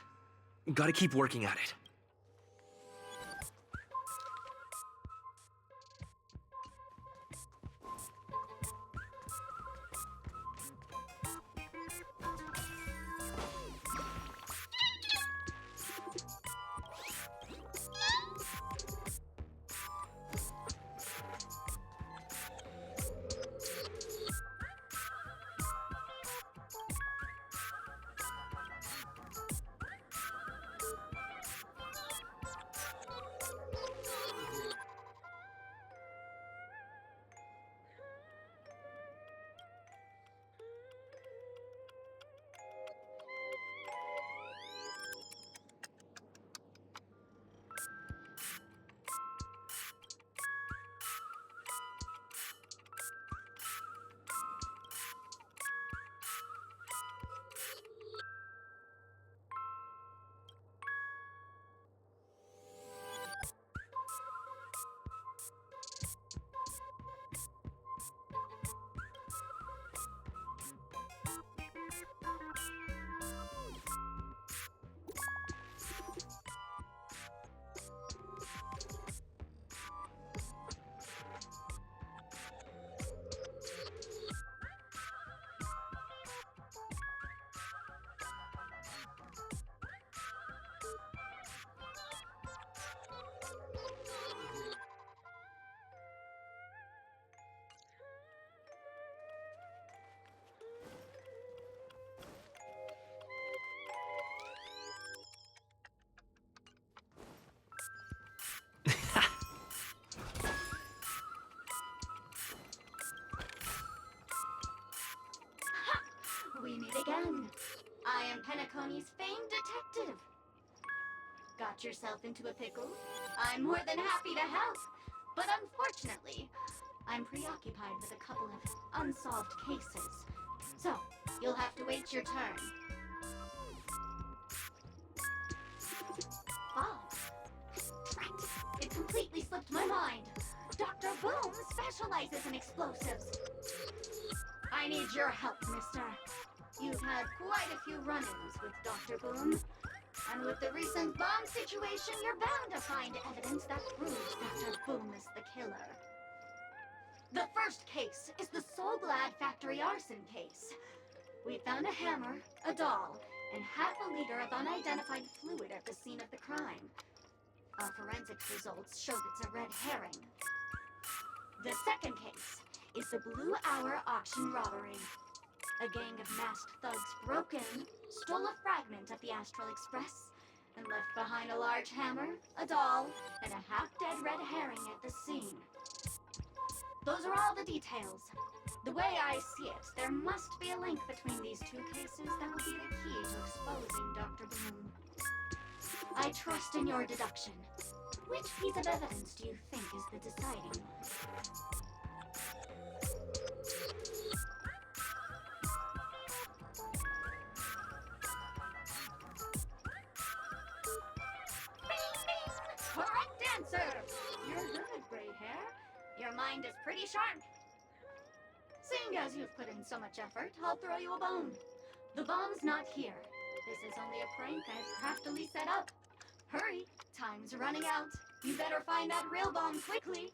Gotta keep working at it. We meet again. I am Penacony's famed detective. Got yourself into a pickle? I'm more than happy to help. But unfortunately, I'm preoccupied with a couple of unsolved cases. So, you'll have to wait your turn. Oh. Right. It completely slipped my mind. Dr. Boom specializes in explosives. I need your help, mister. You've had quite a few run-ins with Dr. Boom. And with the recent bomb situation, you're bound to find evidence that proves Dr. Boom is the killer. The first case is the Soul Glad factory arson case. We found a hammer, a doll, and half a liter of unidentified fluid at the scene of the crime. Our forensics results showed it's a red herring. The second case is the Blue Hour auction robbery. A gang of masked thugs broke in, stole a fragment of the Astral Express, and left behind a large hammer, a doll, and a half-dead red herring at the scene. Those are all the details. The way I see it, there must be a link between these two cases that will be the key to exposing Dr. Bloom. I trust in your deduction. Which piece of evidence do you think is the deciding one? Correct answer! You're good, gray hair. Your mind is pretty sharp. Seeing as you've put in so much effort, I'll throw you a bone. The bomb's not here. This is only a prank I've craftily set up. Hurry, time's running out. You better find that real bomb quickly.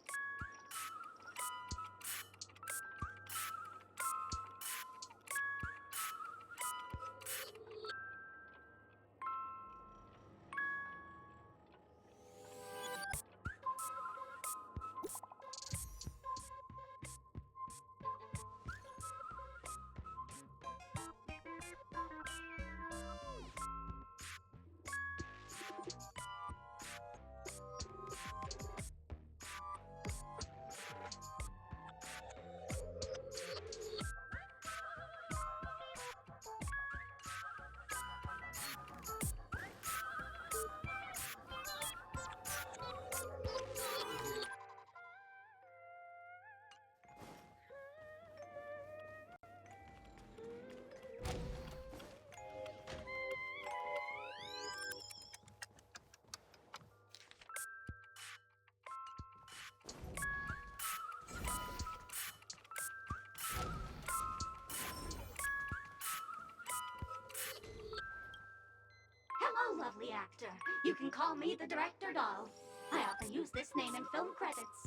Lackluster. You can call me the Director Doll. I often use this name in film credits.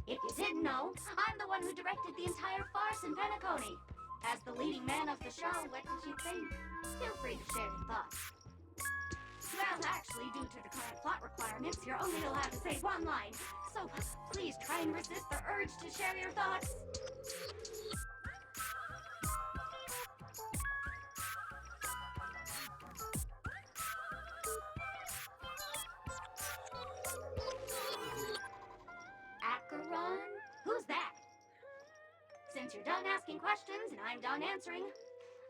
If you didn't know, I'm the one who directed the entire farce in Penacony. As the leading man of the show, what did you think? Feel free to share your thoughts. Well, actually, due to the current plot requirements, you're only allowed to say one line. So please try and resist the urge to share your thoughts. Acheron? Who's that? Since you're done asking questions and I'm done answering,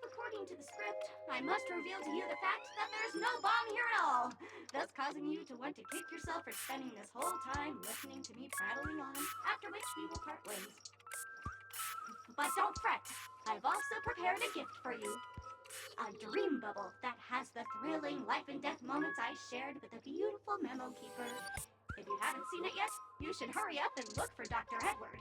according to the script, I must reveal to you the fact that there's no bomb here at all, thus causing you to want to kick yourself for spending this whole time listening to me prattling on, after which we will part ways. But don't fret, I've also prepared a gift for you. A dream bubble that has the thrilling life and death moments I shared with the beautiful memo keeper. If you haven't seen it yet, you should hurry up and look for Dr. Edward.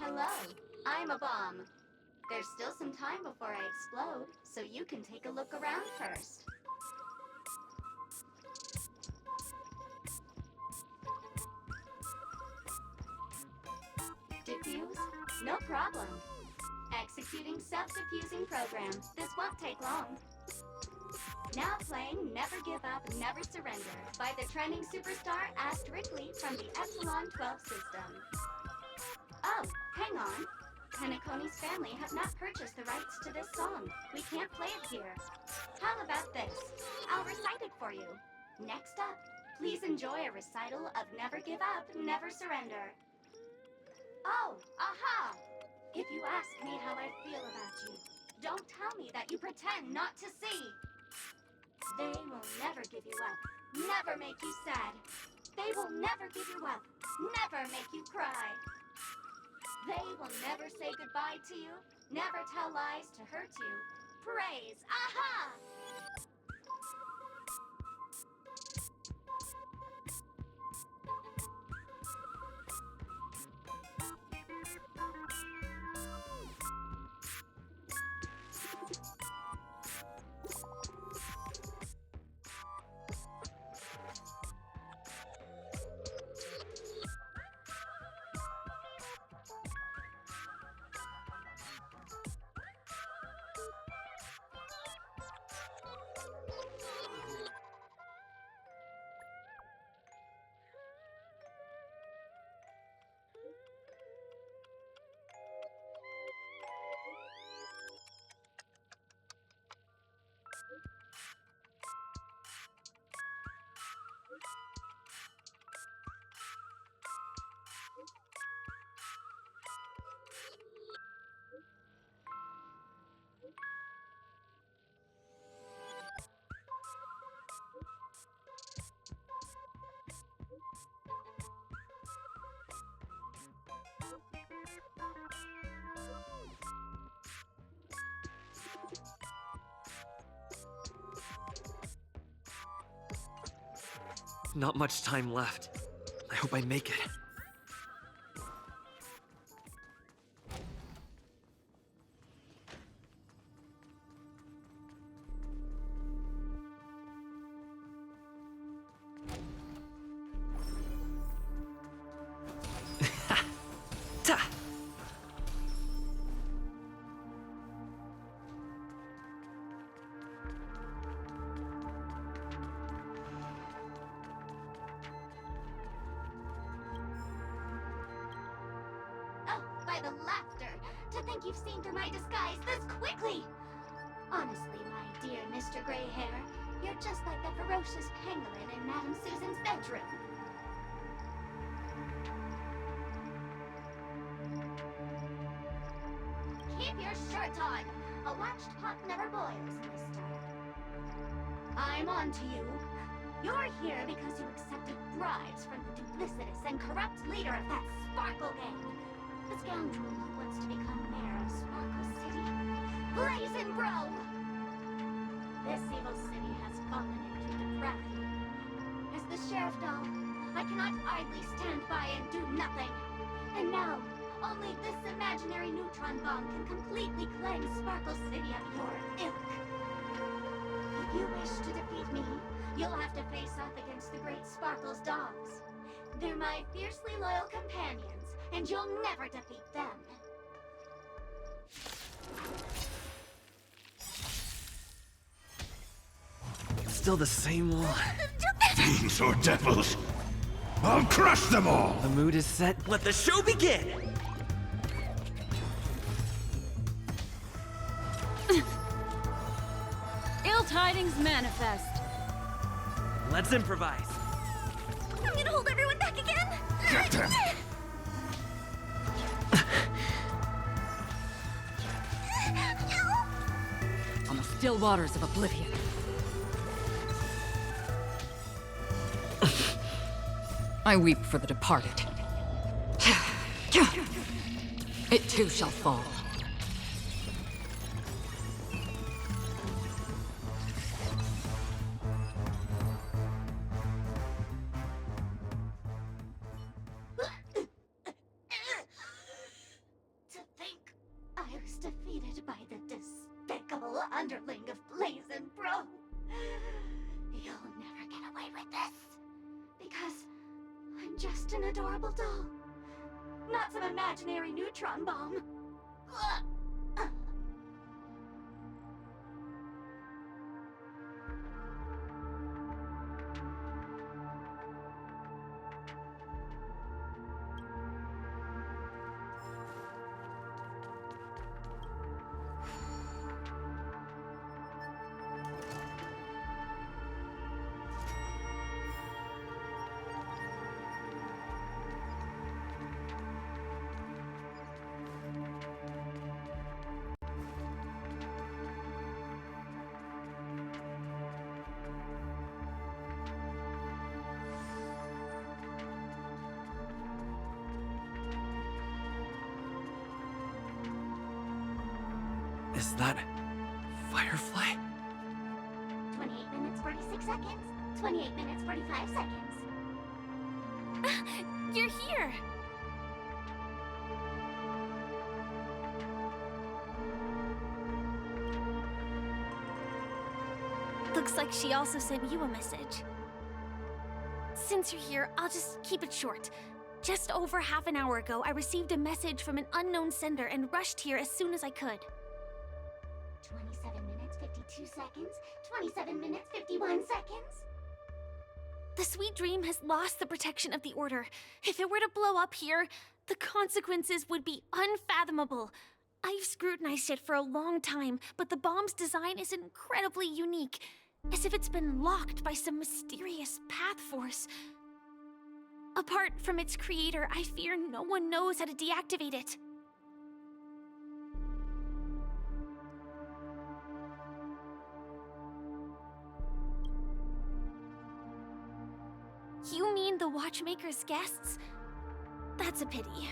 Hello, I'm a bomb. There's still some time before I explode, so you can take a look around first. Diffuse? No problem. Executing self-diffusing program. This won't take long. Now playing Never Give Up, Never Surrender by the trending superstar Ast Rickley from the Epsilon 12 system. Oh, hang on. Penacony's family have not purchased the rights to this song. We can't play it here. How about this? I'll recite it for you. Next up, please enjoy a recital of Never Give Up, Never Surrender. Oh, aha! If you ask me how I feel about you, don't tell me that you pretend not to see. They will never give you up, never make you sad. They will never give you up, never make you cry. They will never say goodbye to you, never tell lies to hurt you. Praise, aha! Not much time left. I hope I make it. To think you've seen through my disguise this quickly! Honestly, my dear Mr. Gray Hair, you're just like the ferocious pangolin in Madame Susan's bedroom. Keep your shirt on! A watched pot never boils, mister. I'm on to you. You're here because you accepted bribes from the duplicitous and corrupt leader of that Sparkle gang. The scoundrel who wants to become mayor of Sparkle City. Blazin' Bro! This evil city has fallen into depravity. As the sheriff doll, I cannot idly stand by and do nothing. And now, only this imaginary neutron bomb can completely cleanse Sparkle City of your ilk. If you wish to defeat me, you'll have to face off against the Great Sparkle's dogs. They're my fiercely loyal companions, and you'll never defeat them. Still the same old... Fiends or devils, I'll crush them all! The mood is set. Let the show begin! Ill tidings manifest. Let's improvise. I'm gonna hold everyone back again! Get them! On the still waters of oblivion. I weep for the departed. It too shall fall. To think I was defeated by the despicable underling of Blazin' Bro. You'll never get away with this. Because I'm just an adorable doll. Not some imaginary neutron bomb. Is that... Firefly? 28 minutes, 46 seconds. 28 minutes, 45 seconds. You're here! Looks like she also sent you a message. Since you're here, I'll just keep it short. Just over half an hour ago, I received a message from an unknown sender and rushed here as soon as I could. 27 minutes, 52 seconds. 27 minutes, 51 seconds. The Sweet Dream has lost the protection of the Order. If it were to blow up here, the consequences would be unfathomable. I've scrutinized it for a long time, but the bomb's design is incredibly unique, as if it's been locked by some mysterious path force. Apart from its creator, I fear no one knows how to deactivate it. You mean the Watchmaker's guests? That's a pity.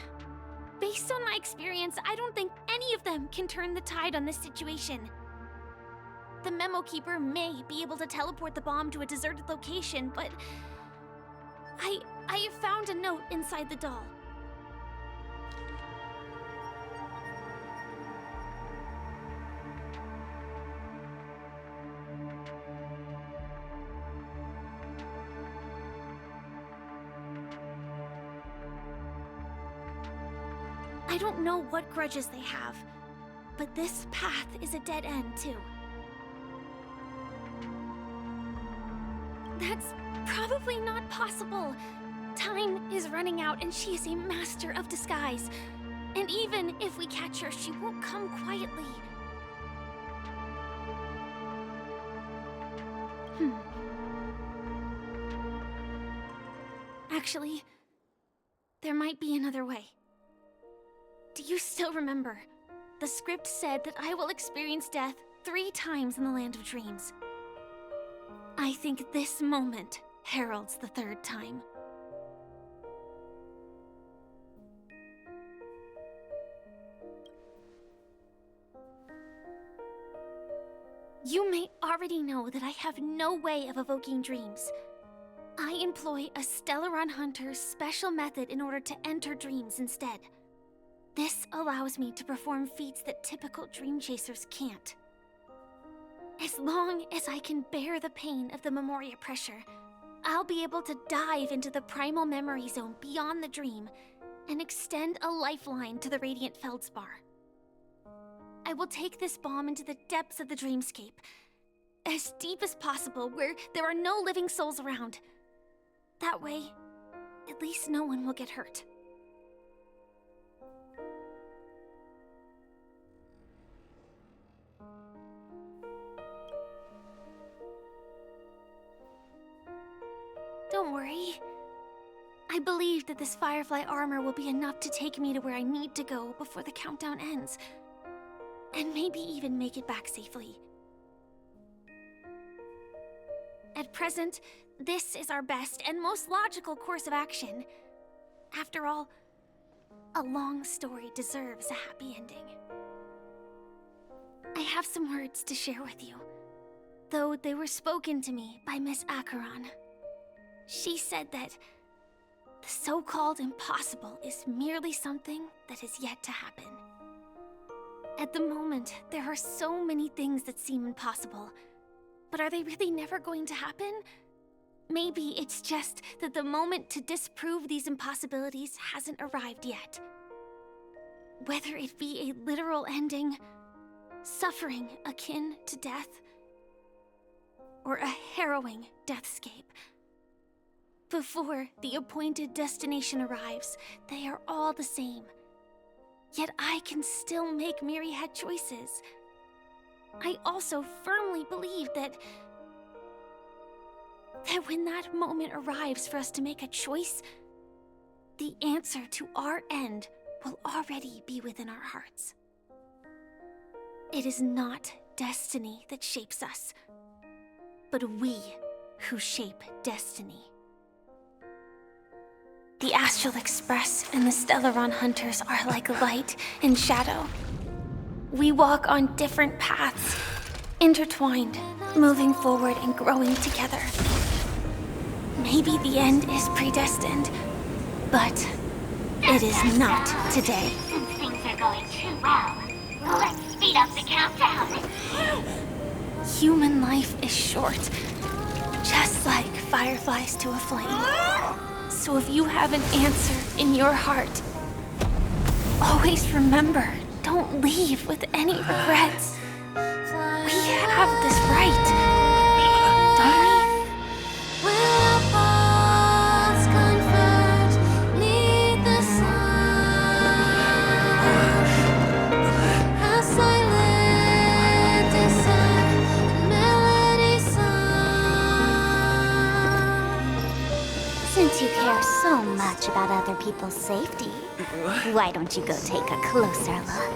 Based on my experience, I don't think any of them can turn the tide on this situation. The Memo Keeper may be able to teleport the bomb to a deserted location, but... I have found a note inside the doll. I don't know what grudges they have, but this path is a dead end, too. That's probably not possible. Time is running out and she is a master of disguise. And even if we catch her, she won't come quietly. Actually, there might be another way. Do you still remember? The script said that I will experience death 3 times in the Land of Dreams. I think this moment heralds the 3rd time. You may already know that I have no way of evoking dreams. I employ a Stellaron Hunter's special method in order to enter dreams instead. This allows me to perform feats that typical dream chasers can't. As long as I can bear the pain of the Memoria pressure, I'll be able to dive into the primal memory zone beyond the dream and extend a lifeline to the Radiant Feldspar. I will take this bomb into the depths of the dreamscape, as deep as possible where there are no living souls around. That way, at least no one will get hurt. Don't worry. I believe that this Firefly armor will be enough to take me to where I need to go before the countdown ends. And maybe even make it back safely. At present, this is our best and most logical course of action. After all, a long story deserves a happy ending. I have some words to share with you, though they were spoken to me by Miss Acheron. She said that the so-called impossible is merely something that is yet to happen. At the moment, there are so many things that seem impossible, but are they really never going to happen? Maybe it's just that the moment to disprove these impossibilities hasn't arrived yet. Whether it be a literal ending, suffering akin to death, or a harrowing deathscape. Before the appointed destination arrives, they are all the same. Yet I can still make myriad choices. I also firmly believe that when that moment arrives for us to make a choice, the answer to our end will already be within our hearts. It is not destiny that shapes us, but we who shape destiny. The Astral Express and the Stellaron Hunters are like light and shadow. We walk on different paths, intertwined, moving forward and growing together. Maybe the end is predestined, but it is not today. Since things are going too well, let's speed up the countdown. Human life is short, just like fireflies to a flame. So if you have an answer in your heart, always remember, don't leave with any regrets. We have this right, don't we? Since you care so much about other people's safety, why don't you go take a closer look?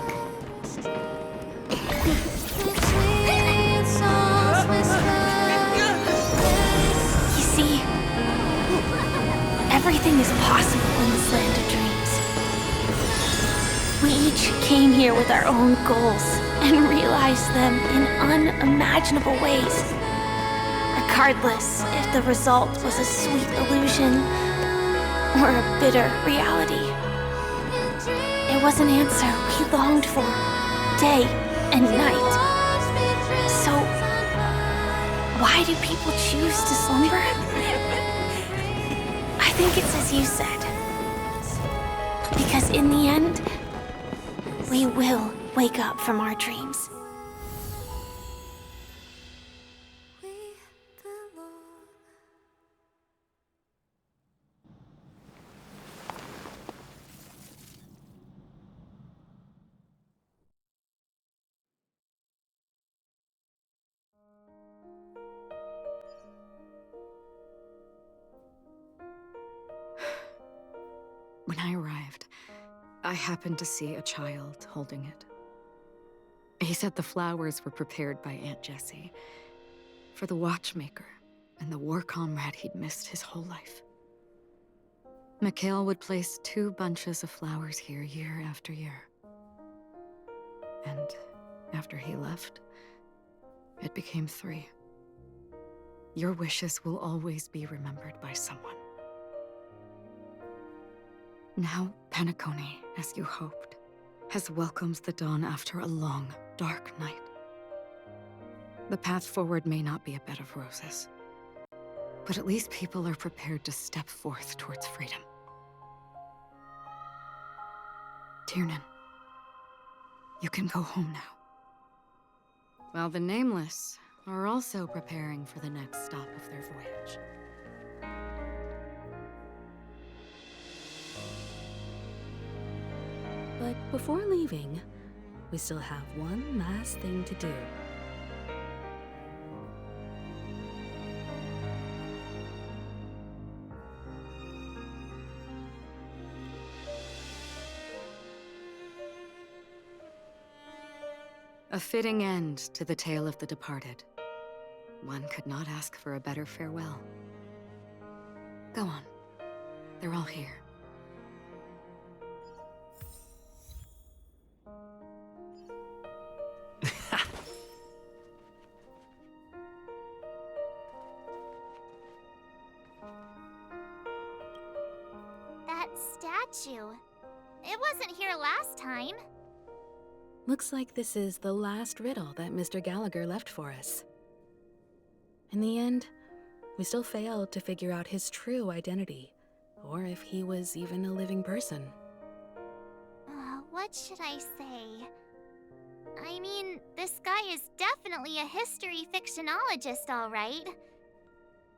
You see, everything is possible in this land of dreams. We each came here with our own goals and realized them in unimaginable ways. Regardless if the result was a sweet illusion or a bitter reality. It was an answer we longed for, day and night. So, why do people choose to slumber? I think it's as you said. Because in the end, we will wake up from our dreams. When I arrived, I happened to see a child holding it. He said the flowers were prepared by Aunt Jessie for the watchmaker and the war comrade he'd missed his whole life. Mikhail would place 2 bunches of flowers here year after year. And after he left, it became 3. Your wishes will always be remembered by someone. Now, Penacony, as you hoped, has welcomed the dawn after a long, dark night. The path forward may not be a bed of roses, but at least people are prepared to step forth towards freedom. Tiernan, you can go home now. While the Nameless are also preparing for the next stop of their voyage. But before leaving, we still have one last thing to do. A fitting end to the tale of the departed. One could not ask for a better farewell. Go on. They're all here. That statue. It wasn't here last time. Looks like this is the last riddle that Mr. Gallagher left for us. In the end, we still failed to figure out his true identity, or if he was even a living person. What should I say? I mean, this guy is definitely a history fictionologist, all right.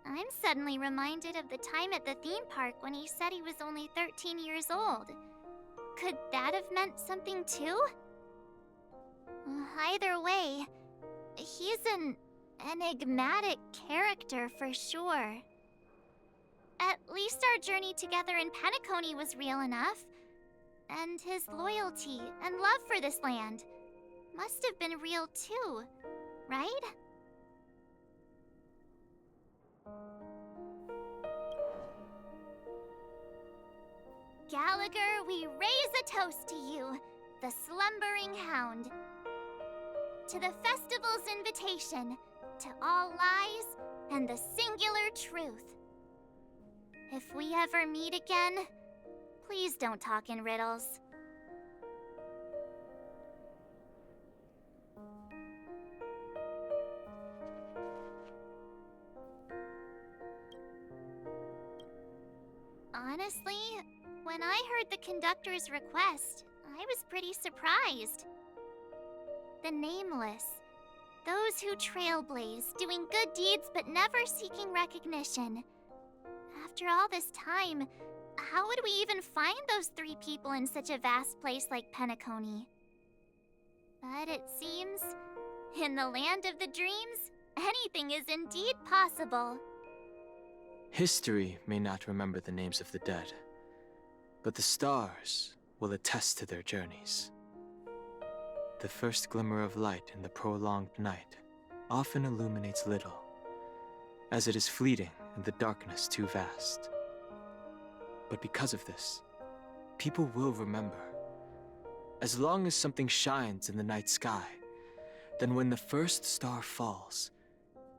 I'm suddenly reminded of the time at the theme park when he said he was only 13 years old. Could that have meant something too? Either way, he's an enigmatic character for sure. At least our journey together in Penacony was real enough. And his loyalty and love for this land must have been real too, right? Gallagher, we raise a toast to you, the slumbering hound. To the festival's invitation, to all lies and the singular truth. If we ever meet again, please don't talk in riddles. Honestly, when I heard the conductor's request, I was pretty surprised. The Nameless. Those who trailblaze, doing good deeds but never seeking recognition. After all this time, how would we even find those 3 people in such a vast place like Penacony? But it seems, in the land of the dreams, anything is indeed possible. History may not remember the names of the dead, but the stars will attest to their journeys. The first glimmer of light in the prolonged night often illuminates little, as it is fleeting and the darkness too vast. But because of this, people will remember. As long as something shines in the night sky, then when the first star falls,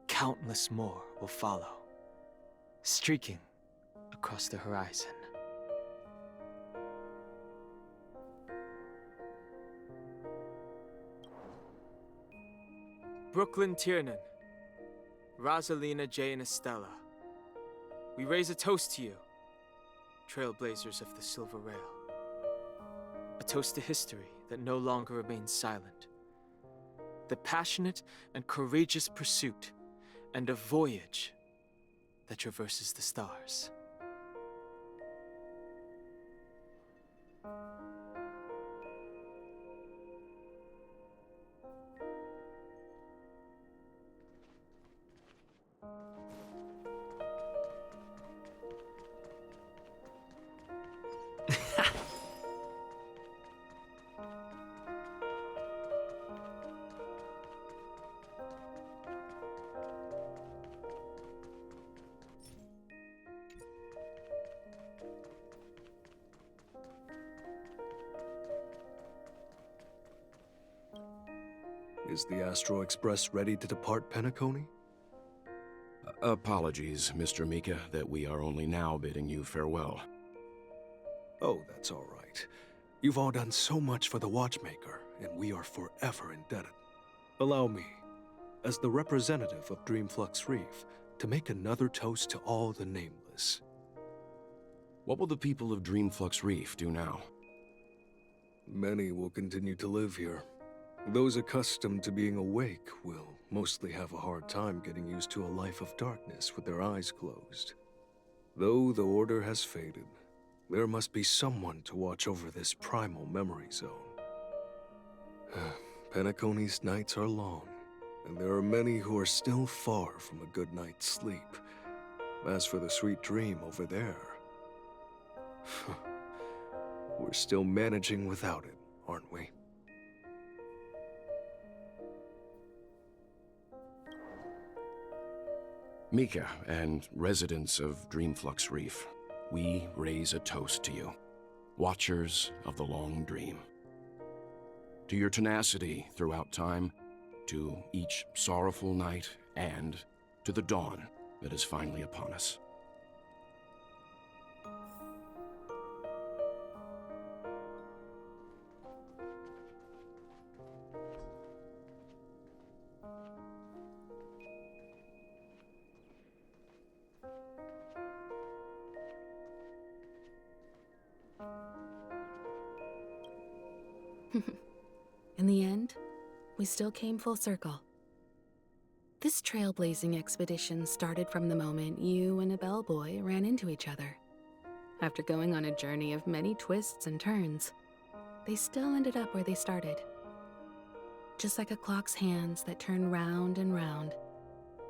countless more will follow, streaking across the horizon. Brooklyn Tiernan, Rosalina J. and Estella, we raise a toast to you, trailblazers of the Silver Rail. A toast to history that no longer remains silent. The passionate and courageous pursuit, and a voyage that traverses the stars. Is the Astro Express ready to depart Penacony? Apologies, Mr. Mika, that we are only now bidding you farewell. Oh, that's all right. You've all done so much for the Watchmaker, and we are forever indebted. Allow me, as the representative of Dreamflux Reef, to make another toast to all the nameless. What will the people of Dreamflux Reef do now? Many will continue to live here. Those accustomed to being awake will mostly have a hard time getting used to a life of darkness with their eyes closed. Though the order has faded, there must be someone to watch over this primal memory zone. Penacony's nights are long, and there are many who are still far from a good night's sleep. As for the sweet dream over there, we're still managing without it, aren't we? Mika and residents of Dreamflux Reef, we raise a toast to you, watchers of the long dream. To your tenacity throughout time, to each sorrowful night, and to the dawn that is finally upon us. In the end, we still came full circle. This trailblazing expedition started from the moment you and a bellboy ran into each other. After going on a journey of many twists and turns, they still ended up where they started. Just like a clock's hands that turn round and round,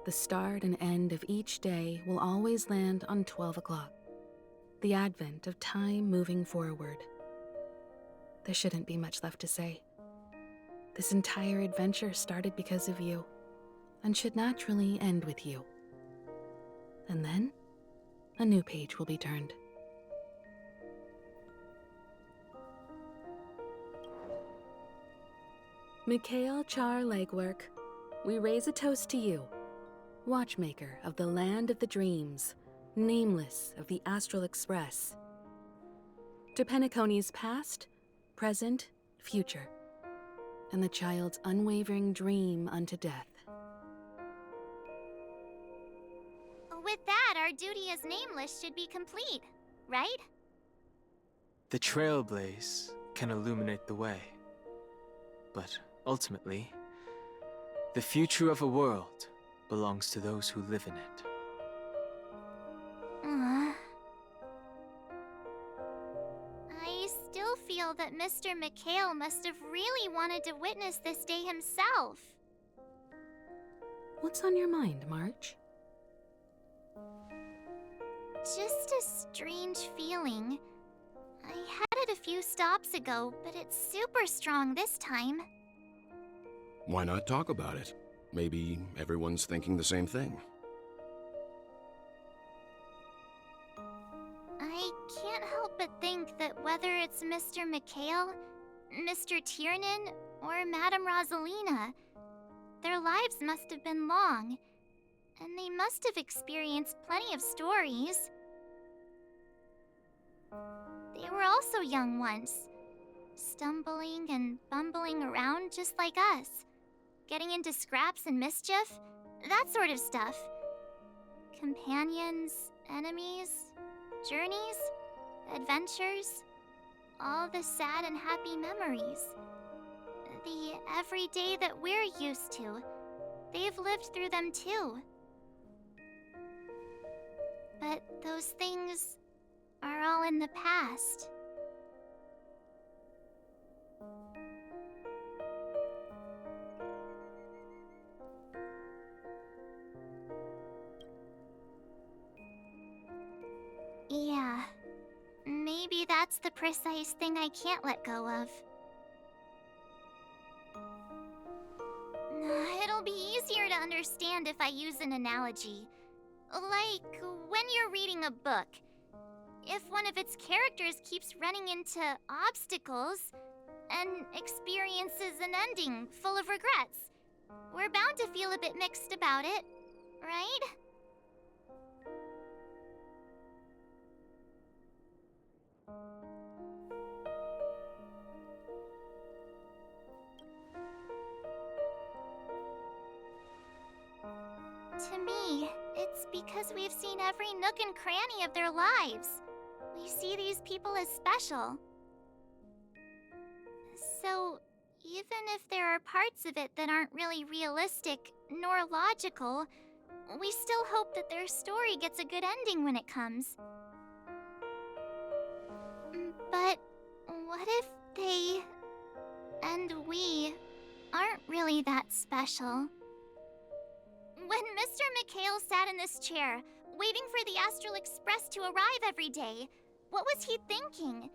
the start and end of each day will always land on 12 o'clock, the advent of time moving forward. There shouldn't be much left to say. This entire adventure started because of you, and should naturally end with you. And then, a new page will be turned. Mikhail Char Legwork, we raise a toast to you, watchmaker of the land of the dreams, nameless of the Astral Express. To Penacony's past, present, future, and the child's unwavering dream unto death. With that, our duty as nameless should be complete, right? The trailblaze can illuminate the way. But ultimately, the future of a world belongs to those who live in it. I still feel that Mr. Mikhail must have really wanted to witness this day himself. What's on your mind, March? Just a strange feeling. I had it a few stops ago, but it's super strong this time. Why not talk about it? Maybe everyone's thinking the same thing. I can't help but think that whether it's Mr. Mikhail, Mr. Tiernan, or Madame Rosalina, their lives must have been long, and they must have experienced plenty of stories. They were also young once, stumbling and bumbling around just like us, getting into scraps and mischief, that sort of stuff. Companions, enemies, journeys, adventures, all the sad and happy memories. The everyday that we're used to, they've lived through them too. But those things are all in the past. Yeah, maybe that's the precise thing I can't let go of. It'll be easier to understand if I use an analogy. Like when you're reading a book. If one of its characters keeps running into obstacles and experiences an ending full of regrets, we're bound to feel a bit mixed about it, right? To me, it's because we've seen every nook and cranny of their lives. We see these people as special. So, even if there are parts of it that aren't really realistic nor logical, we still hope that their story gets a good ending when it comes. But what if they and we aren't really that special? When Mr. McHale sat in this chair, waiting for the Astral Express to arrive every day, what was he thinking?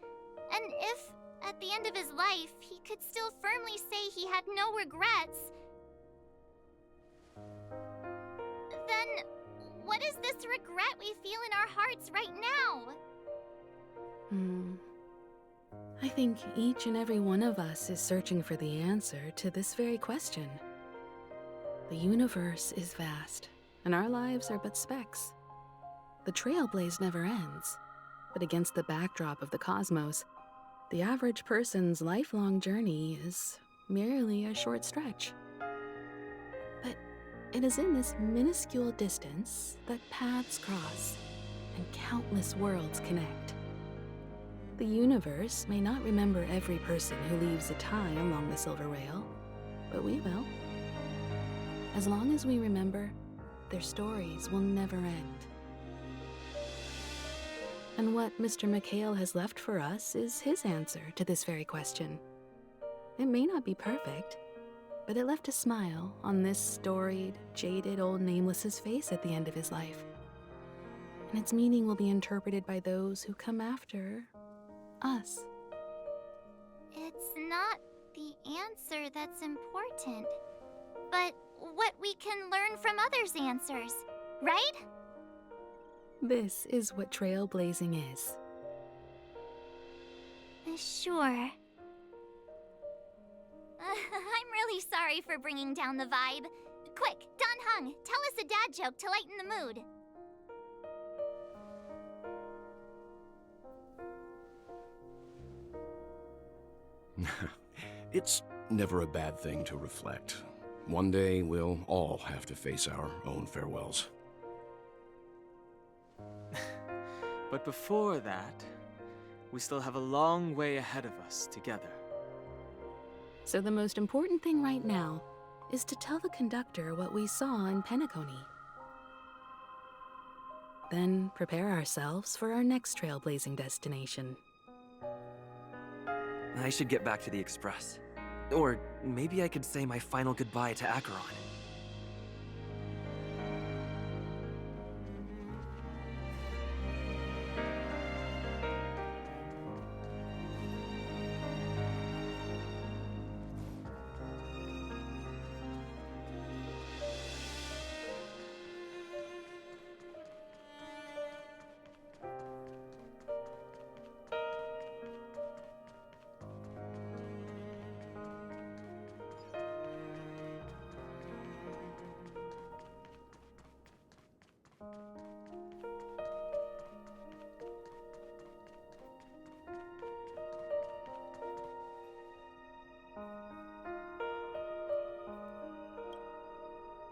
And if, at the end of his life, he could still firmly say he had no regrets, then what is this regret we feel in our hearts right now? I think each and every one of us is searching for the answer to this very question. The universe is vast, and our lives are but specks. The trailblaze never ends, but against the backdrop of the cosmos, the average person's lifelong journey is merely a short stretch. But it is in this minuscule distance that paths cross and countless worlds connect. The universe may not remember every person who leaves a tie along the silver rail, but we will. As long as we remember, their stories will never end. And what Mr. McHale has left for us is his answer to this very question. It may not be perfect, but it left a smile on this storied, jaded old Nameless's face at the end of his life. And its meaning will be interpreted by those who come after us. It's not the answer that's important, but what we can learn from others' answers, right? This is what trailblazing is. Sure. I'm really sorry for bringing down the vibe. Quick, Don Hung, tell us a dad joke to lighten the mood. It's never a bad thing to reflect. One day, we'll all have to face our own farewells. But before that, we still have a long way ahead of us together. So the most important thing right now is to tell the conductor what we saw in Penacony. Then prepare ourselves for our next trailblazing destination. I should get back to the Express. Or maybe I could say my final goodbye to Acheron.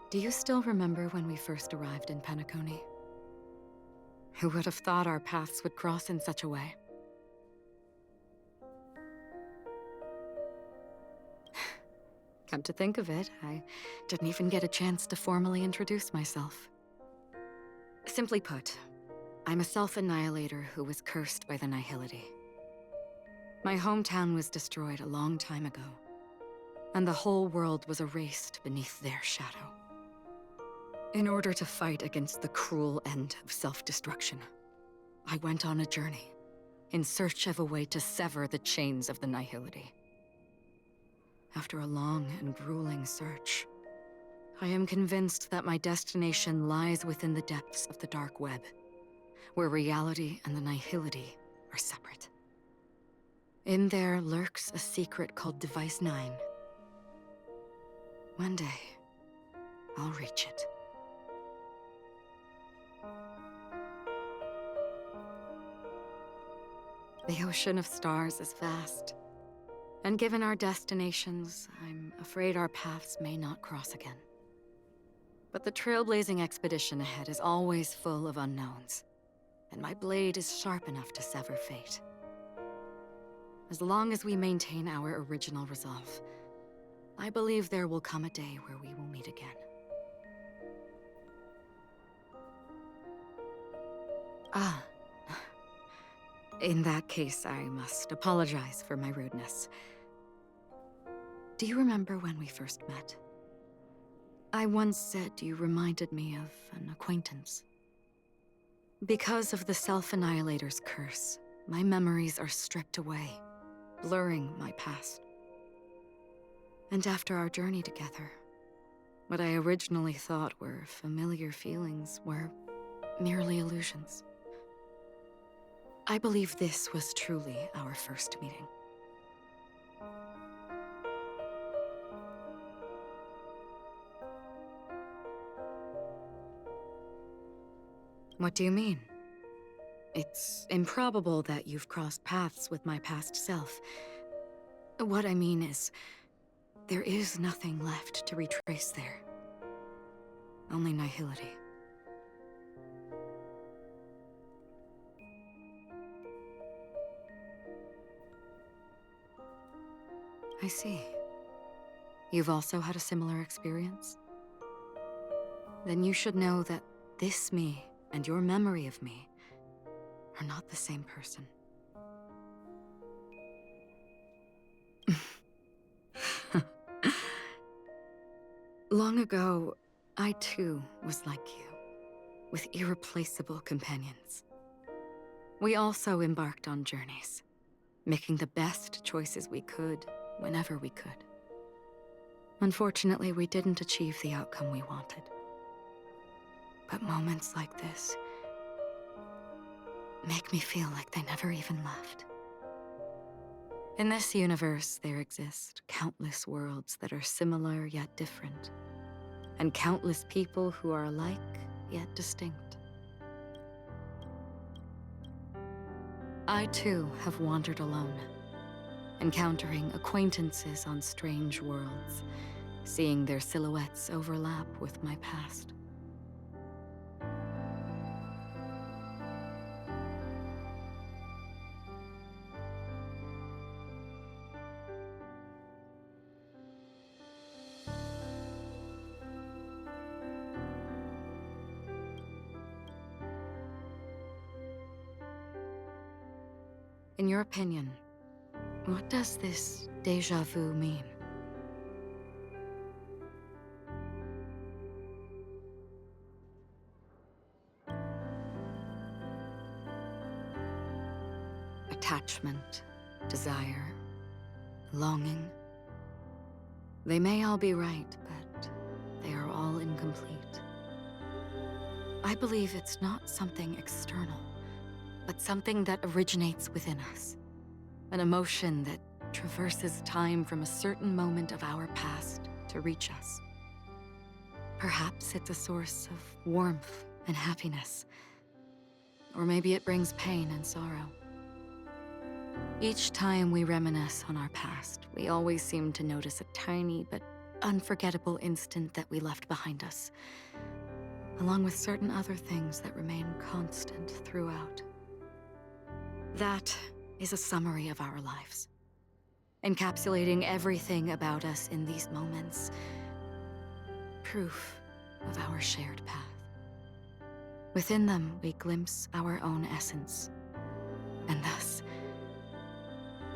Do you still remember when we first arrived in Penacony? Who would have thought our paths would cross in such a way? Come to think of it, I didn't even get a chance to formally introduce myself. Simply put, I'm a self-annihilator who was cursed by the Nihility. My hometown was destroyed a long time ago, and the whole world was erased beneath their shadow. In order to fight against the cruel end of self-destruction, I went on a journey in search of a way to sever the chains of the Nihility. After a long and grueling search, I am convinced that my destination lies within the depths of the dark web, where reality and the Nihility are separate. In there lurks a secret called Device 9. One day, I'll reach it. The ocean of stars is vast. And given our destinations, I'm afraid our paths may not cross again. But the trailblazing expedition ahead is always full of unknowns, and my blade is sharp enough to sever fate. As long as we maintain our original resolve, I believe there will come a day where we will meet again. Ah. In that case, I must apologize for my rudeness. Do you remember when we first met? I once said you reminded me of an acquaintance. Because of the Self-Annihilator's curse, my memories are stripped away, blurring my past. And after our journey together, what I originally thought were familiar feelings were merely illusions. I believe this was truly our first meeting. What do you mean? It's improbable that you've crossed paths with my past self. What I mean is, there is nothing left to retrace there. Only nihility. I see. You've also had a similar experience? Then you should know that this me and your memory of me are not the same person. Long ago, I too was like you, with irreplaceable companions. We also embarked on journeys, making the best choices we could, whenever we could. Unfortunately, we didn't achieve the outcome we wanted. But moments like this make me feel like they never even left. In this universe, there exist countless worlds that are similar yet different, and countless people who are alike yet distinct. I too have wandered alone, encountering acquaintances on strange worlds, seeing their silhouettes overlap with my past. In your opinion, what does this déjà vu mean? Attachment, desire, longing. They may all be right, but they are all incomplete. I believe it's not something external, but something that originates within us. An emotion that traverses time from a certain moment of our past to reach us. Perhaps it's a source of warmth and happiness. Or maybe it brings pain and sorrow. Each time we reminisce on our past, we always seem to notice a tiny but unforgettable instant that we left behind us, along with certain other things that remain constant throughout. That is a summary of our lives, encapsulating everything about us in these moments, proof of our shared path. Within them, we glimpse our own essence, and thus,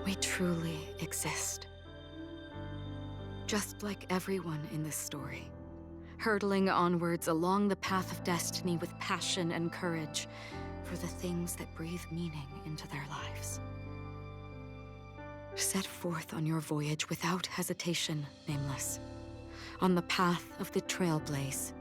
we truly exist. Just like everyone in this story, hurtling onwards along the path of destiny with passion and courage for the things that breathe meaning into their lives. Set forth on your voyage without hesitation, Nameless, on the path of the Trailblaze.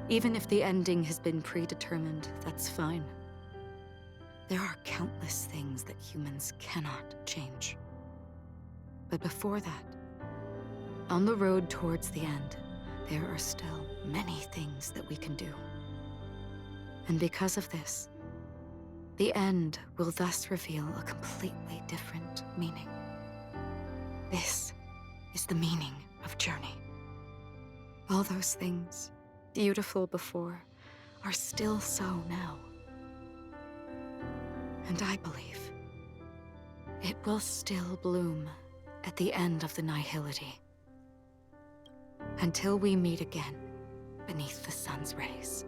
Even if the ending has been predetermined, that's fine. There are countless things that humans cannot change. But before that, on the road towards the end, there are still many things that we can do. And because of this, the end will thus reveal a completely different meaning. This is the meaning of journey. All those things, beautiful before, are still so now. And I believe it will still bloom at the end of the nihility. Until we meet again beneath the sun's rays.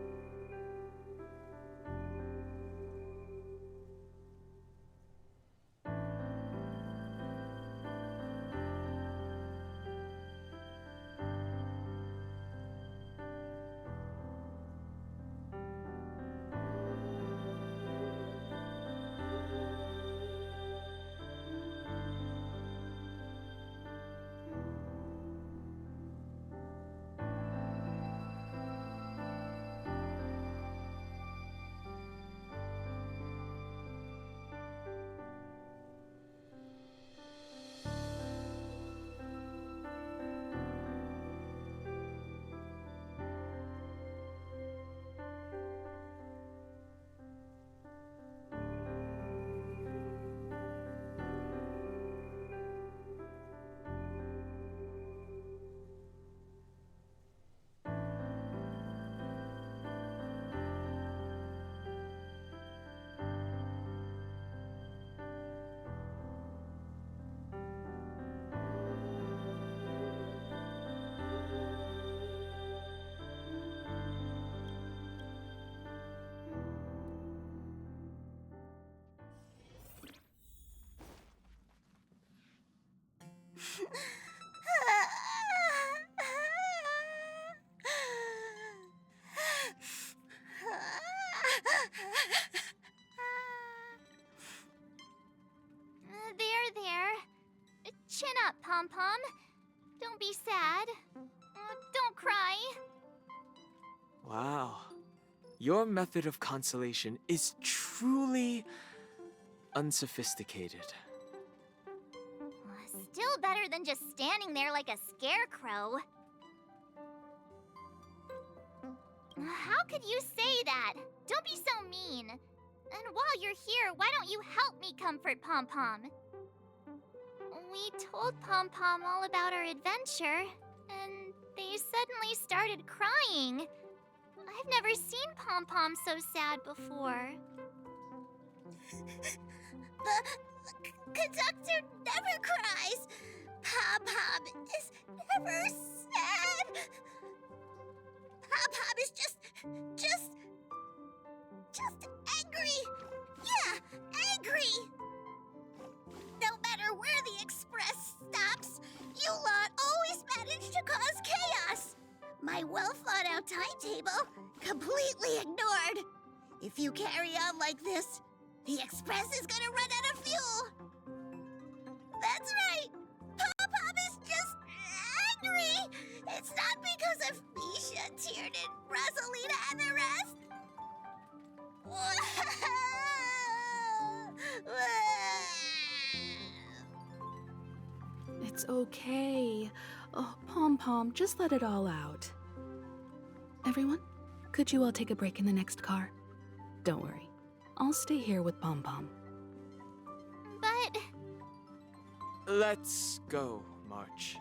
There. Chin up, Pom-Pom. Don't be sad. Don't cry. Wow. Your method of consolation is truly unsophisticated. Still better than just standing there like a scarecrow. How could you say that? Don't be so mean. And while you're here, why don't you help me comfort Pom-Pom? We told Pom-Pom all about our adventure, and they suddenly started crying. I've never seen Pom-Pom so sad before. The conductor never cries. Pom-Pom is never sad. Pom-Pom is just angry. Yeah, angry. No matter where the express stops, you lot always manage to cause chaos. My well-thought-out timetable completely ignored. If you carry on like this, the express is gonna run out of fuel. That's right. Pom-Pom is just angry. It's not because of Misha, Tiernan, Rosalina, and the rest. It's okay. Oh, Pom-Pom, just let it all out. Everyone, could you all take a break in the next car? Don't worry. I'll stay here with Pom-Pom. But... Let's go, March.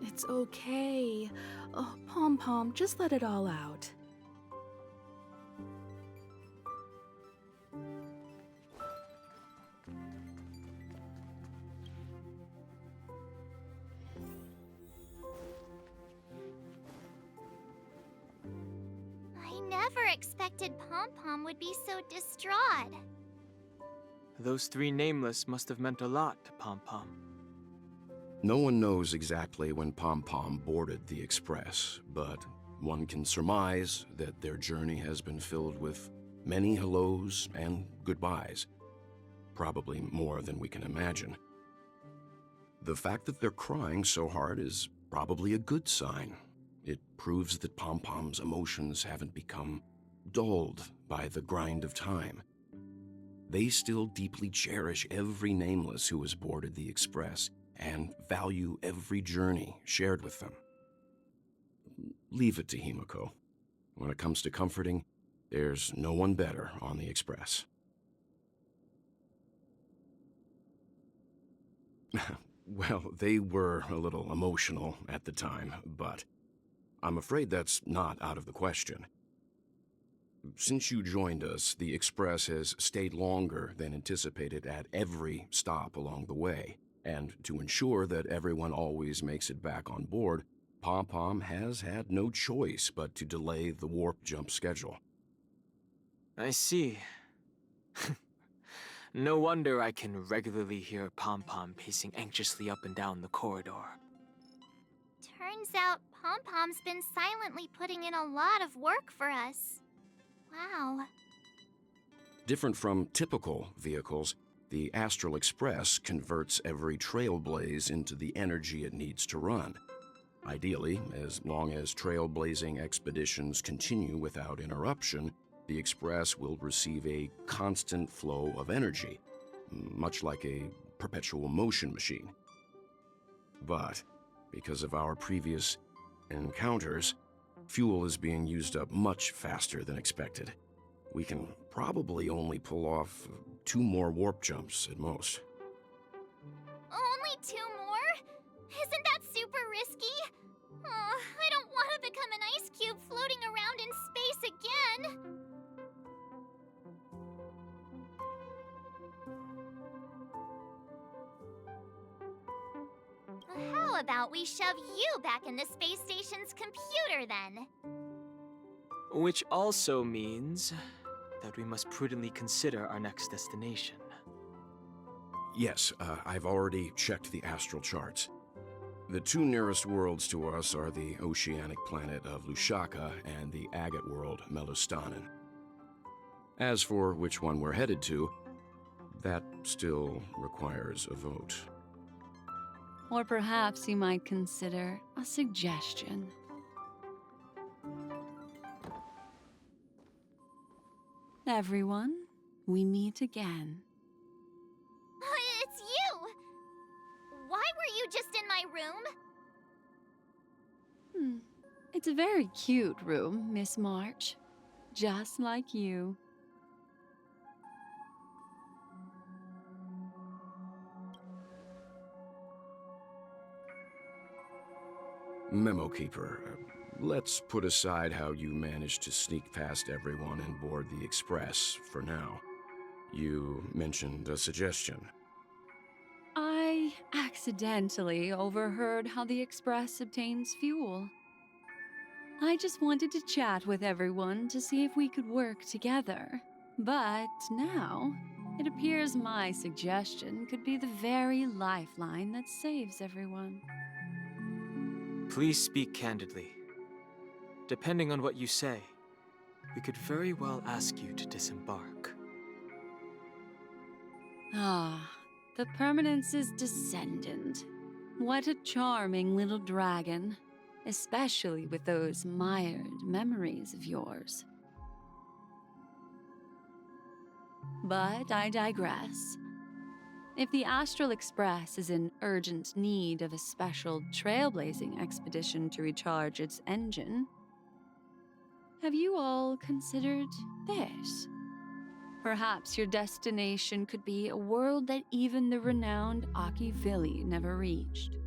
It's okay. Oh, Pom-Pom, just let it all out. I never expected Pom-Pom would be so distraught. Those three nameless must have meant a lot to Pom-Pom. No one knows exactly when Pom-Pom boarded the express, but one can surmise that their journey has been filled with many hellos and goodbyes. Probably more than we can imagine. The fact that they're crying so hard is probably a good sign. It proves that Pom-Pom's emotions haven't become dulled by the grind of time. They still deeply cherish every nameless who has boarded the Express and value every journey shared with them. Leave it to Himiko. When it comes to comforting, there's no one better on the Express. Well, they were a little emotional at the time, but I'm afraid that's not out of the question. Since you joined us, the Express has stayed longer than anticipated at every stop along the way, and to ensure that everyone always makes it back on board, Pom-Pom has had no choice but to delay the warp jump schedule. I see. No wonder I can regularly hear Pom-Pom pacing anxiously up and down the corridor. Turns out Pom-Pom's been silently putting in a lot of work for us. Wow. Different from typical vehicles, the Astral Express converts every trailblaze into the energy it needs to run. Ideally, as long as trailblazing expeditions continue without interruption, the Express will receive a constant flow of energy, much like a perpetual motion machine. But because of our previous encounters, fuel is being used up much faster than expected. We can probably only pull off 2 more warp jumps at most. Only 2 more? Isn't that super risky? Oh, I don't want to become an ice cube floating around in space again. How about we shove you back in the space station's computer then? Which also means that we must prudently consider our next destination. Yes, I've already checked the astral charts. The 2 nearest worlds to us are the oceanic planet of Lushaka and the agate world Melustanen. As for which one we're headed to, that still requires a vote. Or perhaps you might consider a suggestion. Everyone, we meet again. It's you! Why were you just in my room? It's a very cute room, Miss March. Just like you. Memo Keeper, let's put aside how you managed to sneak past everyone and board the Express for now. You mentioned a suggestion. I accidentally overheard how the Express obtains fuel. I just wanted to chat with everyone to see if we could work together. But now, it appears my suggestion could be the very lifeline that saves everyone. Please speak candidly. Depending on what you say, we could very well ask you to disembark. Ah, the Permanence's descendant. What a charming little dragon, especially with those mired memories of yours. But I digress. If the Astral Express is in urgent need of a special trailblazing expedition to recharge its engine, have you all considered this? Perhaps your destination could be a world that even the renowned Akivili never reached.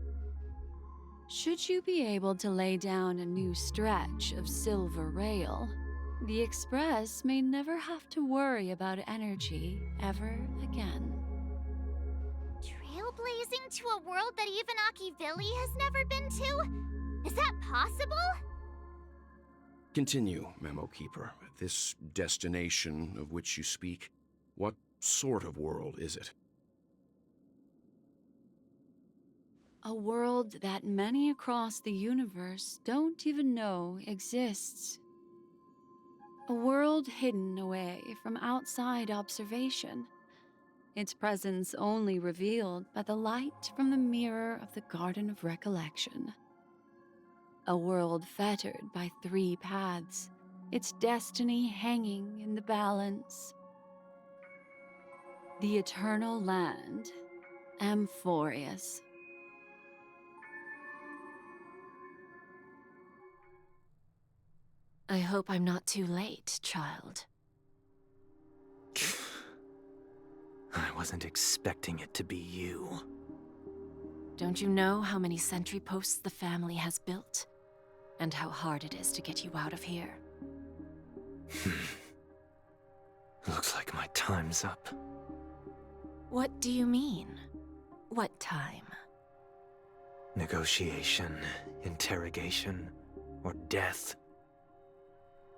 Should you be able to lay down a new stretch of silver rail, the Express may never have to worry about energy ever again. Trailblazing to a world that even Akivili has never been to? Is that possible? Continue, Memo Keeper. This destination of which you speak, what sort of world is it? A world that many across the universe don't even know exists. A world hidden away from outside observation. its presence only revealed by the light from the mirror of the Garden of Recollection. A world fettered by 3 paths, its destiny hanging in the balance. The eternal land, Amphorius. I hope I'm not too late, child. I wasn't expecting it to be you. Don't you know how many sentry posts the family has built? And how hard it is to get you out of here? Looks like my time's up. What do you mean? What time? Negotiation, interrogation, or death.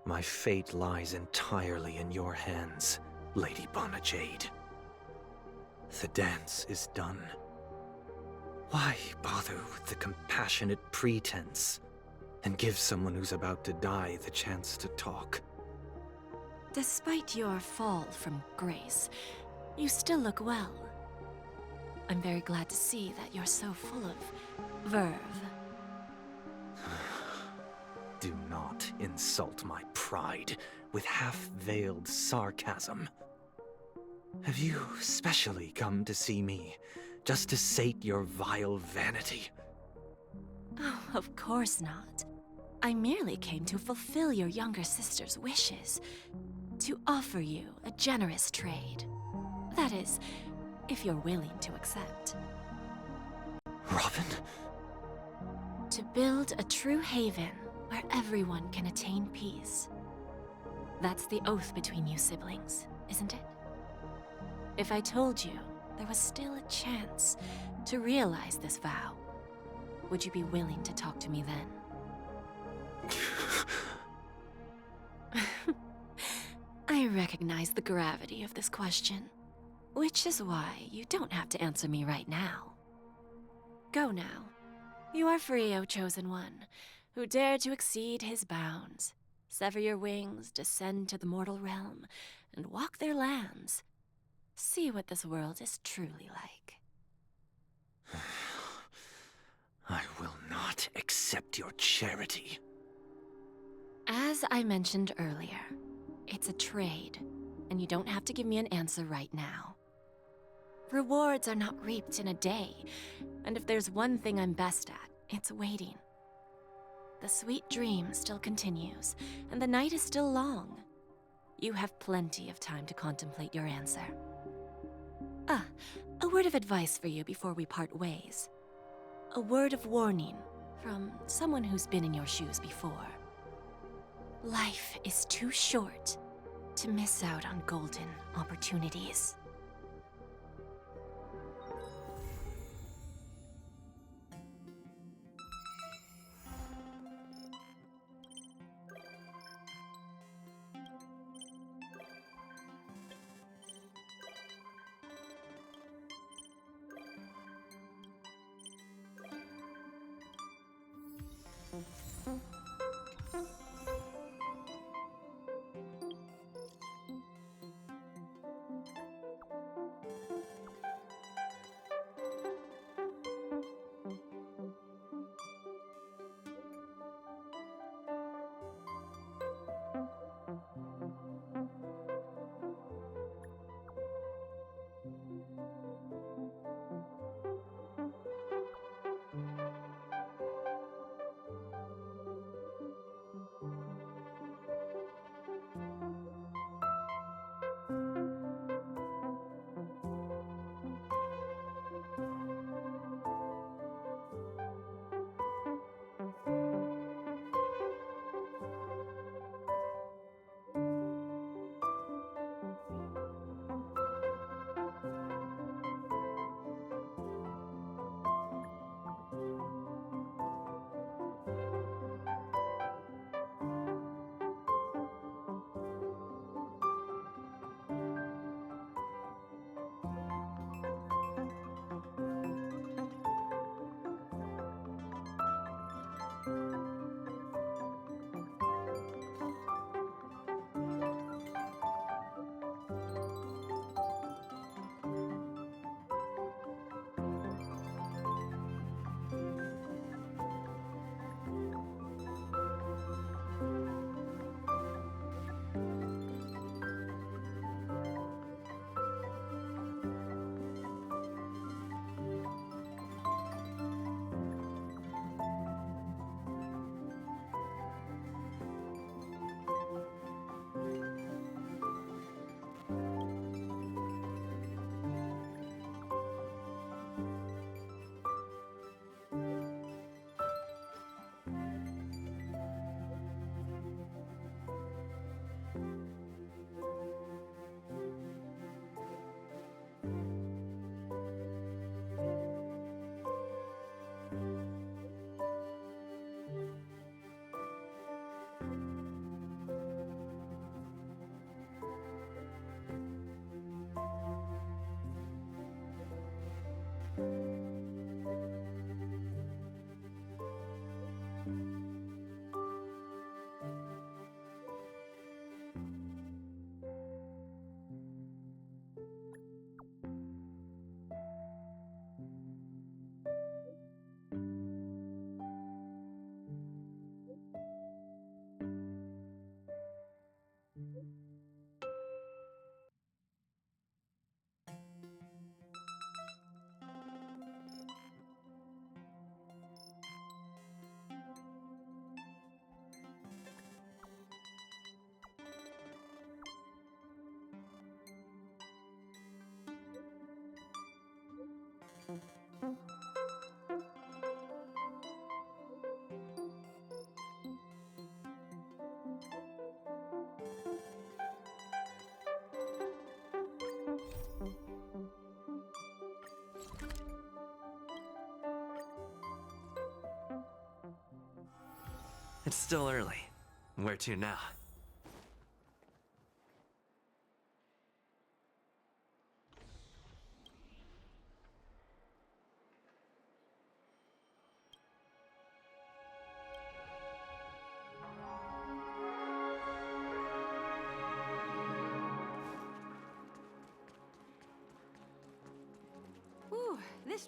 My fate lies entirely in your hands, Lady Bonajade. The dance is done. Why bother with the compassionate pretense and give someone who's about to die the chance to talk? Despite your fall from grace, you still look well. I'm very glad to see that you're so full of verve. Do not insult my pride with half-veiled sarcasm. Have you specially come to see me just to sate your vile vanity? Oh, of course not. I merely came to fulfill your younger sister's wishes, to offer you a generous trade. That is, if you're willing to accept. Robin? To build a true haven where everyone can attain peace. That's the oath between you siblings, isn't it? If I told you there was still a chance to realize this vow, would you be willing to talk to me then? I recognize the gravity of this question, which is why you don't have to answer me right now. Go now. You are free, O Chosen One, who dare to exceed his bounds, sever your wings, descend to the mortal realm, and walk their lands. See what this world is truly like. I will not accept your charity. As I mentioned earlier, it's a trade, and you don't have to give me an answer right now. Rewards are not reaped in a day, and if there's one thing I'm best at, it's waiting. The sweet dream still continues, and the night is still long. You have plenty of time to contemplate your answer. A word of advice for you before we part ways. A word of warning from someone who's been in your shoes before. Life is too short to miss out on golden opportunities. It's still early. Where to now? Ooh, this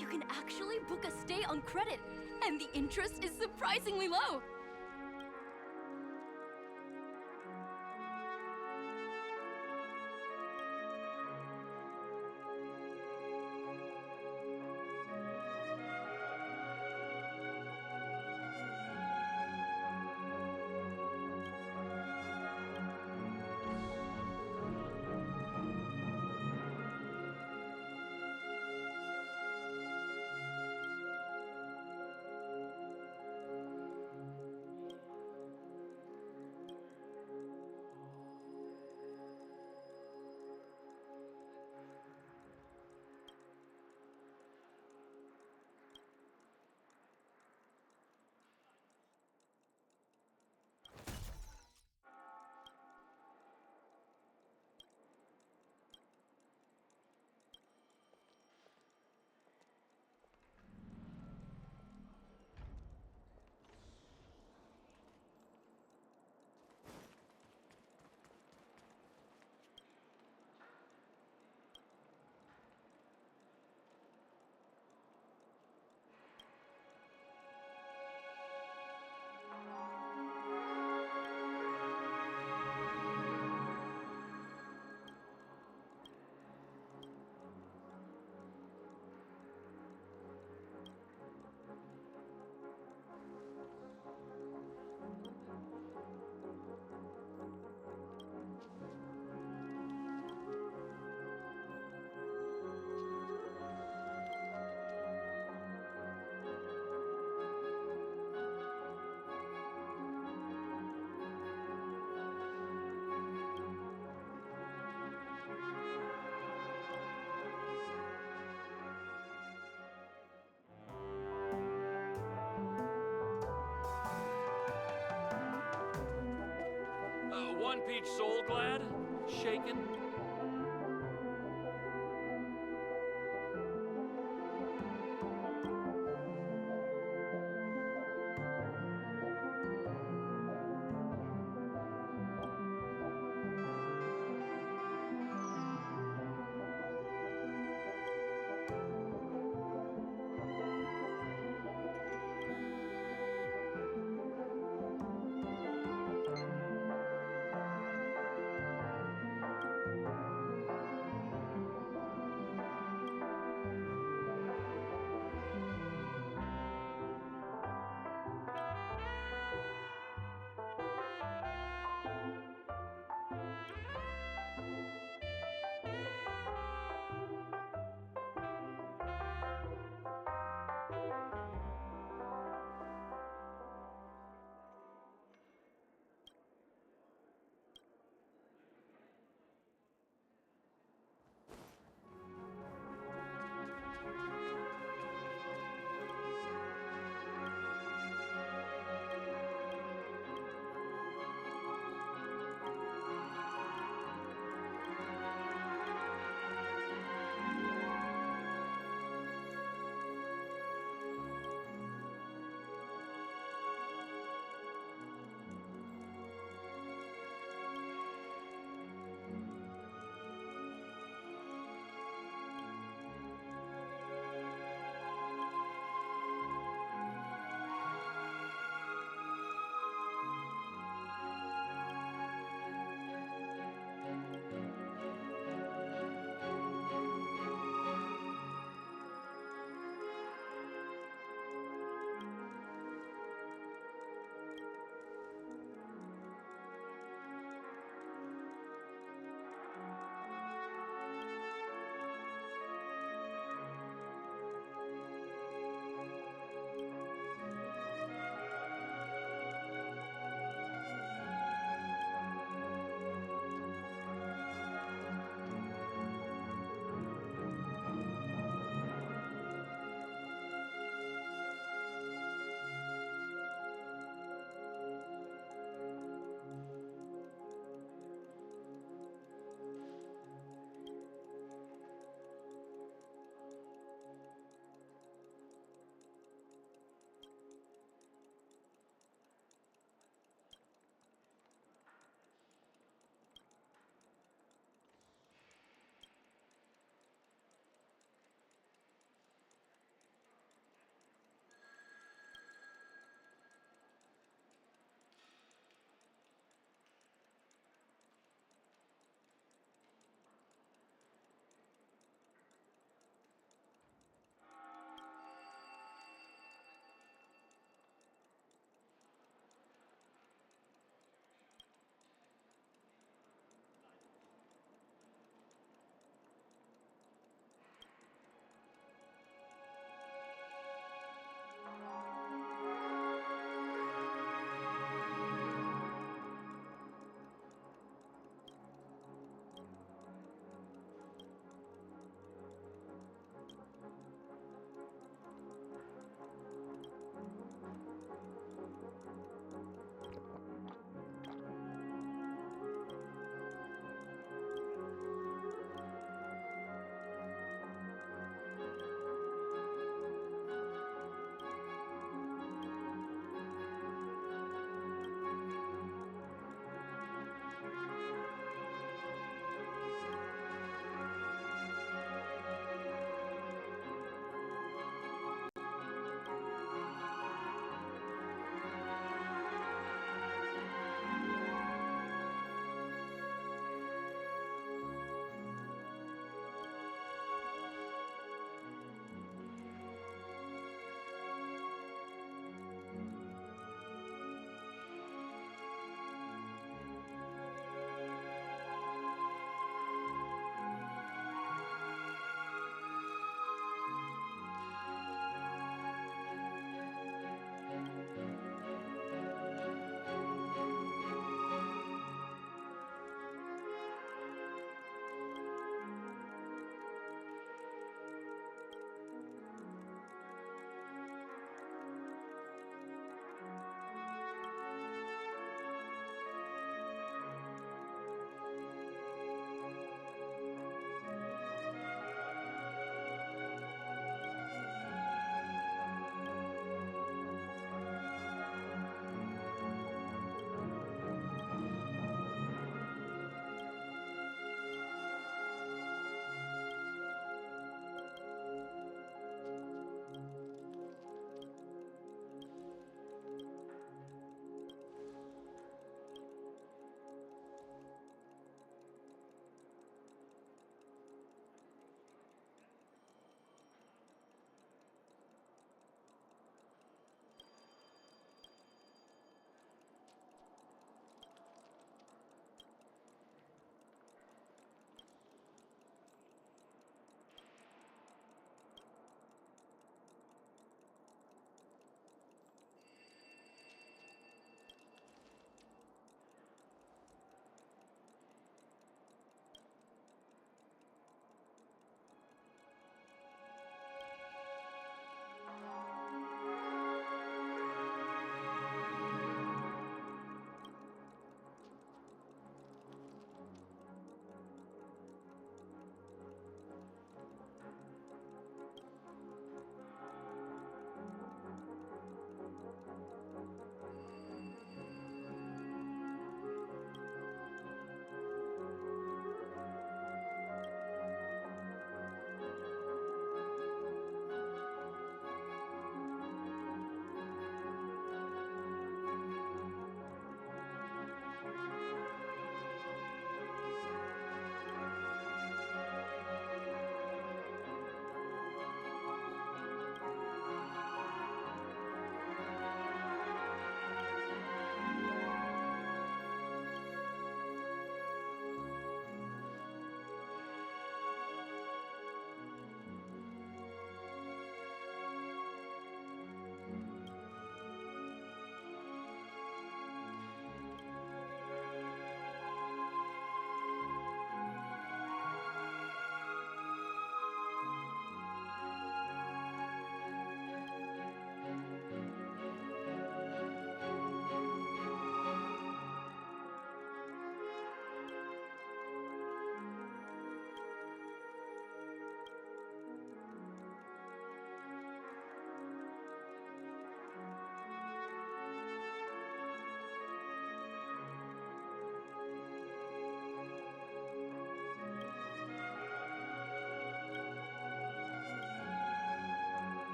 You can actually book a stay on credit, and the interest is surprisingly low. One Peach Soul Glad? Shaken?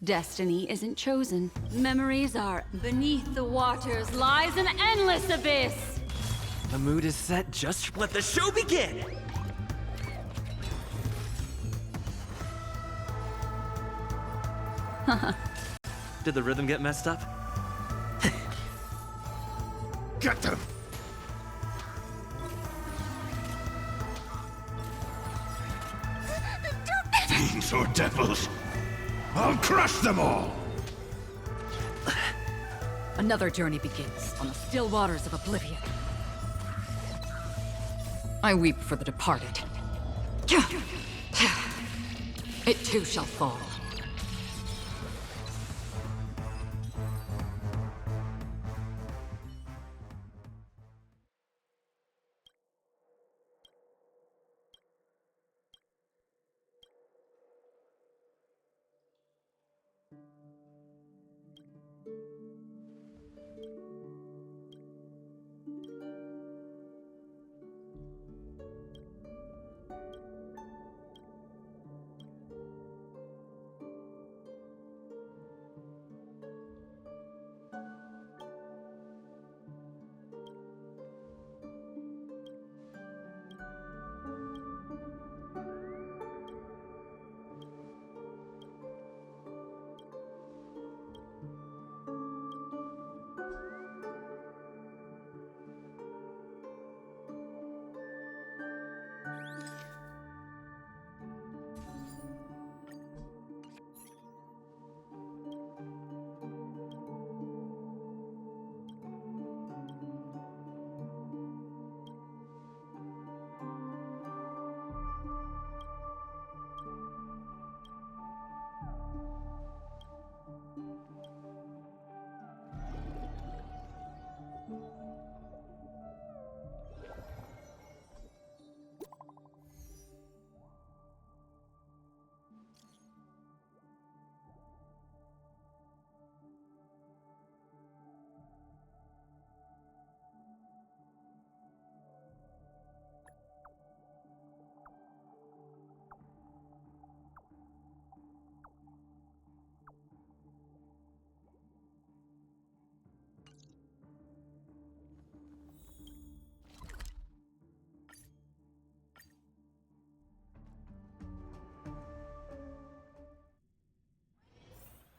Destiny isn't chosen. Memories are. Beneath the waters lies an endless abyss! The mood is set. Just let the show begin! Did the rhythm get messed up? Get them! Fiends or devils! I'll crush them all! Another journey begins on the still waters of oblivion. I weep for the departed. It too shall fall.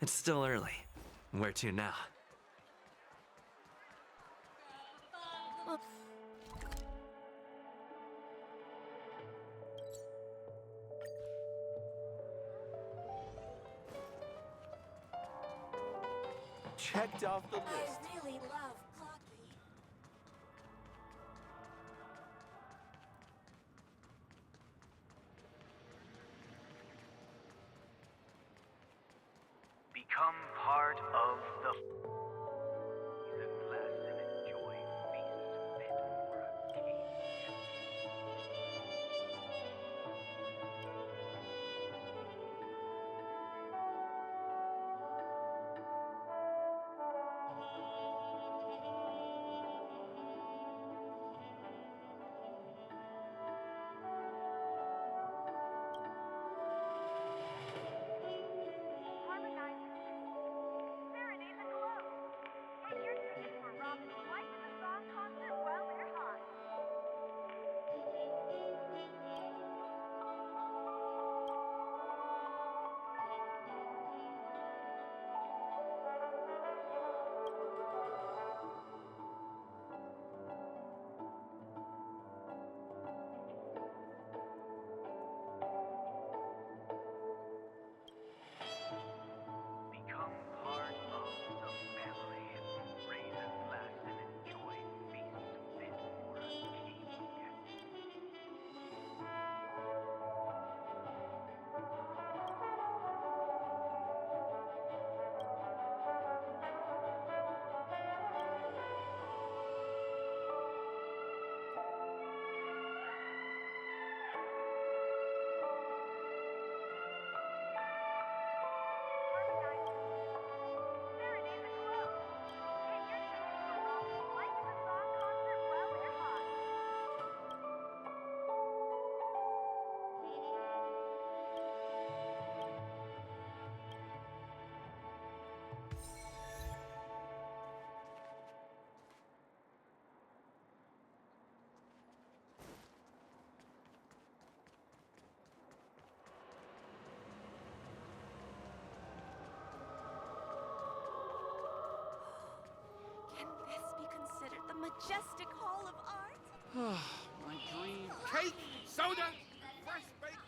It's still early. Where to now? Checked off the list. I really love Clocky. Become part of the season less and enjoy feasts fit for a king. Harmonize. There it is aglow. majestic hall of art. My dream. Cake, soda, fresh baked